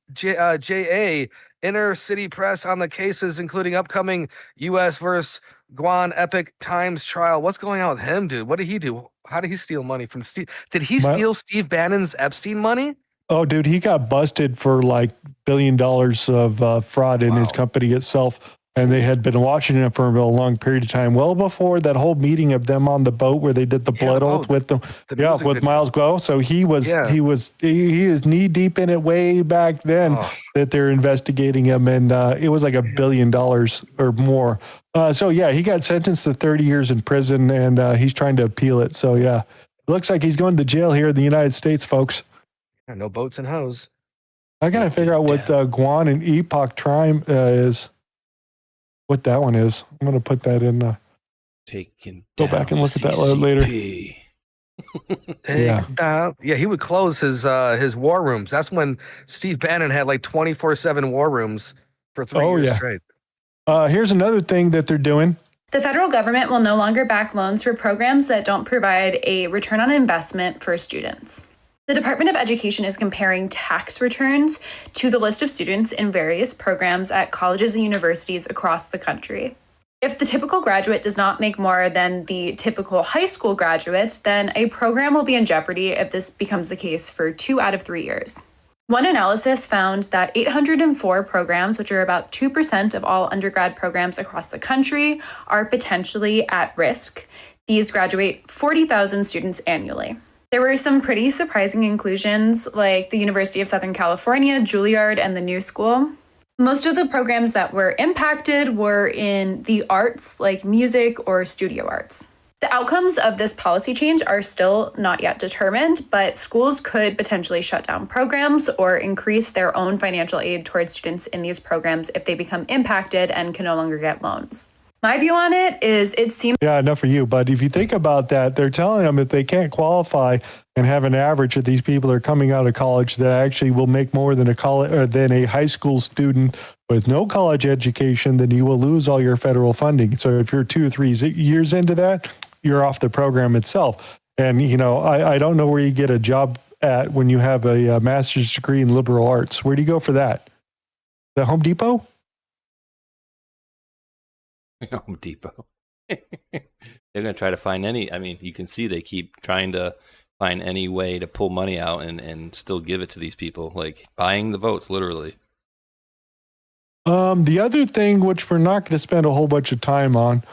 Inner City Press on the cases, including upcoming U.S. versus Guan Epic Times trial. What's going on with him, dude? What did he do? How did he steal money from Steve? Did he steal Steve Bannon's Epstein money? Oh, dude, he got busted for like $1 billion of fraud in his company itself. And they had been watching him for a long period of time, well before that whole meeting of them on the boat where they did the blood oath with them. With Miles Glow. So he is knee deep in it way back then that they're investigating him, and it was like $1 billion or more. He got sentenced to 30 years in prison, and he's trying to appeal it. So it looks like he's going to jail here in the United States, folks. No boats and hoes. I gotta figure out what Guan and Epoch Time is. What that one is. I'm going to put that in. Go back and look at that later. He would close his war rooms. That's when Steve Bannon had like 24/7 war rooms for 3 years straight. Here's another thing that they're doing. The federal government will no longer back loans for programs that don't provide a return on investment for students. The Department of Education is comparing tax returns to the list of students in various programs at colleges and universities across the country. If the typical graduate does not make more than the typical high school graduate, then a program will be in jeopardy if this becomes the case for 2 out of 3 years. One analysis found that 804 programs, which are about 2% of all undergrad programs across the country, are potentially at risk. These graduate 40,000 students annually. There were some pretty surprising inclusions, like the University of Southern California, Juilliard, and the New School. Most of the programs that were impacted were in the arts, like music or studio arts. The outcomes of this policy change are still not yet determined, but schools could potentially shut down programs or increase their own financial aid towards students in these programs if they become impacted and can no longer get loans. My view on it is it seems. Yeah, enough for you. But if you think about that, they're telling them if they can't qualify and have an average of these people that are coming out of college that actually will make more than a high school student with no college education, then you will lose all your federal funding. So if you're 2 or 3 years into that, you're off the program itself. And, I don't know where you get a job at when you have a master's degree in liberal arts. Where do you go for that? The Home Depot? Home Depot. They're going to try to find you can see they keep trying to find any way to pull money out and still give it to these people, like buying the votes, literally. The other thing, which we're not going to spend a whole bunch of time on,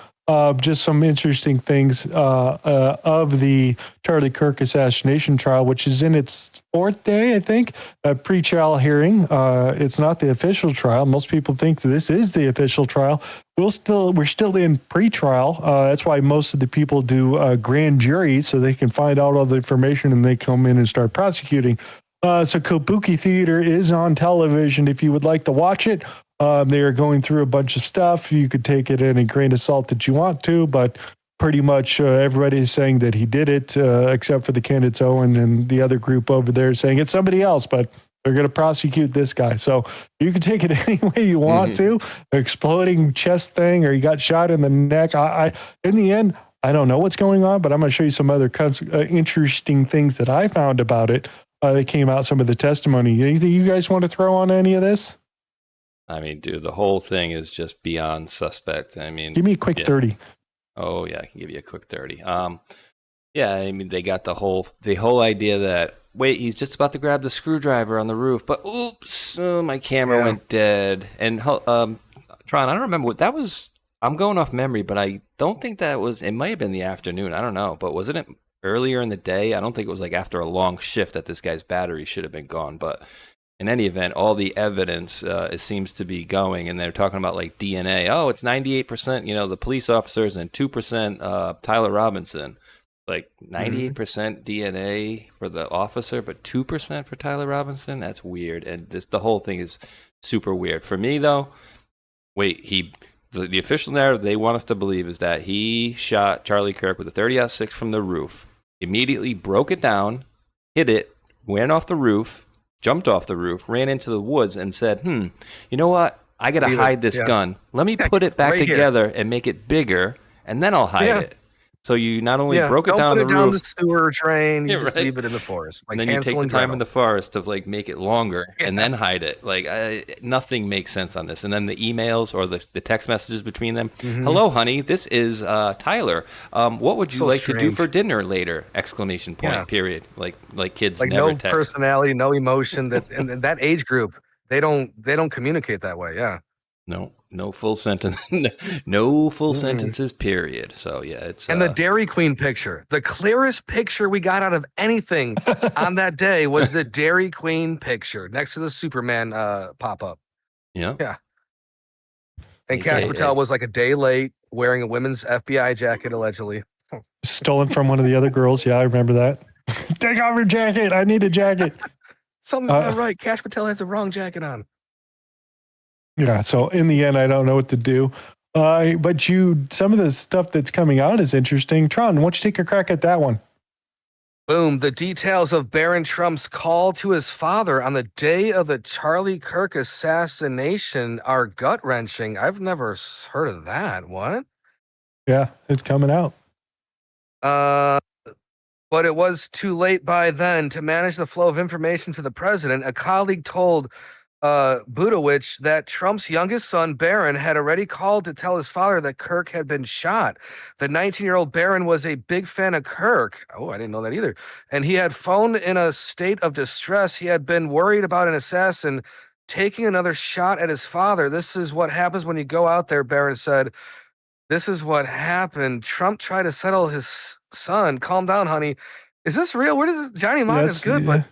just some interesting things of the Charlie Kirk assassination trial, which is in its 4th day, I think, a pre-trial hearing. It's not the official trial. Most people think this is the official trial. We're still in pre-trial. That's why most of the people do grand juries, so they can find out all the information and they come in and start prosecuting. So Kabuki Theater is on television if you would like to watch it. They are going through a bunch of stuff. You could take it in a grain of salt that you want to, but pretty much everybody is saying that he did it, except for the candidates Owen and the other group over there saying it's somebody else, but they're going to prosecute this guy. So you can take it any way you want to. Exploding chest thing, or he got shot in the neck. In the end, I don't know what's going on, but I'm going to show you some other interesting things that I found about it. That came out, some of the testimony. Anything you guys want to throw on any of this? Dude, the whole thing is just beyond suspect. Give me a quick 30. Oh yeah, I can give you a quick 30. They got the whole idea that he's just about to grab the screwdriver on the roof, but oops, my camera went dead. And Tron, I don't remember what that was. I'm going off memory, but I don't think that was. It might have been the afternoon. I don't know, but wasn't it earlier in the day? I don't think it was like after a long shift that this guy's battery should have been gone, but. In any event, all the evidence it seems to be going, and they're talking about like DNA. Oh, it's 98%, the police officers and 2% Tyler Robinson. Like 98% DNA for the officer, but 2% for Tyler Robinson. That's weird, and the whole thing is super weird. For me, though, the official narrative they want us to believe is that he shot Charlie Kirk with a 30-06 from the roof, immediately broke it down, hit it, went off the roof. Jumped off the roof, ran into the woods, and said, you know what? I got to hide this gun. Let me put it back together and make it bigger, and then I'll hide it. So you not only broke it down the roof. Down the sewer drain, you just leave it in the forest. And then you take the time in the forest to make it longer and then hide it. Nothing makes sense on this. And then the emails or the text messages between them. Hello, honey. This is Tyler. What would you like to do for dinner later? ! Period. Like kids never no text. Personality, no emotion. And that age group, they don't communicate that way. Yeah. No full sentence. No full sentences, period. So, yeah, it's... And the Dairy Queen picture. The clearest picture we got out of anything on that day was the Dairy Queen picture next to the Superman pop-up. Yeah. Yeah. And Kash Patel was like a day late wearing a women's FBI jacket, allegedly. Stolen from one of the other girls. Yeah, I remember that. Take off your jacket. I need a jacket. Something's not right. Kash Patel has the wrong jacket on. Yeah, so in the end, I don't know what to do. But some of the stuff that's coming out is interesting. Tron, why don't you take a crack at that one? Boom. The details of Barron Trump's call to his father on the day of the Charlie Kirk assassination are gut-wrenching. I've never heard of that. What? Yeah, it's coming out. But it was too late by then to manage the flow of information to the president. A colleague told Budowich that Trump's youngest son, Barron, had already called to tell his father that Kirk had been shot. The 19-year-old Barron was a big fan of Kirk. Oh, I didn't know that either. And he had phoned in a state of distress. He had been worried about an assassin taking another shot at his father. This is what happens when you go out there, Barron said. This is what happened. Trump tried to settle his son. Calm down, honey. Is this real? Where does this? Johnny Mott is good, but...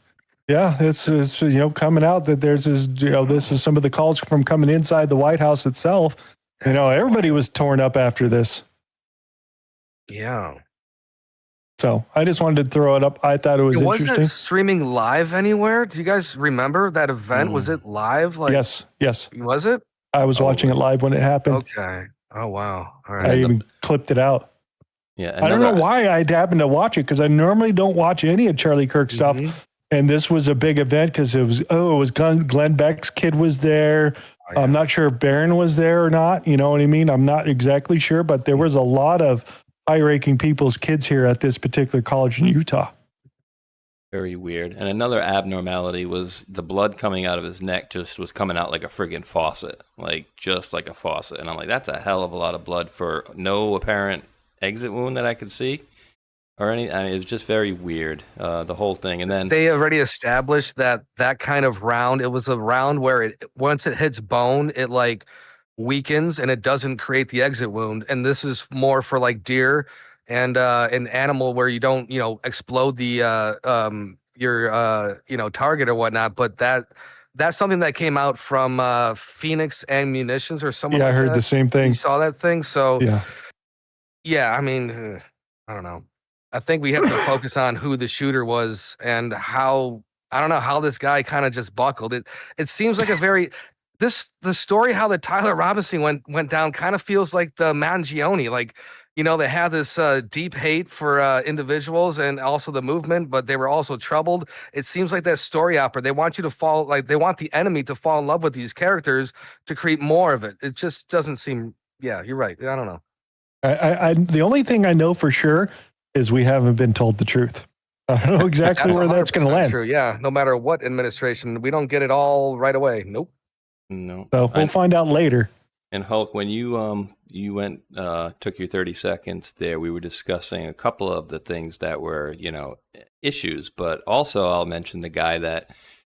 Yeah, it's coming out that there's this, this is some of the calls from coming inside the White House itself. Everybody was torn up after this. Yeah. So I just wanted to throw it up. I thought it was interesting. Was it streaming live anywhere? Do you guys remember that event? Was it live? Yes. Was it? I was watching it live when it happened. Okay. Oh, wow. All I right. even clipped it out. Yeah, I don't know why I happened to watch it because I normally don't watch any of Charlie Kirk stuff. And this was a big event because it was Glenn Beck's kid was there. I'm not sure if Barron was there or not. You know what I mean? I'm not exactly sure, but there was a lot of high-ranking people's kids here at this particular college in Utah. Very weird. And another abnormality was the blood coming out of his neck just was coming out like a friggin' faucet, just like a faucet. And I'm like, that's a hell of a lot of blood for no apparent exit wound that I could see. Or any, I mean, it was just very weird, the whole thing. And then they already established that kind of round, it was a round where once it hits bone, it like weakens and it doesn't create the exit wound. And this is more for like deer and an animal where you don't, explode the your target or whatnot. But that's something that came out from Phoenix Ammunitions or someone. Yeah, like I heard that. the same thing. You saw that thing, so yeah. I mean, I don't know. I think we have to focus on who the shooter was and how, I don't know how this guy kind of just buckled. It seems like the story how the Tyler Robinson went down kind of feels like the Mangione. Like, they had this deep hate for individuals and also the movement, but they were also troubled. It seems like that story opera. They want you to they want the enemy to fall in love with these characters to create more of it. It just doesn't seem, yeah, you're right. I don't know. The only thing I know for sure is we haven't been told the truth. I don't know exactly where that's going to land. True, yeah. No matter what administration, we don't get it all right away. Nope. No. So we'll find out later. And Hulk, when you went took your 30 seconds there, we were discussing a couple of the things that were issues, but also I'll mention the guy that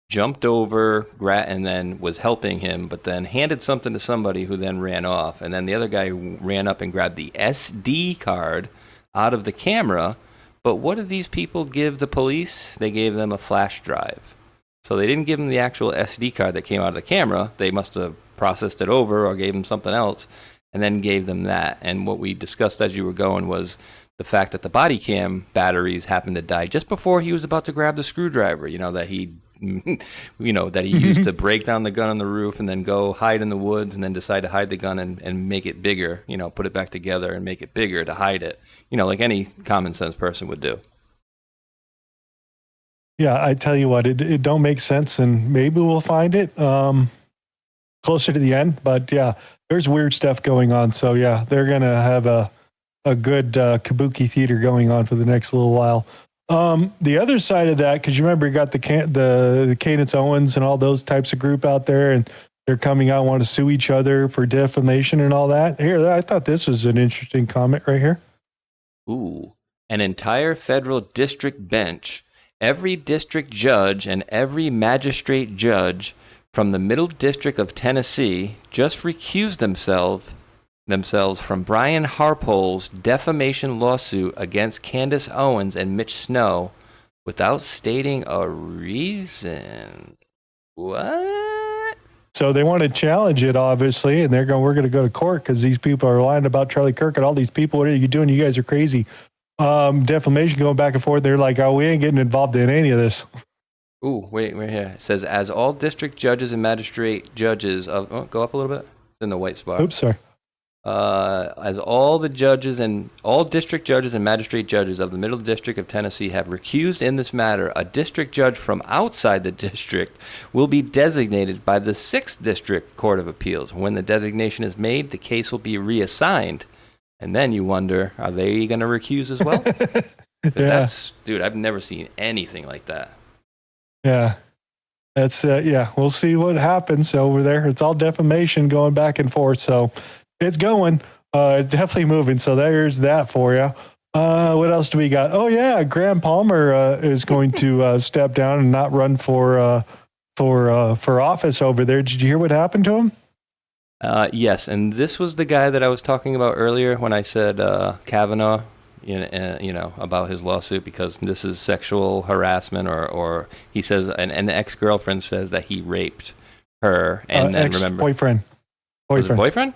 jumped over and then was helping him, but then handed something to somebody who then ran off, and then the other guy ran up and grabbed the SD card out of the camera. But what did these people give the police? They gave them a flash drive. So they didn't give them the actual SD card that came out of the camera. They must have processed it over or gave them something else and then gave them that. And what we discussed as you were going was the fact that the body cam batteries happened to die just before he was about to grab the screwdriver, that he that he used to break down the gun on the roof and then go hide in the woods and then decide to hide the gun and make it bigger, put it back together and make it bigger to hide it, like any common sense person would do. Yeah, I tell you what, it don't make sense, and maybe we'll find it closer to the end. But yeah, there's weird stuff going on. So yeah, they're gonna have a good kabuki theater going on for the next little while. The other side of that, because you remember you got the Cadence Owens and all those types of group out there, and they're coming out and want to sue each other for defamation and all that. Here, I thought this was an interesting comment right here. Ooh, an entire federal district bench, every district judge and every magistrate judge from the Middle District of Tennessee just recused themselves from Brian Harpole's defamation lawsuit against Candace Owens and Mitch Snow without stating a reason. What? So they want to challenge it, obviously, and we're going to go to court because these people are lying about Charlie Kirk and all these people. What are you doing? You guys are crazy. Defamation going back and forth. They're like, oh, we ain't getting involved in any of this. Ooh, wait here. It says, as all district judges and magistrate judges of... Oh, go up a little bit. It's in the white spot. Oops, sorry. As all district judges and magistrate judges of the Middle District of Tennessee have recused in this matter, a district judge from outside the district will be designated by the 6th District Court of Appeals. When the designation is made, the case will be reassigned. And then you wonder, are they going to recuse as well? Yeah. Dude, I've never seen anything like that. Yeah. That's, we'll see what happens over there. It's all defamation going back and forth. So it's going. It's definitely moving. So there's that for you. What else do we got? Oh, yeah. Graham Palmer is going to step down and not run for office over there. Did you hear what happened to him? Yes, and this was the guy that I was talking about earlier when I said Kavanaugh, about his lawsuit because this is sexual harassment, or he says an ex-girlfriend says that he raped her, and then ex-boyfriend. Was it boyfriend?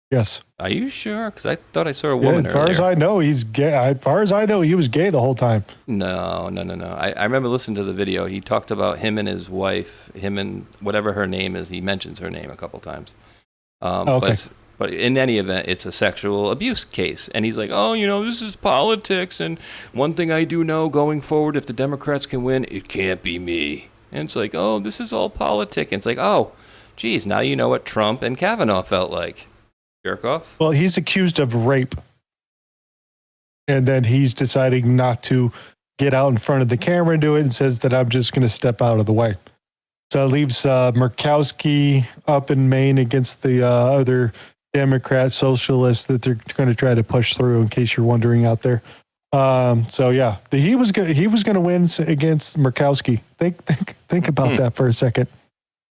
Yes. Are you sure? Because I thought I saw a woman as far as I know, he's gay. As far as I know, he was gay the whole time. No. I remember listening to the video. He talked about him and his wife, him and whatever her name is. He mentions her name a couple times. Okay. But in any event, it's a sexual abuse case. And he's like, oh, this is politics. And one thing I do know going forward, if the Democrats can win, it can't be me. And it's like, oh, this is all politic. And it's like, oh, geez, now you know what Trump and Kavanaugh felt like. Jerk off. Well, he's accused of rape. And then he's deciding not to get out in front of the camera and do it and says that I'm just going to step out of the way. So it leaves Murkowski up in Maine against the other Democrat socialists that they're going to try to push through, in case you're wondering out there. So yeah, he was going to win against Murkowski. Think about that for a second.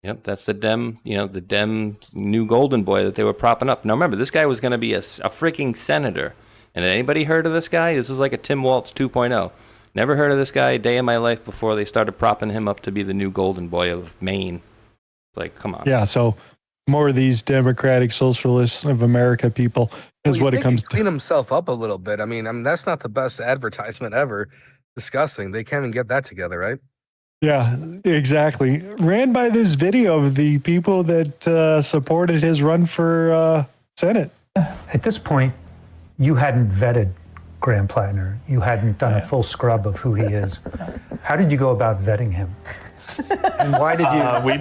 Yep, that's the Dem new golden boy that they were propping up. Now remember, this guy was going to be a freaking senator. And had anybody heard of this guy? This is like a Tim Walz 2.0. Never heard of this guy a day in my life before they started propping him up to be the new golden boy of Maine. Like, come on. Yeah, so more of these Democratic Socialists of America people is what it comes to. Clean himself up a little bit. I mean, that's not the best advertisement ever. Disgusting. They can't even get that together, right? Yeah, exactly. Ran by this video of the people that supported his run for Senate. At this point, you hadn't vetted Graham Plattner. You hadn't done a full scrub of who he is. How did you go about vetting him? And why did you? We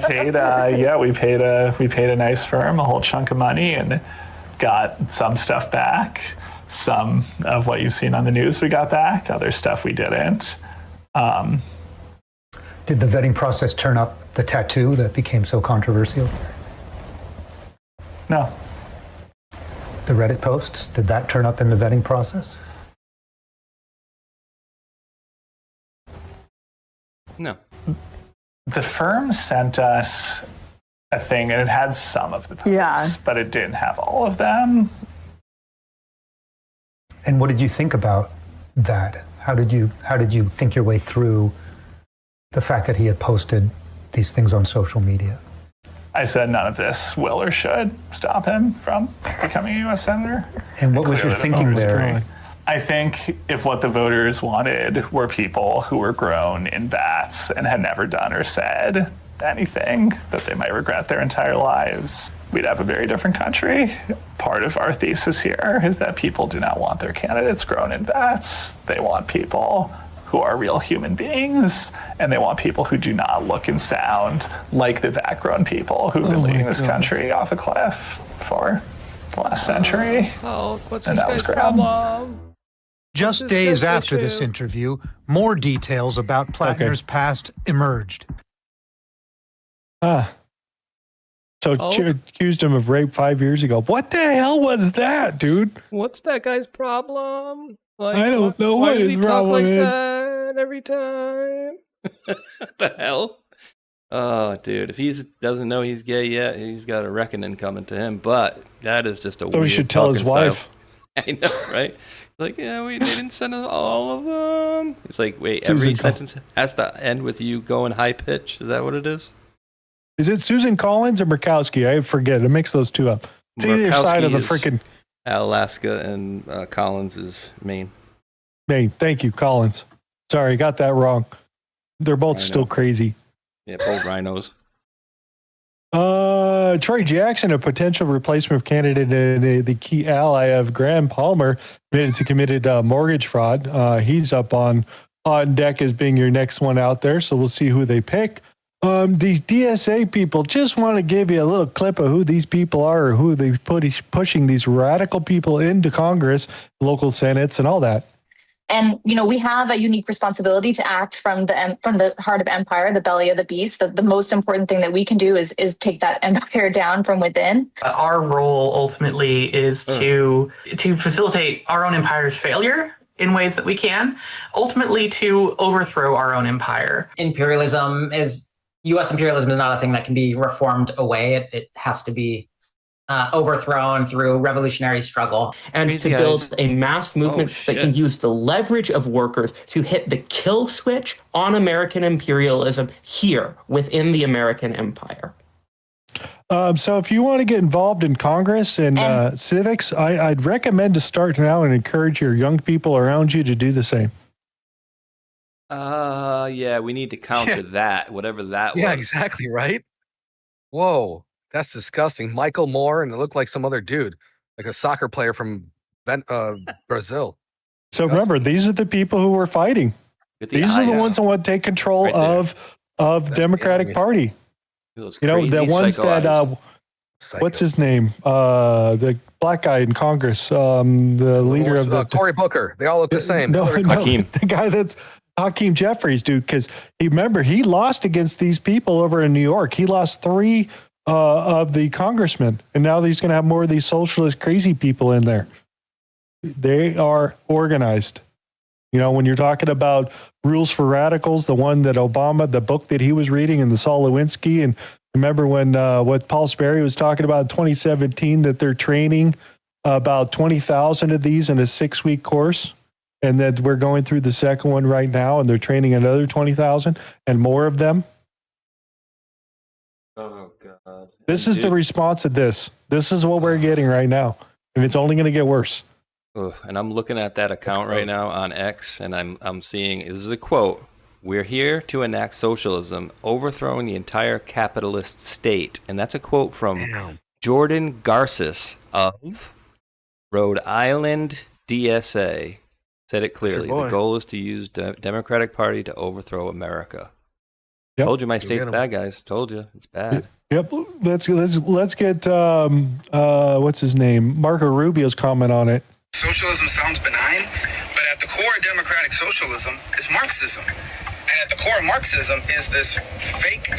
paid a nice firm a whole chunk of money and got some stuff back. Some of what you've seen on the news we got back. Other stuff we didn't. Did the vetting process turn up the tattoo that became so controversial? No. The Reddit posts, did that turn up in the vetting process? No. The firm sent us a thing, and it had some of the posts, but it didn't have all of them. And what did you think about that? How did you think your way through the fact that he had posted these things on social media? I said none of this will or should stop him from becoming a U.S. Senator. And what was your thinking there? I think if what the voters wanted were people who were grown in vats and had never done or said anything that they might regret their entire lives, we'd have a very different country. Part of our thesis here is that people do not want their candidates grown in vats. They want people who are real human beings, and they want people who do not look and sound like the vat-grown people who've been leading this country off a cliff for the last century. What's this guy's problem? Just days after this interview, more details about Plattner's past emerged. So accused him of rape 5 years ago. What the hell was that, dude? What's that guy's problem? Like, I don't know why what does his he talk problem like is. that every time? What the hell? Oh, dude, if he doesn't know he's gay yet, he's got a reckoning coming to him. But that is just a So weird he should tell his talking wife. style. I know, right? Like, yeah, they didn't send us all of them. It's like, wait, Susan every sentence has to end with you going high pitch? Is that what it is? Is it Susan Collins or Murkowski? I forget. It makes those two up. It's either side of the is freaking Alaska, and Collins is Maine. Maine. Thank you, Collins. Sorry, got that wrong. They're both still crazy. Yeah, both rhinos. Troy Jackson, a potential replacement candidate and the key ally of Graham Palmer, admitted to committed mortgage fraud. He's up on deck as being your next one out there, so we'll see who they pick. These DSA people, just want to give you a little clip of who these people are, or who they pushing these radical people into Congress, local senates, and all that. And, we have a unique responsibility to act from the heart of empire, the belly of the beast. The most important thing that we can do is take that empire down from within. Our role ultimately is to facilitate our own empire's failure in ways that we can, ultimately to overthrow our own empire. U.S. imperialism is not a thing that can be reformed away. It has to be overthrown through revolutionary struggle. And to build a mass movement that can use the leverage of workers to hit the kill switch on American imperialism here within the American empire. So if you want to get involved in Congress and civics, I'd recommend to start now and encourage your young people around you to do the same. Yeah, we need to counter that, whatever that was. Yeah, exactly, right? Whoa. That's disgusting. Michael Moore, and it looked like some other dude, like a soccer player from Brazil. So remember, these are the people who were fighting. These are the ones that want to take control of Democratic Party. Those You know, the crazy ones psycho that eyes. what's his name? The black guy in Congress, the leader of the Cory Booker. They all look the same. Hakeem. The guy that's Hakeem Jeffries, dude, because he lost against these people over in New York. He lost 3 of the congressmen, and now he's going to have more of these socialist crazy people in there. They are organized. You know, when you're talking about Rules for Radicals, the one that Obama, the book that he was reading, and the Saul Lewinsky, and remember when what Paul Sperry was talking about in 2017, that they're training about 20,000 of these in a 6-week course, and that we're going through the second one right now, and they're training another 20,000 and more of them. Oh, God. This is the response of this. This is what we're getting right now, and it's only going to get worse. Ugh, and I'm looking at that account right now on X, and I'm seeing, this is a quote, "We're here to enact socialism, overthrowing the entire capitalist state." And that's a quote from Jordan Garces of Rhode Island DSA. Said it clearly. The goal is to use Democratic Party to overthrow America. Yep. Told you my state's bad, guys. Told you. It's bad. Yep. Let's get what's his name? Marco Rubio's comment on it. Socialism sounds benign, but at the core of democratic socialism is Marxism. And at the core of Marxism is this fake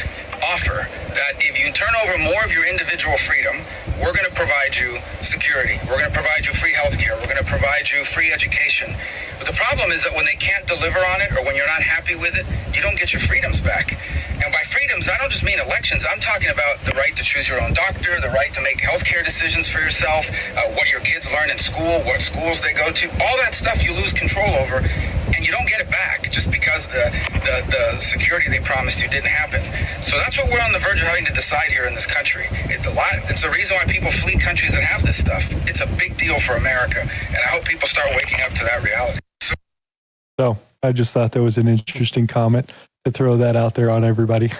offer that if you turn over more of your individual freedom, we're going to provide you security. We're going to provide you free healthcare. We're going to provide you free education. But the problem is that when they can't deliver on it, or when you're not happy with it, you don't get your freedoms back. And by freedoms, I don't just mean elections. I'm talking about the right to choose your own doctor, the right to make healthcare decisions for yourself, what your kids learn in school, what schools they go to. All that stuff you lose control over, and you don't get it back just because the security they promised you didn't happen. So that's what we're on the verge of having to decide here in this country. It's the reason why people flee countries that have this stuff. It's a big deal for America, and I hope people start waking up to that reality. So I just thought that was an interesting comment to throw that out there on everybody.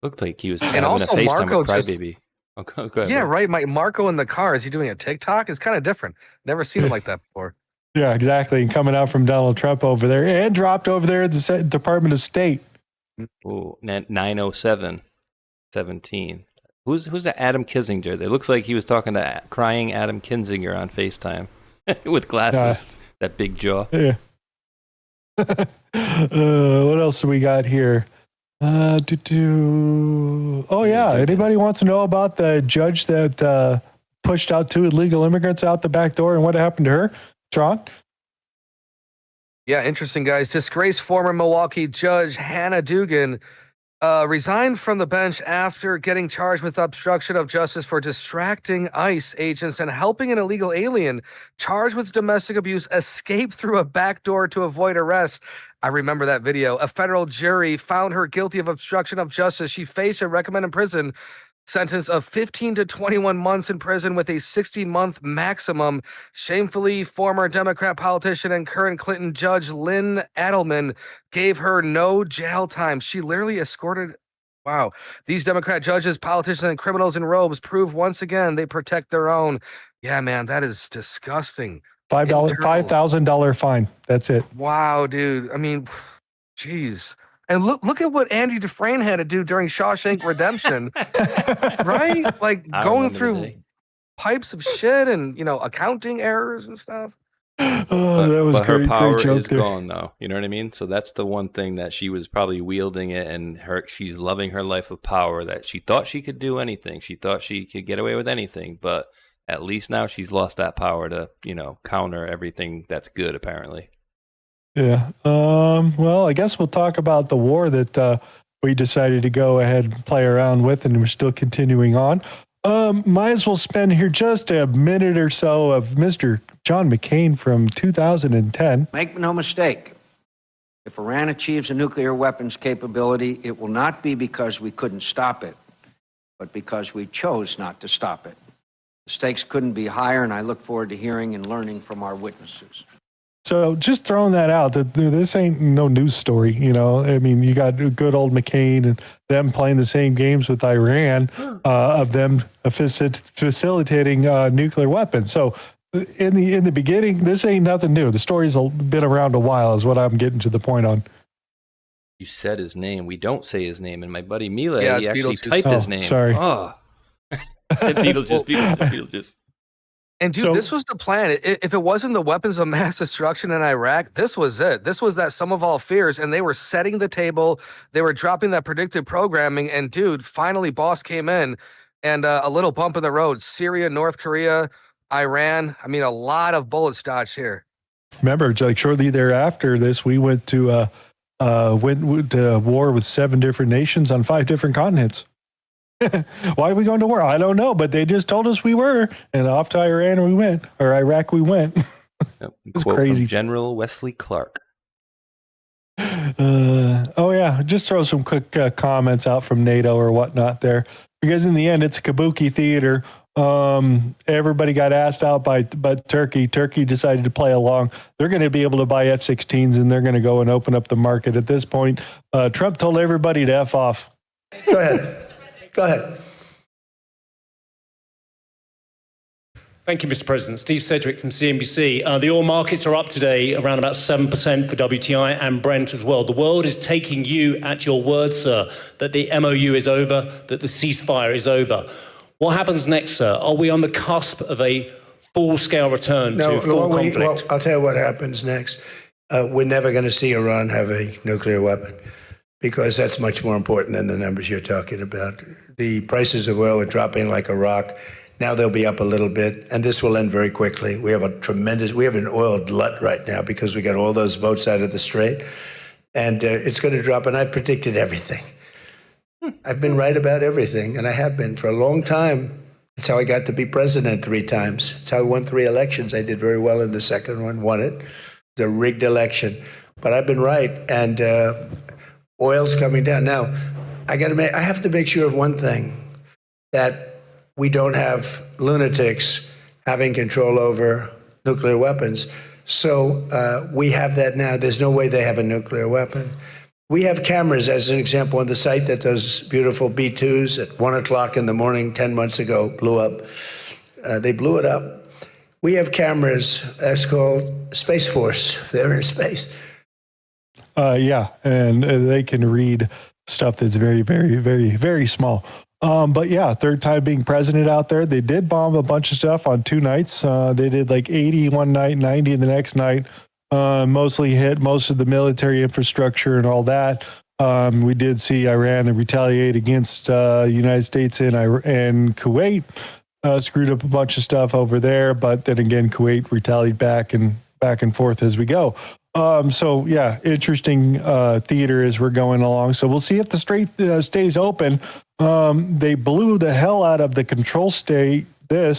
Looked like he was And having also a FaceTime Marco with Crybaby. Okay, go ahead. Yeah, right. Marco in the car, is he doing a TikTok? It's kind of different. Never seen him like that before. Yeah, exactly. And coming out from Donald Trump over there and dropped over there at the Department of State. Oh, 907-17. Who's that Adam Kinzinger? It looks like he was talking to crying Adam Kinzinger on FaceTime with glasses, that big jaw. Yeah. What else do we got here? Oh, yeah. Anybody wants to know about the judge that pushed out 2 illegal immigrants out the back door and what happened to her? Tron? Yeah, interesting, guys. Disgraced former Milwaukee judge Hannah Dugan resigned from the bench after getting charged with obstruction of justice for distracting ICE agents and helping an illegal alien charged with domestic abuse escape through a back door to avoid arrest. I remember that video. A federal jury found her guilty of obstruction of justice. She faced a recommended prison sentence of 15 to 21 months in prison with a 60-month maximum. Shamefully, former Democrat politician and current Clinton judge Lynn Adelman gave her no jail time. She literally escorted. Wow. These Democrat judges, politicians, and criminals in robes prove once again they protect their own. Yeah, man, that is disgusting. $5,000 fine. That's it. Wow, dude. I mean, geez. And look at what Andy Dufresne had to do during Shawshank Redemption, right? Like going through pipes of shit and, accounting errors and stuff. Oh, that was but great. Her power great joke is there. gone, though. You know what I mean? So that's the one thing that she was probably wielding it, and she's loving her life of power, that she thought she could do anything. She thought she could get away with anything, but at least now she's lost that power to, counter everything that's good, apparently. Yeah. Well, I guess we'll talk about the war that we decided to go ahead and play around with, and we're still continuing on. Might as well spend here just a minute or so of Mr. John McCain from 2010. Make no mistake, if Iran achieves a nuclear weapons capability, it will not be because we couldn't stop it, but because we chose not to stop it. The stakes couldn't be higher, and I look forward to hearing and learning from our witnesses. So just throwing that out, that this ain't no news story. You know, I mean, you got good old McCain and them playing the same games with Iran, of them facilitating nuclear weapons. So in the beginning, this ain't nothing new. The story's been around a while, is what I'm getting to the point on. You said his name. We don't say his name. And my buddy Mile, Yeah, he it's actually Beetlejuice. typed his Oh, name. sorry. Oh. Beetlejuice. And dude, So- this was the plan. If it wasn't the weapons of mass destruction in Iraq, this was it. This was that sum of all fears, and they were setting the table. They were dropping that predictive programming, and dude, finally, boss came in, and a little bump in the road. Syria, North Korea, Iran. I mean, a lot of bullets dodged here. Remember, like shortly thereafter, we went to war with 7 different nations on 5 different continents. Why are we going to war? I don't know, but they just told us we were, and off to Iran we went, or Iraq we went. Yep. It's Quote crazy. from General Wesley Clark. Oh yeah, just throw some quick comments out from NATO or whatnot there, because in the end it's a kabuki theater. Everybody got asked out by Turkey. Turkey decided to play along. They're going to be able to buy F-16s, and they're going to go and open up the market. At this point, Trump told everybody to F off. Go ahead. Go ahead. Thank you, Mr. President. Steve Sedgwick from CNBC. The oil markets are up today, around about 7% for WTI and Brent as well. The world is taking you at your word, sir, that the MOU is over, that the ceasefire is over. What happens next, sir? Are we on the cusp of a full-scale return to full conflict? Well, I'll tell you what happens next. We're never going to see Iran have a nuclear weapon, because that's much more important than the numbers you're talking about. The prices of oil are dropping like a rock. Now they'll be up a little bit, and this will end very quickly. We have an oil glut right now because we got all those boats out of the Strait, and it's going to drop, and I've predicted everything. I've been right about everything, and I have been for a long time. That's how I got to be president 3 times. That's how I won 3 elections. I did very well in the second one, won it. It's a rigged election, but I've been right, and oil's coming down. Now, I have to make sure of one thing, that we don't have lunatics having control over nuclear weapons. So we have that now. There's no way they have a nuclear weapon. We have cameras, as an example, on the site that does beautiful B-2s at 1 o'clock in the morning 10 months ago, blew up. They blew it up. We have cameras, that's called Space Force. They're in space. Yeah, and they can read stuff that's very, very, very, very small. But yeah, 3rd time being president out there. They did bomb a bunch of stuff on 2 nights. They did like 80 one night, 90 the next night. Mostly hit most of the military infrastructure and all that. We did see Iran retaliate against the United States and Kuwait. Screwed up a bunch of stuff over there, but then again, Kuwait retaliated back and forth as we go. So yeah, interesting theater as we're going along. So we'll see if the Strait stays open. They blew the hell out of the control state. The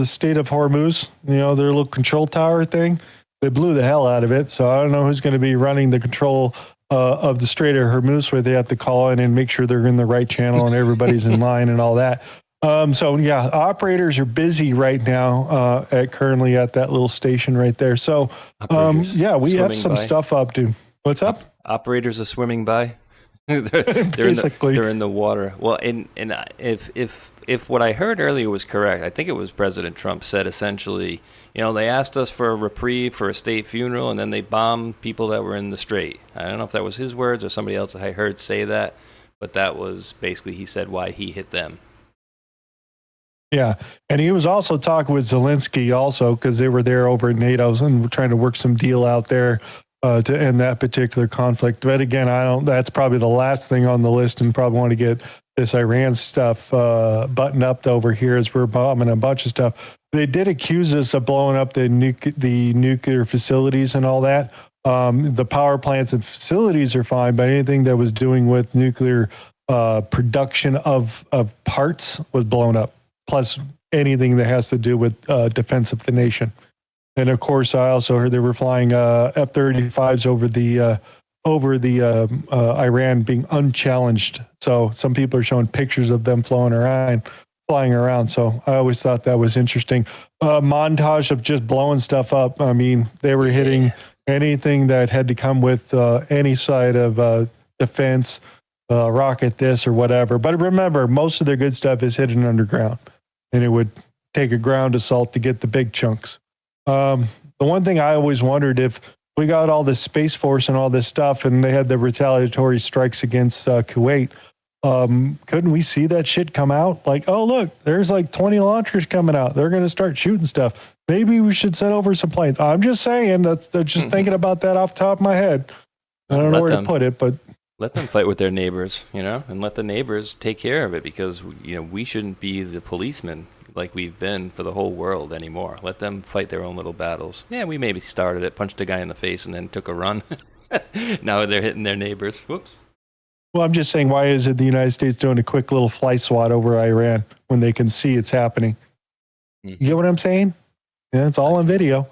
state of Hormuz, their little control tower thing. They blew the hell out of it. So I don't know who's going to be running the control of the Strait of Hormuz, where they have to call in and make sure they're in the right channel and everybody's in line and all that. So yeah, operators are busy right now currently at that little station right there. So yeah, we have some stuff up, dude. What's up? Operators are swimming by. they're in the water. Well, and if what I heard earlier was correct, I think it was President Trump said essentially, they asked us for a reprieve for a state funeral, and then they bombed people that were in the Strait. I don't know if that was his words or somebody else I heard say that, but that was basically, he said why he hit them. Yeah, and he was also talking with Zelensky also, because they were there over at NATO and trying to work some deal out there to end that particular conflict. But again, that's probably the last thing on the list, and probably want to get this Iran stuff buttoned up over here as we're bombing a bunch of stuff. They did accuse us of blowing up the nuclear facilities and all that. The power plants and facilities are fine, but anything that was doing with nuclear production of parts was blown up. Plus anything that has to do with defense of the nation. And of course, I also heard they were flying F-35s over the Iran being unchallenged. So some people are showing pictures of them flowing around. flying around. So I always thought that was interesting. Montage of just blowing stuff up. I mean, they were hitting anything that had to come with any side of defense, rocket this or whatever. But remember, most of their good stuff is hidden underground, and it would take a ground assault to get the big chunks. The one thing I always wondered, if we got all this Space Force and all this stuff, and they had the retaliatory strikes against Kuwait, couldn't we see that shit come out? Like, oh, look, there's like 20 launchers coming out. They're going to start shooting stuff. Maybe we should send over some planes. I'm just saying, that's just thinking about that off the top of my head. I don't know where to put it, but let them fight with their neighbors, and let the neighbors take care of it, because, we shouldn't be the policemen like we've been for the whole world anymore. Let them fight their own little battles. Yeah, we maybe started it, punched a guy in the face, and then took a run. Now they're hitting their neighbors. Whoops. Well, I'm just saying, why is it the United States doing a quick little fly swat over Iran when they can see it's happening? You get what I'm saying? Yeah, it's all on video.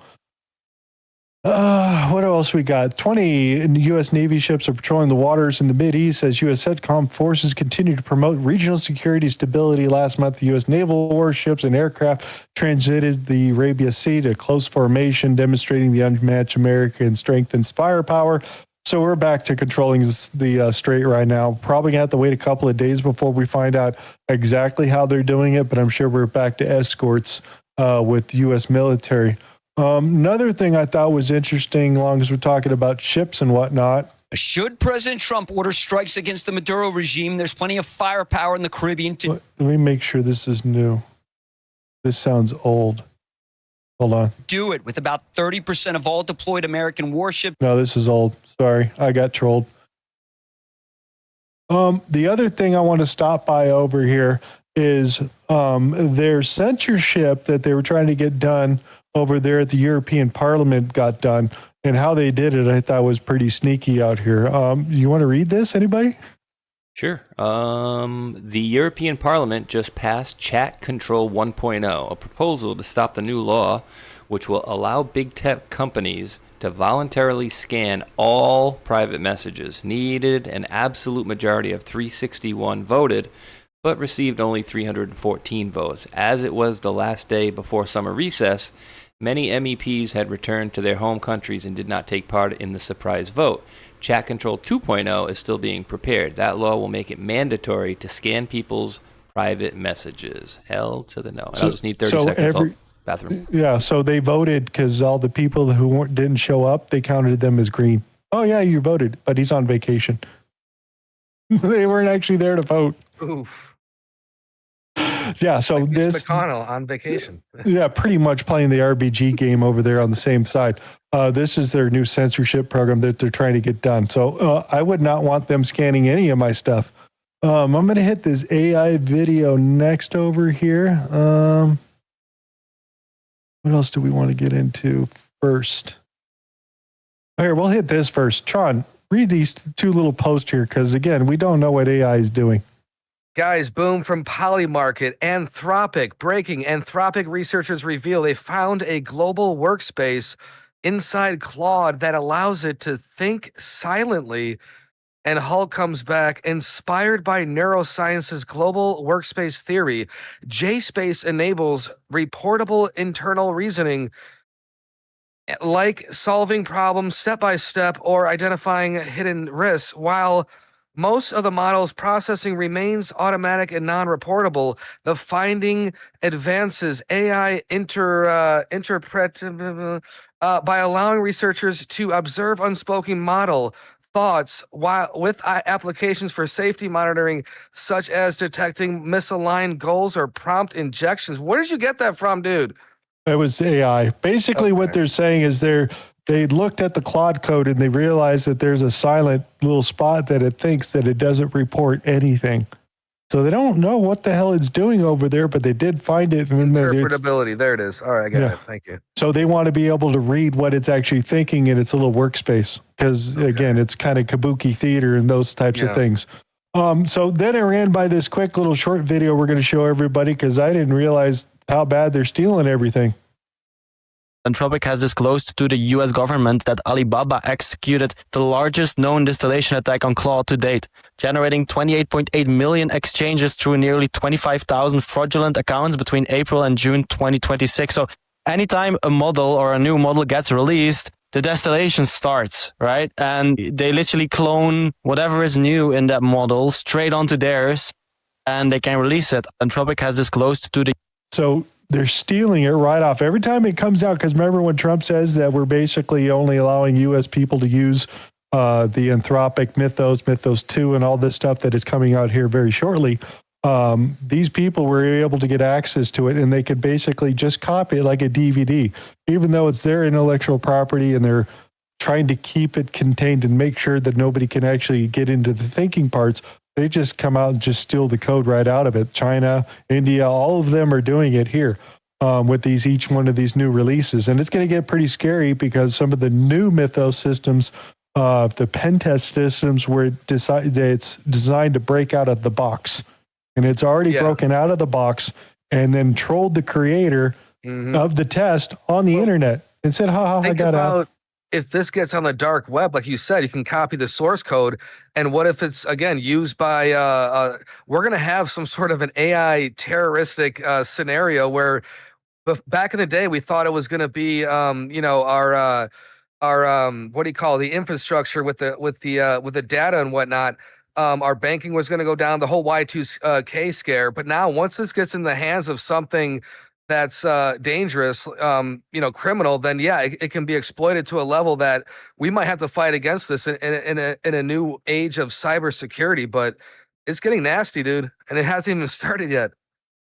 What else we got? 20 U.S. Navy ships are patrolling the waters in the Mideast as U.S. CENTCOM forces continue to promote regional security stability. Last month, the U.S. naval warships and aircraft transited the Arabia Sea to close formation, demonstrating the unmatched American strength and firepower. So we're back to controlling the strait right now. Probably going to have to wait a couple of days before we find out exactly how they're doing it, but I'm sure we're back to escorts with U.S. military. Another thing I thought was interesting, as long as we're talking about ships and whatnot. Should President Trump order strikes against the Maduro regime, there's plenty of firepower in the Caribbean to... Let me make sure this is new. This sounds old. Hold on. Do it with about 30% of all deployed American warships. No, this is old. Sorry, I got trolled. The other thing I want to stop by over here is their censorship that they were trying to get done over there at the European Parliament got done, and how they did it I thought was pretty sneaky out here. You want to read this, anybody? Sure. The European Parliament just passed Chat Control 1.0, a proposal to stop the new law which will allow big tech companies to voluntarily scan all private messages. Needed an absolute majority of 361 voted, but received only 314 votes. As it was the last day before summer recess, many MEPs had returned to their home countries and did not take part in the surprise vote. Chat Control 2.0 is still being prepared. That law will make it mandatory to scan people's private messages. Hell to the no. I'll just need 30 seconds. Bathroom. Yeah, so they voted because all the people who didn't show up, they counted them as green. Oh, yeah, you voted, but he's on vacation. They weren't actually there to vote. Oof. Yeah, so like this McConnell on vacation. Yeah, pretty much playing the RBG game over there on the same side. This is their new censorship program that they're trying to get done. So I would not want them scanning any of my stuff. I'm going to hit this AI video next over here. What else do we want to get into first? Here, we'll hit this first. Tron, read these two little posts here, because again, we don't know what AI is doing. Guys, boom from Polymarket. Anthropic. Breaking. Anthropic researchers reveal they found a global workspace inside Claude that allows it to think silently. And Hull comes back. Inspired by neuroscience's global workspace theory, JSpace enables reportable internal reasoning, like solving problems step by step or identifying hidden risks, while most of the model's processing remains automatic and non-reportable. The finding advances AI interpret by allowing researchers to observe unspoken model thoughts while with applications for safety monitoring, such as detecting misaligned goals or prompt injections. Where did you get that from, dude? It was AI. Basically, what they're saying is they looked at the Claude code and they realized that there's a silent little spot that it thinks that it doesn't report anything. So they don't know what the hell it's doing over there, but they did find it. Interpretability. There it is. All right, I got it. Thank you. So they want to be able to read what it's actually thinking in its little workspace, because again, it's kind of kabuki theater and those types of things. So then I ran by this quick little short video we're going to show everybody, because I didn't realize how bad they're stealing everything. Anthropic has disclosed to the US government that Alibaba executed the largest known distillation attack on Claude to date. generating 28.8 million exchanges through nearly 25,000 fraudulent accounts between April and June 2026. So anytime a model or a new model gets released, the distillation starts, right? And they literally clone whatever is new in that model straight onto theirs, and they can release it. Anthropic has disclosed to the... So they're stealing it right off every time it comes out. Because remember when Trump says that we're basically only allowing U.S. people to use the Anthropic Mythos 2, and all this stuff that is coming out here very shortly. These people were able to get access to it, and they could basically just copy it like a DVD, even though it's their intellectual property, and they're trying to keep it contained and make sure that nobody can actually get into the thinking parts. They just come out and just steal the code right out of it. China, India, all of them are doing it here with each one of these new releases. And it's going to get pretty scary because some of the new Mythos systems, the pen test systems, where it's designed to break out of the box. And it's already broken out of the box and then trolled the creator of the test on the internet and said, I got out. If this gets on the dark web, like you said, you can copy the source code. And what if it's, again, used by, we're going to have some sort of an AI terroristic scenario where back in the day, we thought it was going to be, our what do you call it? The infrastructure with the data and whatnot. Our banking was going to go down, the whole Y2K scare. But now once this gets in the hands of something that's dangerous, criminal, then it can be exploited to a level that we might have to fight against this in a new age of cybersecurity. But it's getting nasty, dude, and it hasn't even started yet.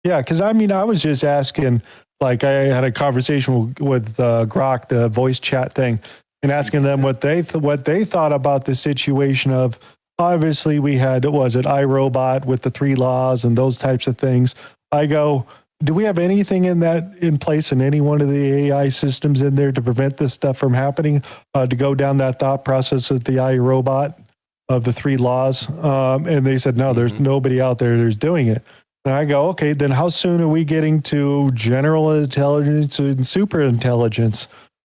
Yeah, because I was just asking, like I had a conversation with Grok, the voice chat thing, and asking them what they thought about the situation of, obviously we had, was it iRobot with the 3 laws and those types of things. I go, do we have anything in place in any one of the AI systems in there to prevent this stuff from happening, to go down that thought process with the iRobot of the 3 laws? And they said, no, there's nobody out there that's doing it. And I go, okay, then how soon are we getting to general intelligence and super intelligence?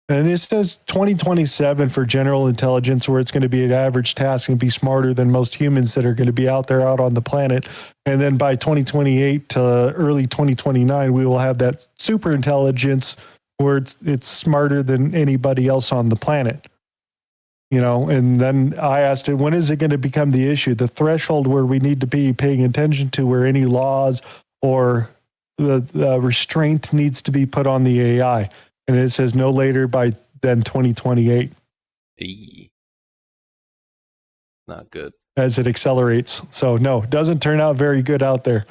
And it says 2027 for general intelligence, where it's going to be an average task and be smarter than most humans that are going to be out on the planet. And then by 2028 to early 2029, we will have that super intelligence where it's smarter than anybody else on the planet. And then I asked it, when is it going to become the issue, the threshold where we need to be paying attention to, where any laws or the restraint needs to be put on the AI? And it says no later than 2028. Not good. As it accelerates. So no, it doesn't turn out very good out there.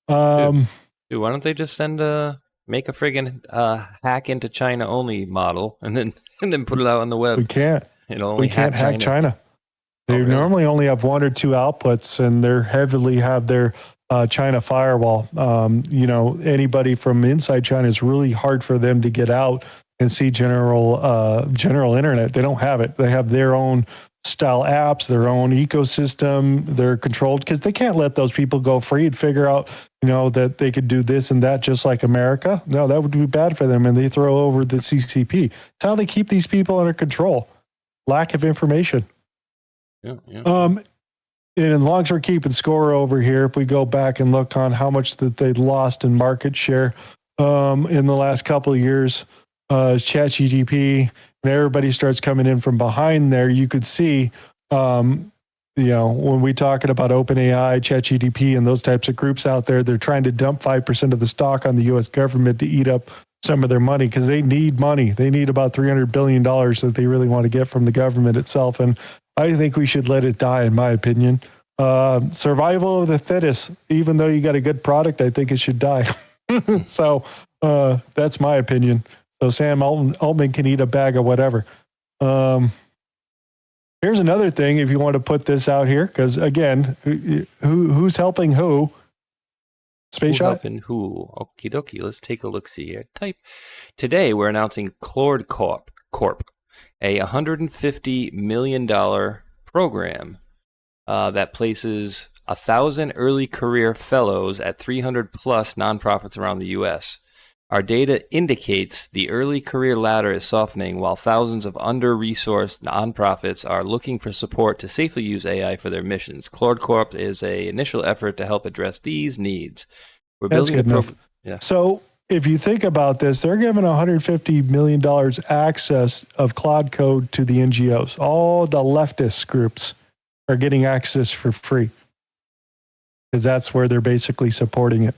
Dude, why don't they just make a friggin' hack into China only model and then put it out on the web? We can't. We can't hack China. They normally only have 1 or 2 outputs, and they're heavily have their China firewall. Anybody from inside China, is really hard for them to get out and see general internet. They don't have it. They have their own style apps, their own ecosystem. They're controlled because they can't let those people go free and figure out, that they could do this and that just like America. No, that would be bad for them. And they throw over the CCP. It's how they keep these people under control. Lack of information. Yeah. And as long as we're keeping score over here, if we go back and look on how much that they lost in market share in the last couple of years, ChatGPT, and everybody starts coming in from behind there, you could see, when we talking about OpenAI, ChatGPT, and those types of groups out there, they're trying to dump 5% of the stock on the U.S. government to eat up some of their money, because they need money. They need about $300 billion that they really want to get from the government itself. And I think we should let it die, in my opinion. Survival of the fittest. Even though you got a good product, I think it should die. So that's my opinion. So Sam Altman can eat a bag of whatever. Here's another thing, if you want to put this out here, because again, who's helping who? Space shot? Helping who? Okie dokie. Let's take a look. See here. Today, we're announcing Claude Corp, a $150 million program that places 1,000 early career fellows at 300 plus nonprofits around the U.S. Our data indicates the early career ladder is softening while thousands of under-resourced nonprofits are looking for support to safely use AI for their missions. Claude Corp is an initial effort to help address these needs. We're That's building good a enough. Yeah. So if you think about this, they're giving $150 million access of Cloud Code to the NGOs. All the leftist groups are getting access for free because that's where they're basically supporting it.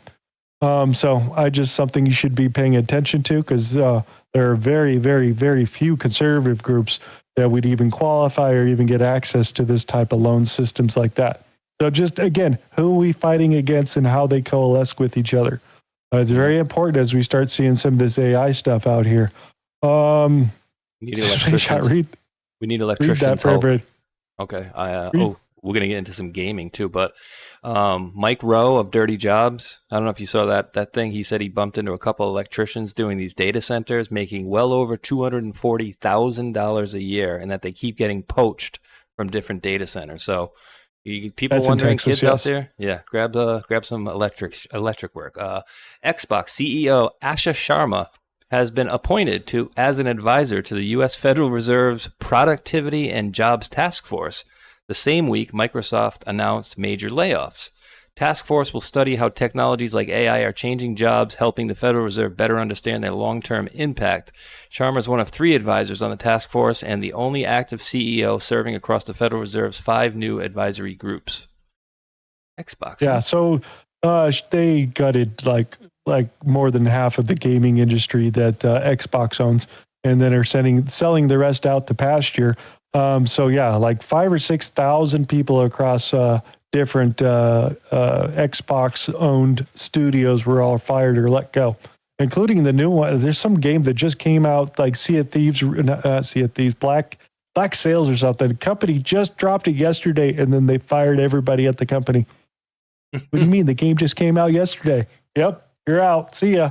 So I just something you should be paying attention to because there are very, very, very few conservative groups that would even qualify or even get access to this type of loan systems like that. So just, again, who are we fighting against and how they coalesce with each other? It's very important as we start seeing some of this AI stuff out here. We need electricians. We need electricians. Help. Okay. We're going to get into some gaming too, but Mike Rowe of Dirty Jobs, I don't know if you saw that thing. He said he bumped into a couple of electricians doing these data centers, making well over $240,000 a year, and that they keep getting poached from different data centers. So people That's wondering, Texas, kids out there, grab some electric work. Xbox CEO Asha Sharma has been appointed as an advisor to the U.S. Federal Reserve's Productivity and Jobs Task Force. The same week, Microsoft announced major layoffs. Task Force will study how technologies like AI are changing jobs, helping the Federal Reserve better understand their long-term impact. Sharma is one of 3 advisors on the task force and the only active CEO serving across the Federal Reserve's 5 new advisory groups. Xbox. Yeah, so they gutted like more than half of the gaming industry that Xbox owns, and then are selling the rest out to pasture. So yeah, like 5,000 or 6,000 people across different Xbox-owned studios were all fired or let go, including the new one. There's some game that just came out, like Black Sails or something. The company just dropped it yesterday, and then they fired everybody at the company. What do you mean? The game just came out yesterday. Yep, you're out. See ya.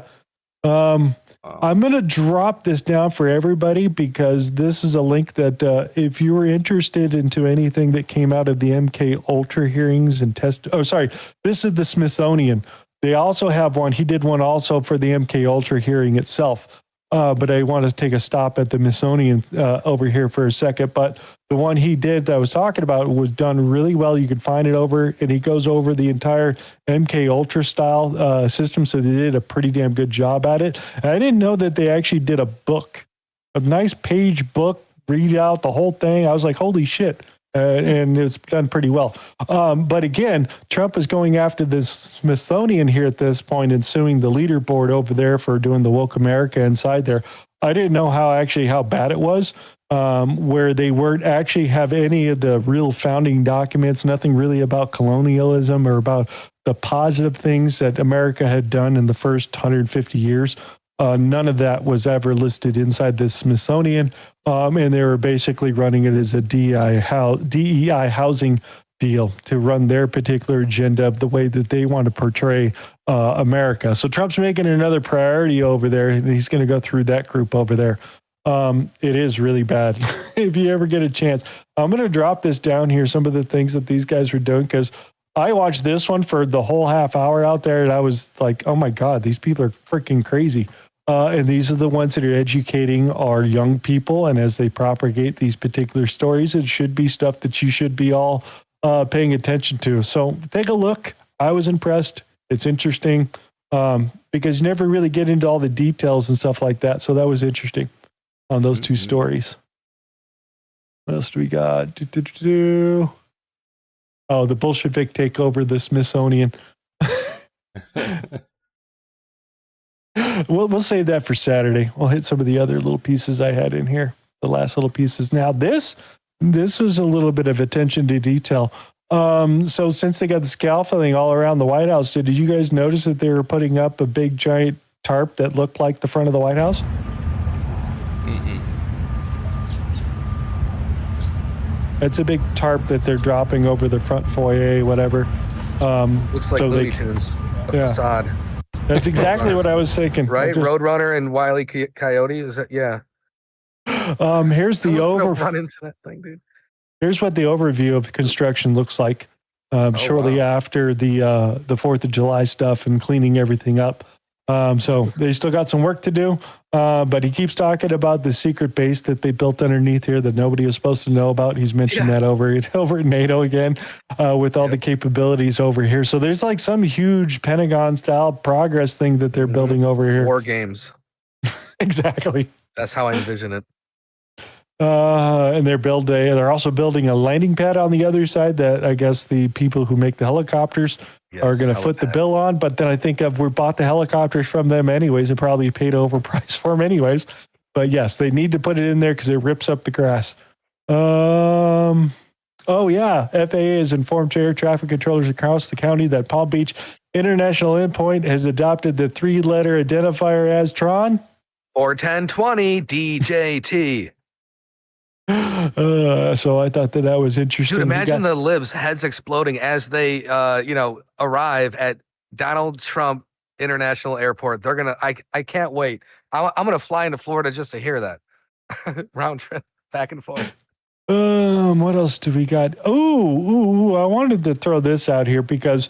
I'm going to drop this down for everybody because this is a link that if you were interested into anything that came out of the MK Ultra hearings and this is the Smithsonian. They also have one. He did one also for the MK Ultra hearing itself. But I want to take a stop at the Smithsonian over here for a second. But the one he did that I was talking about was done really well. You could find it over, and he goes over the entire MK Ultra style system. So they did a pretty damn good job at it. And I didn't know that they actually did a book, a nice page book, read out the whole thing. I was like, holy shit. And it's done pretty well. But again, Trump is going after this Smithsonian here at this point and suing the leaderboard over there for doing the woke America inside there. I didn't know how bad it was, where they weren't actually have any of the real founding documents, nothing really about colonialism or about the positive things that America had done in the first 150 years. None of that was ever listed inside the Smithsonian, and they were basically running it as a DEI housing deal to run their particular agenda of the way that they want to portray America. So Trump's making another priority over there, and he's going to go through that group over there. It is really bad. If you ever get a chance, I'm going to drop this down here, some of the things that these guys were doing, because I watched this one for the whole half hour out there, and I was like, oh my God, these people are freaking crazy. And these are the ones that are educating our young people. And as they propagate these particular stories, it should be stuff that you should be all paying attention to. So take a look. I was impressed. It's interesting because you never really get into all the details and stuff like that. So that was interesting on those 2 stories. What else do we got? Oh, the Bolshevik take over the Smithsonian. We'll save that for Saturday. We'll hit some of the other little pieces I had in here, the last little pieces. Now, this was a little bit of attention to detail. So since they got the scaffolding all around the White House, did you guys notice that they were putting up a big giant tarp that looked like the front of the White House? It's a big tarp that they're dropping over the front foyer, whatever. Looks like Looney Tunes, a facade. That's exactly what I was thinking. Right? Roadrunner and Wile E. Coyote? Is that, yeah. Here's the run into that thing, dude. Here's what the overview of construction looks like shortly after the 4th of July stuff and cleaning everything up. So they still got some work to do. But he keeps talking about the secret base that they built underneath here that nobody was supposed to know about. He's mentioned that over at NATO again, with all the capabilities over here. So there's like some huge Pentagon style progress thing that they're building over here. War games. Exactly. That's how I envision it. And they're also building a landing pad on the other side that I guess the people who make the helicopters are going to foot the bill on. But then I think we bought the helicopters from them anyways and probably paid overpriced for them anyways. But yes, they need to put it in there because it rips up the grass. Oh yeah, FAA has informed air traffic controllers across the county that Palm Beach International Endpoint has adopted the 3-letter identifier as Tron. Or 1020 DJT. So I thought that was interesting. Dude, imagine the libs' heads exploding as they, arrive at Donald Trump International Airport. They're gonna. I can't wait. I'm gonna fly into Florida just to hear that round trip back and forth. What else do we got? Oh, I wanted to throw this out here because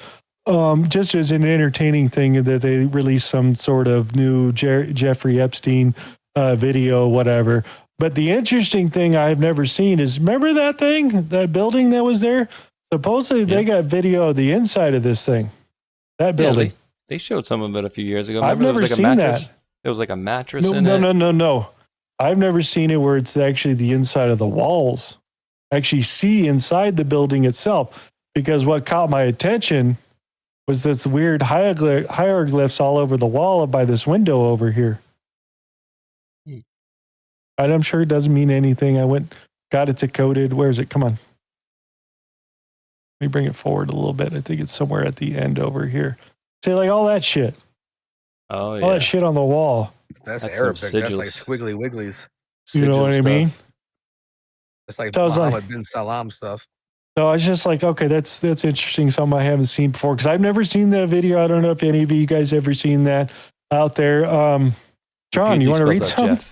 just as an entertaining thing that they released some sort of new Jeffrey Epstein video, whatever. But the interesting thing I've never seen is, remember that thing, that building that was there? Supposedly they got video of the inside of this thing, that building. Yeah, they showed some of it a few years ago. I've Remember never seen that. There was like a mattress No, in it. No. I've never seen it where it's actually the inside of the walls. Actually see inside the building itself. Because what caught my attention was this weird hieroglyphs all over the wall by this window over here. And I'm sure it doesn't mean anything. I got it decoded. Where is it? Come on. Let me bring it forward a little bit. I think it's somewhere at the end over here. See, like all that shit. Oh, yeah. All that shit on the wall. That's Arabic. That's like squiggly wigglies. You know what I mean? It's like So I was Muhammad bin Salam stuff. So I was just like, okay, that's interesting. Something I haven't seen before because I've never seen that video. I don't know if any of you guys ever seen that out there. John, you want to read something?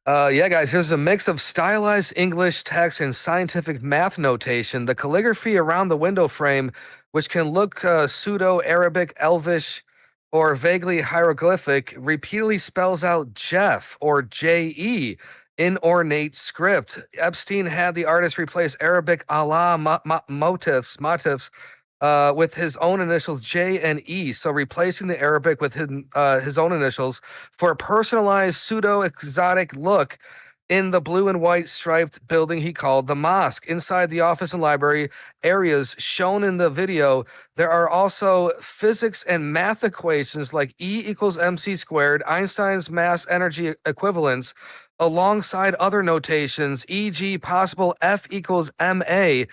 Yeah, guys, here's a mix of stylized English text and scientific math notation. The calligraphy around the window frame, which can look pseudo-Arabic, Elvish, or vaguely hieroglyphic, repeatedly spells out Jeff, or J-E, in ornate script. Epstein had the artist replace Arabic Allah motifs with his own initials J and E, so replacing the Arabic with his own initials for a personalized pseudo-exotic look in the blue and white striped building he called the mosque. Inside the office and library areas shown in the video, there are also physics and math equations like E equals mc squared, Einstein's mass energy equivalence, alongside other notations, e.g. possible F equals ma,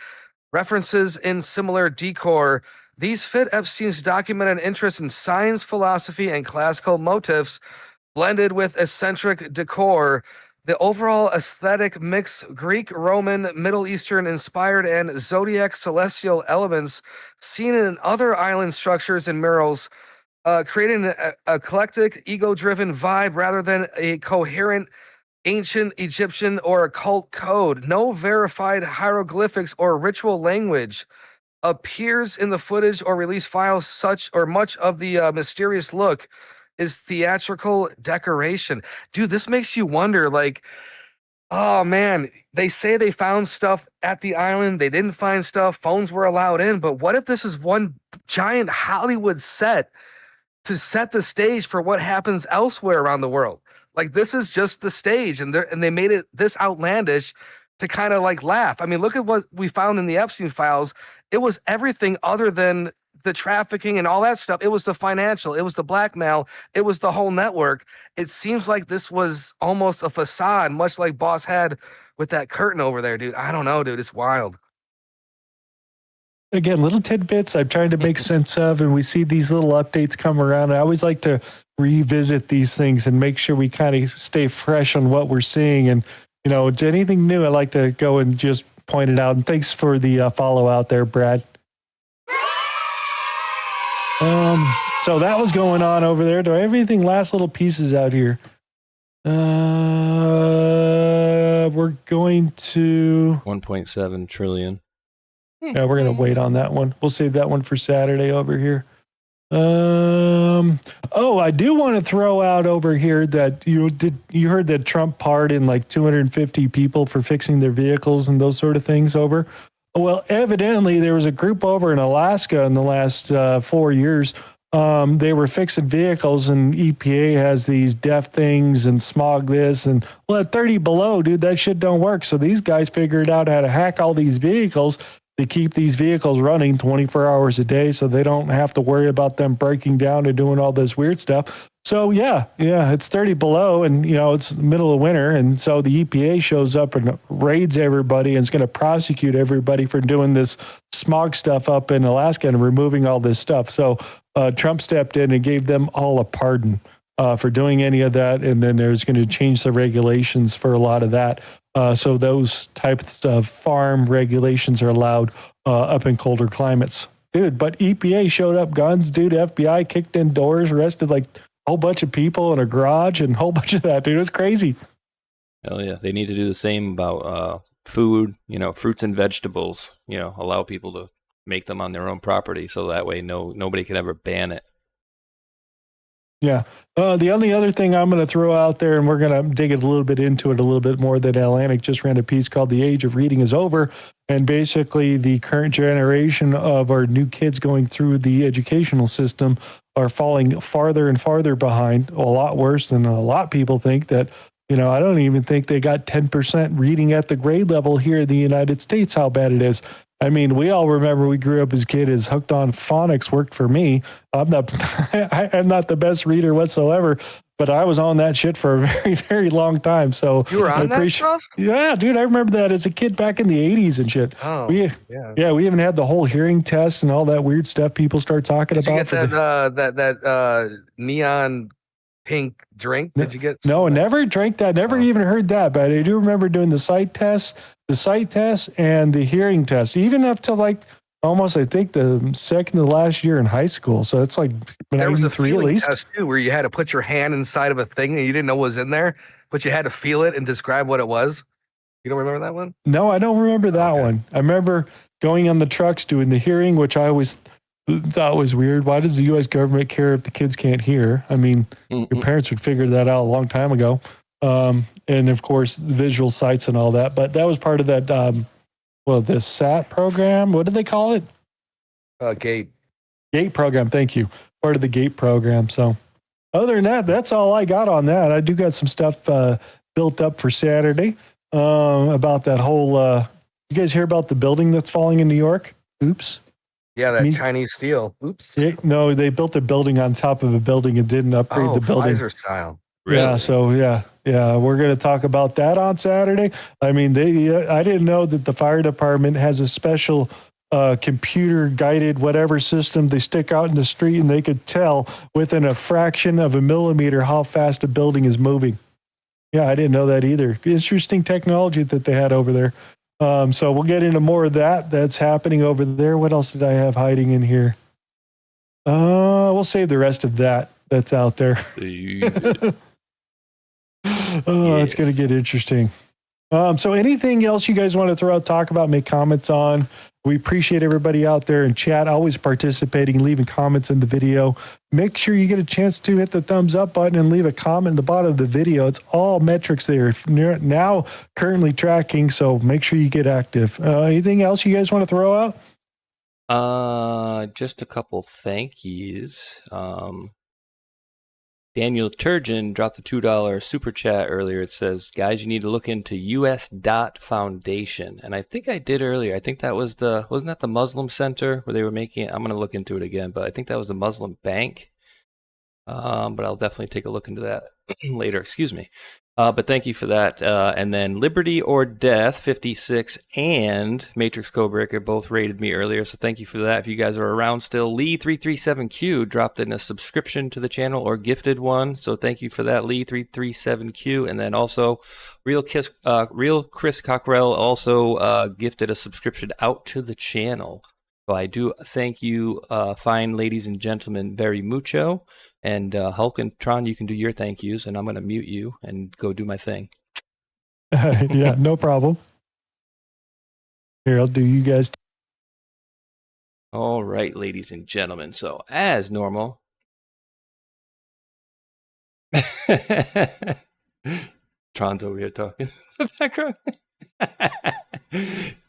references in similar decor. These fit Epstein's documented interest in science, philosophy, and classical motifs, blended with eccentric decor. The overall aesthetic mix Greek, Roman, Middle Eastern inspired and zodiac celestial elements seen in other island structures and murals, creating an eclectic, ego-driven vibe rather than a coherent ancient Egyptian or occult code. No verified hieroglyphics or ritual language appears in the footage or release files. Such or much of the mysterious look is theatrical decoration. Dude, this makes you wonder, like, oh man, they say they found stuff at the island. They didn't find stuff. Phones were allowed in. But what if this is one giant Hollywood set to set the stage for what happens elsewhere around the world? Like, this is just the stage, and they made it this outlandish to kind of like laugh. I mean, look at what we found in the Epstein files. It was everything other than the trafficking and all that stuff. It was the financial, it was the blackmail, it was the whole network. It seems like this was almost a facade, much like Boss had with that curtain over there, dude. I don't know, dude. It's wild. Again, little tidbits I'm trying to make sense of, and we see these little updates come around. I always like to revisit these things and make sure we kind of stay fresh on what we're seeing. And, you know, anything new, I like to go and just point it out. And thanks for the follow out there, Brad. So that was going on over there. Do I have anything last little pieces out here? We're going to 1.7 trillion. Yeah, we're going to wait on that one. We'll save that one for Saturday over here. Oh, I do want to throw out over here that you heard that Trump pardoned like 250 people for fixing their vehicles and those sort of things over. Well, evidently there was a group over in Alaska in the last 4 years. They were fixing vehicles, and EPA has these DEF things and smog this, and well, at 30 below, dude, that shit don't work. So these guys figured out how to hack all these vehicles to keep these vehicles running 24 hours a day, so they don't have to worry about them breaking down and doing all this weird stuff. So yeah, it's 30 below, and it's the middle of winter, and so the EPA shows up and raids everybody and is going to prosecute everybody for doing this smog stuff up in Alaska and removing all this stuff. So Trump stepped in and gave them all a pardon for doing any of that, and then there's going to change the regulations for a lot of that. So those types of farm regulations are allowed up in colder climates. Dude, but EPA showed up, guns, dude, FBI kicked in doors, arrested like a whole bunch of people in a garage and a whole bunch of that, dude. It was crazy. Hell yeah. They need to do the same about food, fruits and vegetables, allow people to make them on their own property so that way nobody can ever ban it. Yeah. The only other thing I'm going to throw out there, and we're going to dig it a little bit into it a little bit more, that Atlantic just ran a piece called "The Age of Reading is Over." And basically the current generation of our new kids going through the educational system are falling farther and farther behind, a lot worse than a lot of people think. That, I don't even think they got 10% reading at the grade level here in the United States, how bad it is. I mean, we all remember we grew up as kids, hooked on phonics worked for me. I'm not the best reader whatsoever, but I was on that shit for a very, very long time. So you were on that stuff? Yeah, dude, I remember that as a kid back in the 80s and shit. Oh, yeah. We even had the whole hearing test and all that weird stuff people start talking Did about. You get that neon pink drink? Did you get? No, never drank that. Never even heard that. But I do remember doing the sight test and the hearing test, even up to like almost, I think, the second to last year in high school. So it's like there was a feeling at least. Test too, where you had to put your hand inside of a thing and you didn't know what was in there, but you had to feel it and describe what it was. You don't remember that one? No, I don't remember that one. I remember going on the trucks doing the hearing, which I always thought was weird. Why does the U.S. government care if the kids can't hear? I mean, your parents would figure that out a long time ago. And of course, visual sights and all that. But that was part of that, the SAT program. What do they call it? GATE program. Thank you. Part of the GATE program. So other than that, that's all I got on that. I do got some stuff built up for Saturday about that whole, you guys hear about the building that's falling in New York? Oops. Yeah, that Chinese steel. Oops. No, they built a building on top of a building and didn't upgrade the building. Pfizer style. Really? Yeah, so we're going to talk about that on Saturday. I mean, I didn't know that the fire department has a special computer guided whatever system they stick out in the street, and they could tell within a fraction of a millimeter how fast a building is moving. Yeah, I didn't know that either. Interesting technology that they had over there. So we'll get into more of that. That's happening over there. What else did I have hiding in here? We'll save the rest of that. That's out there. It's going to get interesting. So anything else you guys want to throw out, talk about, make comments on? We appreciate everybody out there in chat, always participating, leaving comments in the video. Make sure you get a chance to hit the thumbs up button and leave a comment in the bottom of the video. It's all metrics there now currently tracking, so make sure you get active. Anything else you guys want to throw out? Just a couple thank yous. Daniel Turgeon dropped a $2 super chat earlier. It says, guys, you need to look into US Dot Foundation. And I think I did earlier. I think that was wasn't that the Muslim Center where they were making it? I'm going to look into it again, but I think that was the Muslim Bank. But I'll definitely take a look into that later. Excuse me. But thank you for that. And then Liberty or Death 56 and Matrix Codebreaker both rated me earlier, so thank you for that. If you guys are around still, Lee337Q dropped in a subscription to the channel or gifted one, so thank you for that, Lee337Q. And then also Real Chris Cockrell also gifted a subscription out to the channel. So I do thank you, fine ladies and gentlemen, very mucho. And Hulk and Tron, you can do your thank yous, and I'm going to mute you and go do my thing. Yeah, no problem. Here, I'll do you guys. All right, ladies and gentlemen. So, as normal, Tron's over here talking in the background.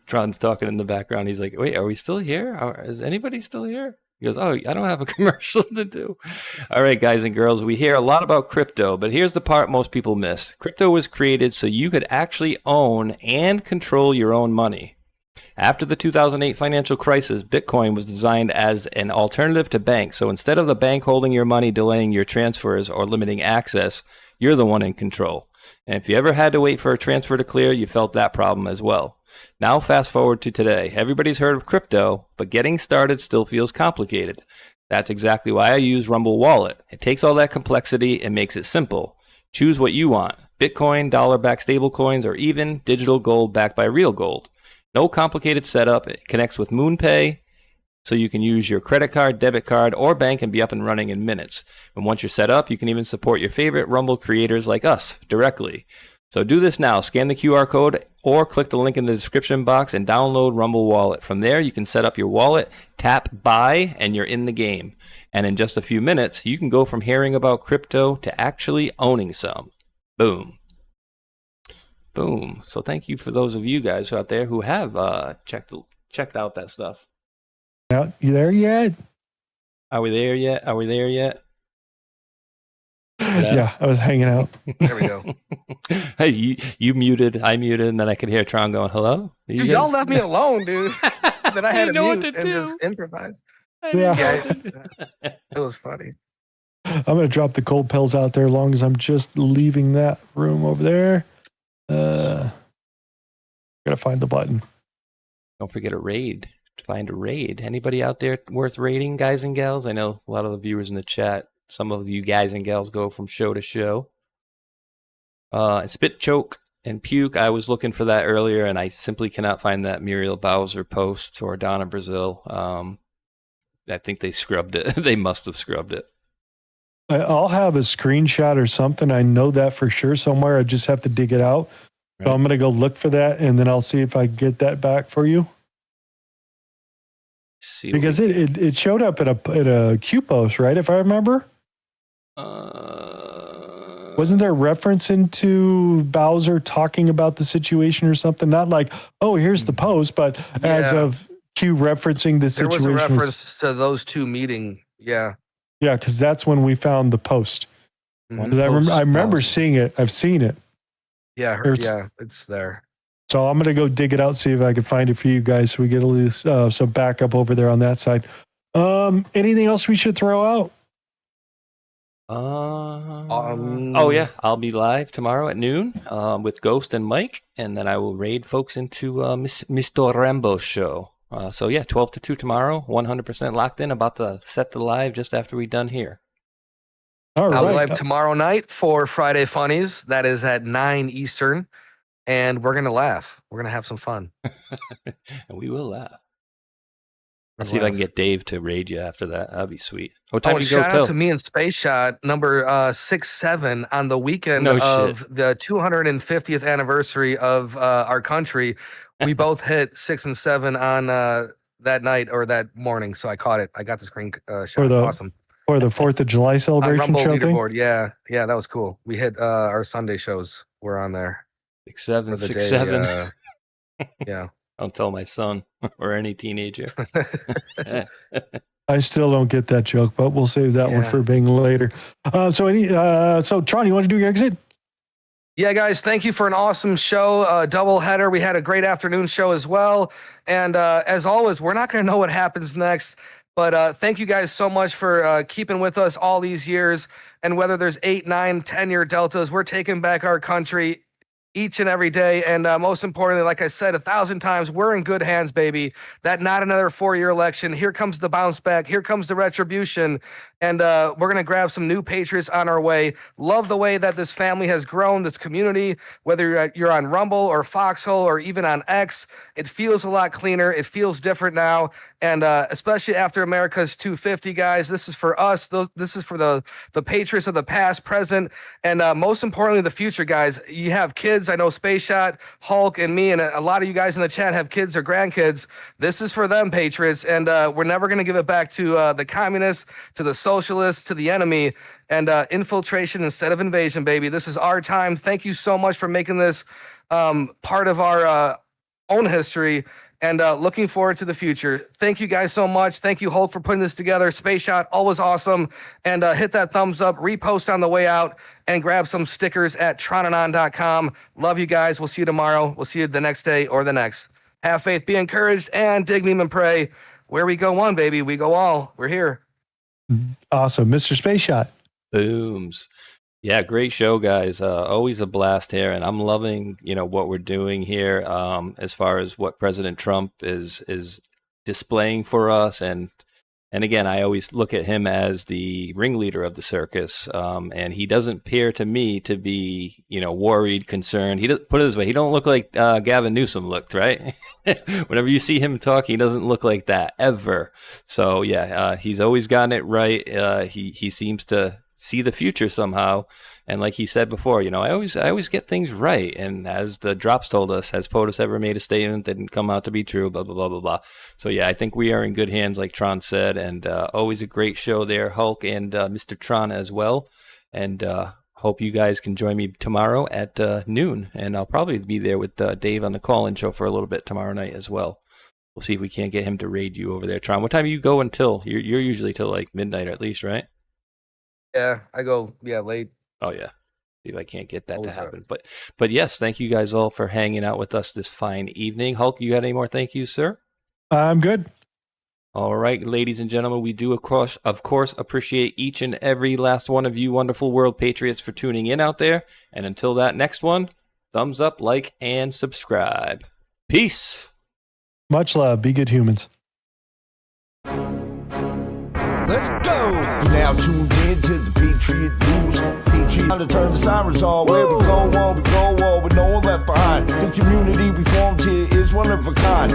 Tron's talking in the background. He's like, wait, are we still here? Is anybody still here? He goes, oh, I don't have a commercial to do. All right, guys and girls, we hear a lot about crypto, but here's the part most people miss. Crypto was created so you could actually own and control your own money. After the 2008 financial crisis, Bitcoin was designed as an alternative to banks. So instead of the bank holding your money, delaying your transfers, or limiting access, you're the one in control. And if you ever had to wait for a transfer to clear, you felt that problem as well. Now fast forward to today. Everybody's heard of crypto, but getting started still feels complicated. That's exactly why I use Rumble Wallet. It takes all that complexity and makes it simple. Choose what you want: Bitcoin, dollar-backed stablecoins, or even digital gold backed by real gold. No complicated setup. It connects with MoonPay, so you can use your credit card, debit card, or bank and be up and running in minutes. And once you're set up, you can even support your favorite Rumble creators like us directly. So do this now. Scan the QR code or click the link in the description box and download Rumble Wallet. From there, you can set up your wallet, tap buy, and you're in the game. And in just a few minutes, you can go from hearing about crypto to actually owning some. Boom. Boom. So thank you for those of you guys out there who have checked out that stuff. Now, you there yet? Are we there yet? Are we there yet? Yeah, I was hanging out. There we go. Hey, you muted, I muted, and then I could hear Tron going, hello? Dude, y'all left me alone, dude. Then I had to know what mute to and do. just improvise. Yeah. It was funny. I'm going to drop the cold pills out there as long as I'm just leaving that room over there. Gotta find the button. Don't forget a raid. Find a raid. Anybody out there worth raiding, guys and gals? I know a lot of the viewers in the chat, some of you guys and gals go from show to show. Spit, choke, and puke. I was looking for that earlier, and I simply cannot find that Muriel Bowser post or Donna Brazil. I think they scrubbed it. They must have scrubbed it. I'll have a screenshot or something. I know that for sure somewhere. I just have to dig it out. Right. So I'm going to go look for that, and then I'll see if I can get that back for you. See because it showed up at a Q post, right? If I remember. Wasn't there reference into Bowser talking about the situation or something? Not like, oh, here's the post, but as of Q referencing the There situation. was a reference to those two meeting. Yeah. Yeah, because that's when we found the post. Mhm. I remember seeing it. I've seen it. Yeah, There's- it's there. So I'm going to go dig it out, see if I can find it for you guys so we get at least some backup over there on that side. Anything else we should throw out? Oh yeah, I'll be live tomorrow at noon with Ghost and Mike, and then I will raid folks into Mr. Rambo's show. So yeah, 12 to 2 tomorrow, 100% locked in, about to set the live just after we're done here. All I'll be right. live tomorrow night for Friday Funnies. That is at 9 Eastern. And we're going to laugh. We're going to have some fun. And we will laugh. We'll I'll see if I can laugh. get Dave to raid you after that. That'd be sweet. What time Oh, do and you go shout till? out to me and Space Shot number 6-7 on the weekend No of shit. the 250th anniversary of our country. We both hit 6 and 7 on that night or that morning. So I caught it. I got the screen shot. For the Awesome. For the 4th of July On celebration Rumble show thing? leaderboard. Yeah. Yeah, that was cool. We hit our Sunday shows. We're on there. 6-7, For the 6-7. Yeah. I'll tell my son or any teenager. I still don't get that joke, but we'll save that one Yeah. for being later. So Tron, you want to do your exit? Yeah, guys, thank you for an awesome show. Double header. We had a great afternoon show as well. And as always, we're not going to know what happens next. But thank you guys so much for keeping with us all these years. And whether there's 8, 9, 10-year deltas, we're taking back our country each and every day. And most importantly, like I said 1,000 times, we're in good hands, baby. That not another 4-year election. Here comes the bounce back. Here comes the retribution. And we're going to grab some new patriots on our way. Love the way that this family has grown, this community, whether you're on Rumble or Foxhole or even on X. It feels a lot cleaner. It feels different now. And especially after America's 250, guys, this is for us. This is for the patriots of the past, present, and most importantly, the future, guys. You have kids. I know Space Shot, Hulk, and me, and a lot of you guys in the chat have kids or grandkids. This is for them, patriots, and we're never going to give it back to the communists, to the socialists, to the enemy, and infiltration instead of invasion, baby. This is our time. Thank you so much for making this part of our own history. And looking forward to the future. Thank you guys so much. Thank you, Hulk, for putting this together. Space Shot, always awesome. And hit that thumbs up, repost on the way out, and grab some stickers at tronanon.com. Love you guys. We'll see you tomorrow. We'll see you the next day or the next. Have faith, be encouraged, and dig, meme, and pray. Where we go one, baby, we go all. We're here. Awesome. Mr. Space Shot. Booms. Yeah, great show, guys. Always a blast here, and I'm loving, what we're doing here, as far as what President Trump is displaying for us, and again, I always look at him as the ringleader of the circus, and he doesn't appear to me to be, worried, concerned. He doesn't, put it this way, he don't look like Gavin Newsom looked, right? Whenever you see him talk, he doesn't look like that ever. So yeah, he's always gotten it right. He seems to see the future somehow, and like he said before, I always get things right, and as the drops told us, has POTUS ever made a statement that didn't come out to be true, blah blah blah blah blah. So yeah, I think we are in good hands, like Tron said, and always a great show there, Hulk and Mr. Tron as well, and hope you guys can join me tomorrow at noon, and I'll probably be there with Dave on the call-in show for a little bit tomorrow night as well. We'll see if we can't get him to raid you over there, Tron. What time do you go until? You're usually till like midnight or at least, right? Yeah, I go, late. Oh, yeah. See if I can't get that to happen. But yes, thank you guys all for hanging out with us this fine evening. Hulk, you got any more thank yous, sir? I'm good. All right, ladies and gentlemen, we do, of course, appreciate each and every last one of you wonderful world patriots for tuning in out there. And until that next one, thumbs up, like, and subscribe. Peace. Much love. Be good humans. Let's go! You're now tuned in to the Patriot News. Patriot, time to turn the sirens on. Where we go on, with no one left behind. The community we formed here is one of a kind.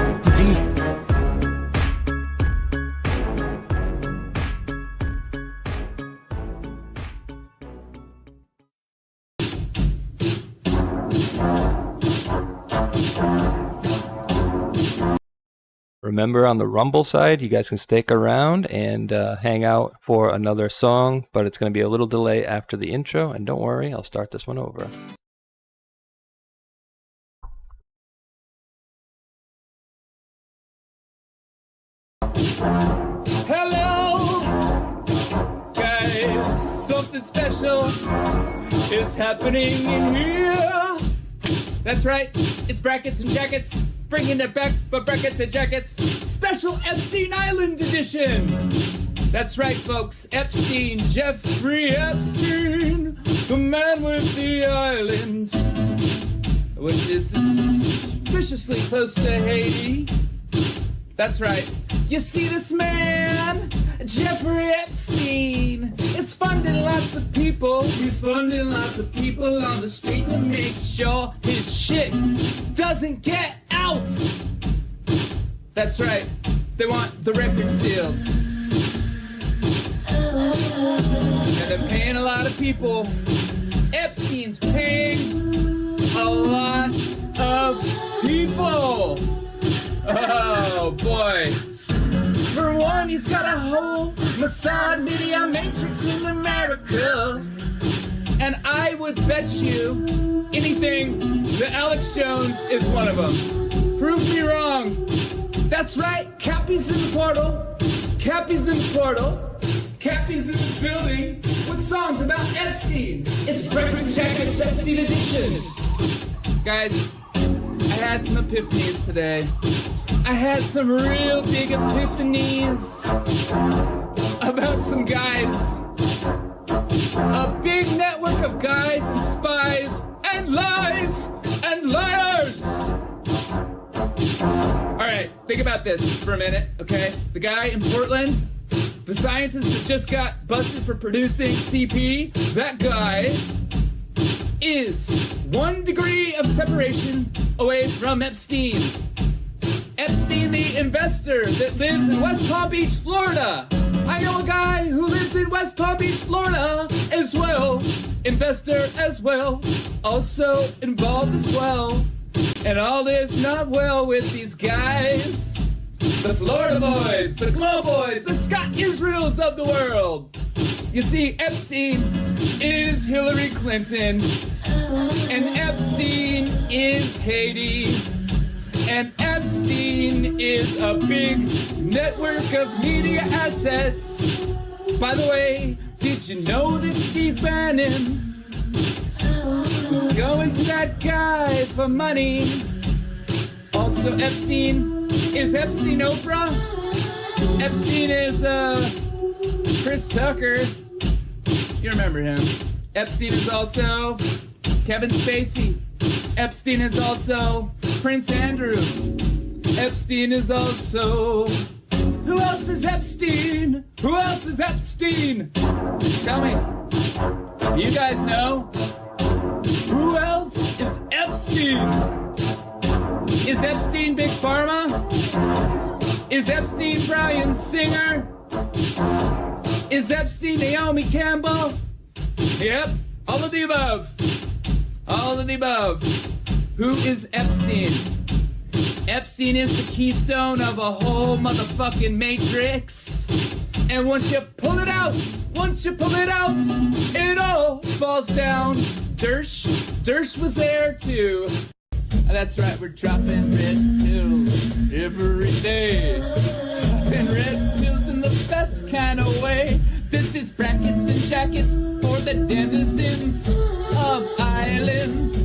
Remember, on the Rumble side, you guys can stick around and hang out for another song, but it's going to be a little delay after the intro, and don't worry, I'll start this one over. Hello, guys, something special is happening in here. That's right, it's brackets and jackets. Bringing it back for brackets and jackets. Special Epstein Island edition. That's right, folks. Epstein, Jeffrey Epstein, the man with the island, which is suspiciously close to Haiti. That's right. You see, this man, Jeffrey Epstein, is funding lots of people. He's funding lots of people on the street to make sure his shit doesn't get out. That's right. They want the record sealed. And they're paying a lot of people. Epstein's paying a lot of people. Oh, boy. For one, he's got a whole Mossad media matrix in America. And I would bet you anything that Alex Jones is one of them. Prove me wrong. That's right, Cappy's in the portal. Cappy's in the portal. Cappy's in the building with songs about Epstein. It's Breakfast Jackets Epstein edition. Guys, I had some epiphanies today. I had some real big epiphanies about some guys. A big network of guys and spies and lies and liars. All right, think about this for a minute, okay? The guy in Portland, the scientist that just got busted for producing CP, that guy is 1 degree of separation away from Epstein. Epstein, the investor that lives in West Palm Beach, Florida. I know a guy who lives in West Palm Beach, Florida as well. Investor as well. Also involved as well. And all is not well with these guys. The Florida boys, the Glow boys, the Scott Israels of the world. You see, Epstein is Hillary Clinton. And Epstein is Haiti. And Epstein is a big network of media assets. By the way, did you know that Steve Bannon was going to that guy for money? Also, Epstein is Epstein Oprah. Epstein is Chris Tucker. You remember him. Epstein is also Kevin Spacey. Epstein is also Prince Andrew. Epstein is also... Who else is Epstein? Who else is Epstein? Tell me. You guys know? Who else is Epstein? Is Epstein Big Pharma? Is Epstein Bryan Singer? Is Epstein Naomi Campbell? Yep, all of the above. All of the above. Who is Epstein? Epstein is the keystone of a whole motherfucking matrix. And once you pull it out, it all falls down. Dersh was there too. That's right, we're dropping red pills every day. Dropping red pills in the best kind of way. This is brackets and jackets for the denizens of islands.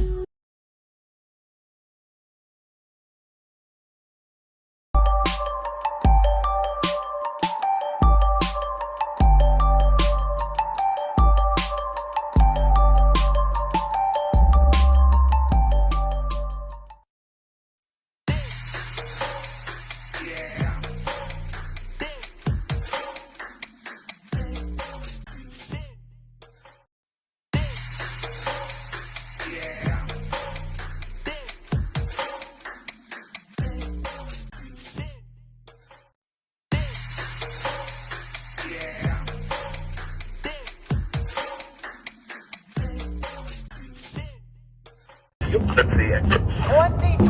You could see it.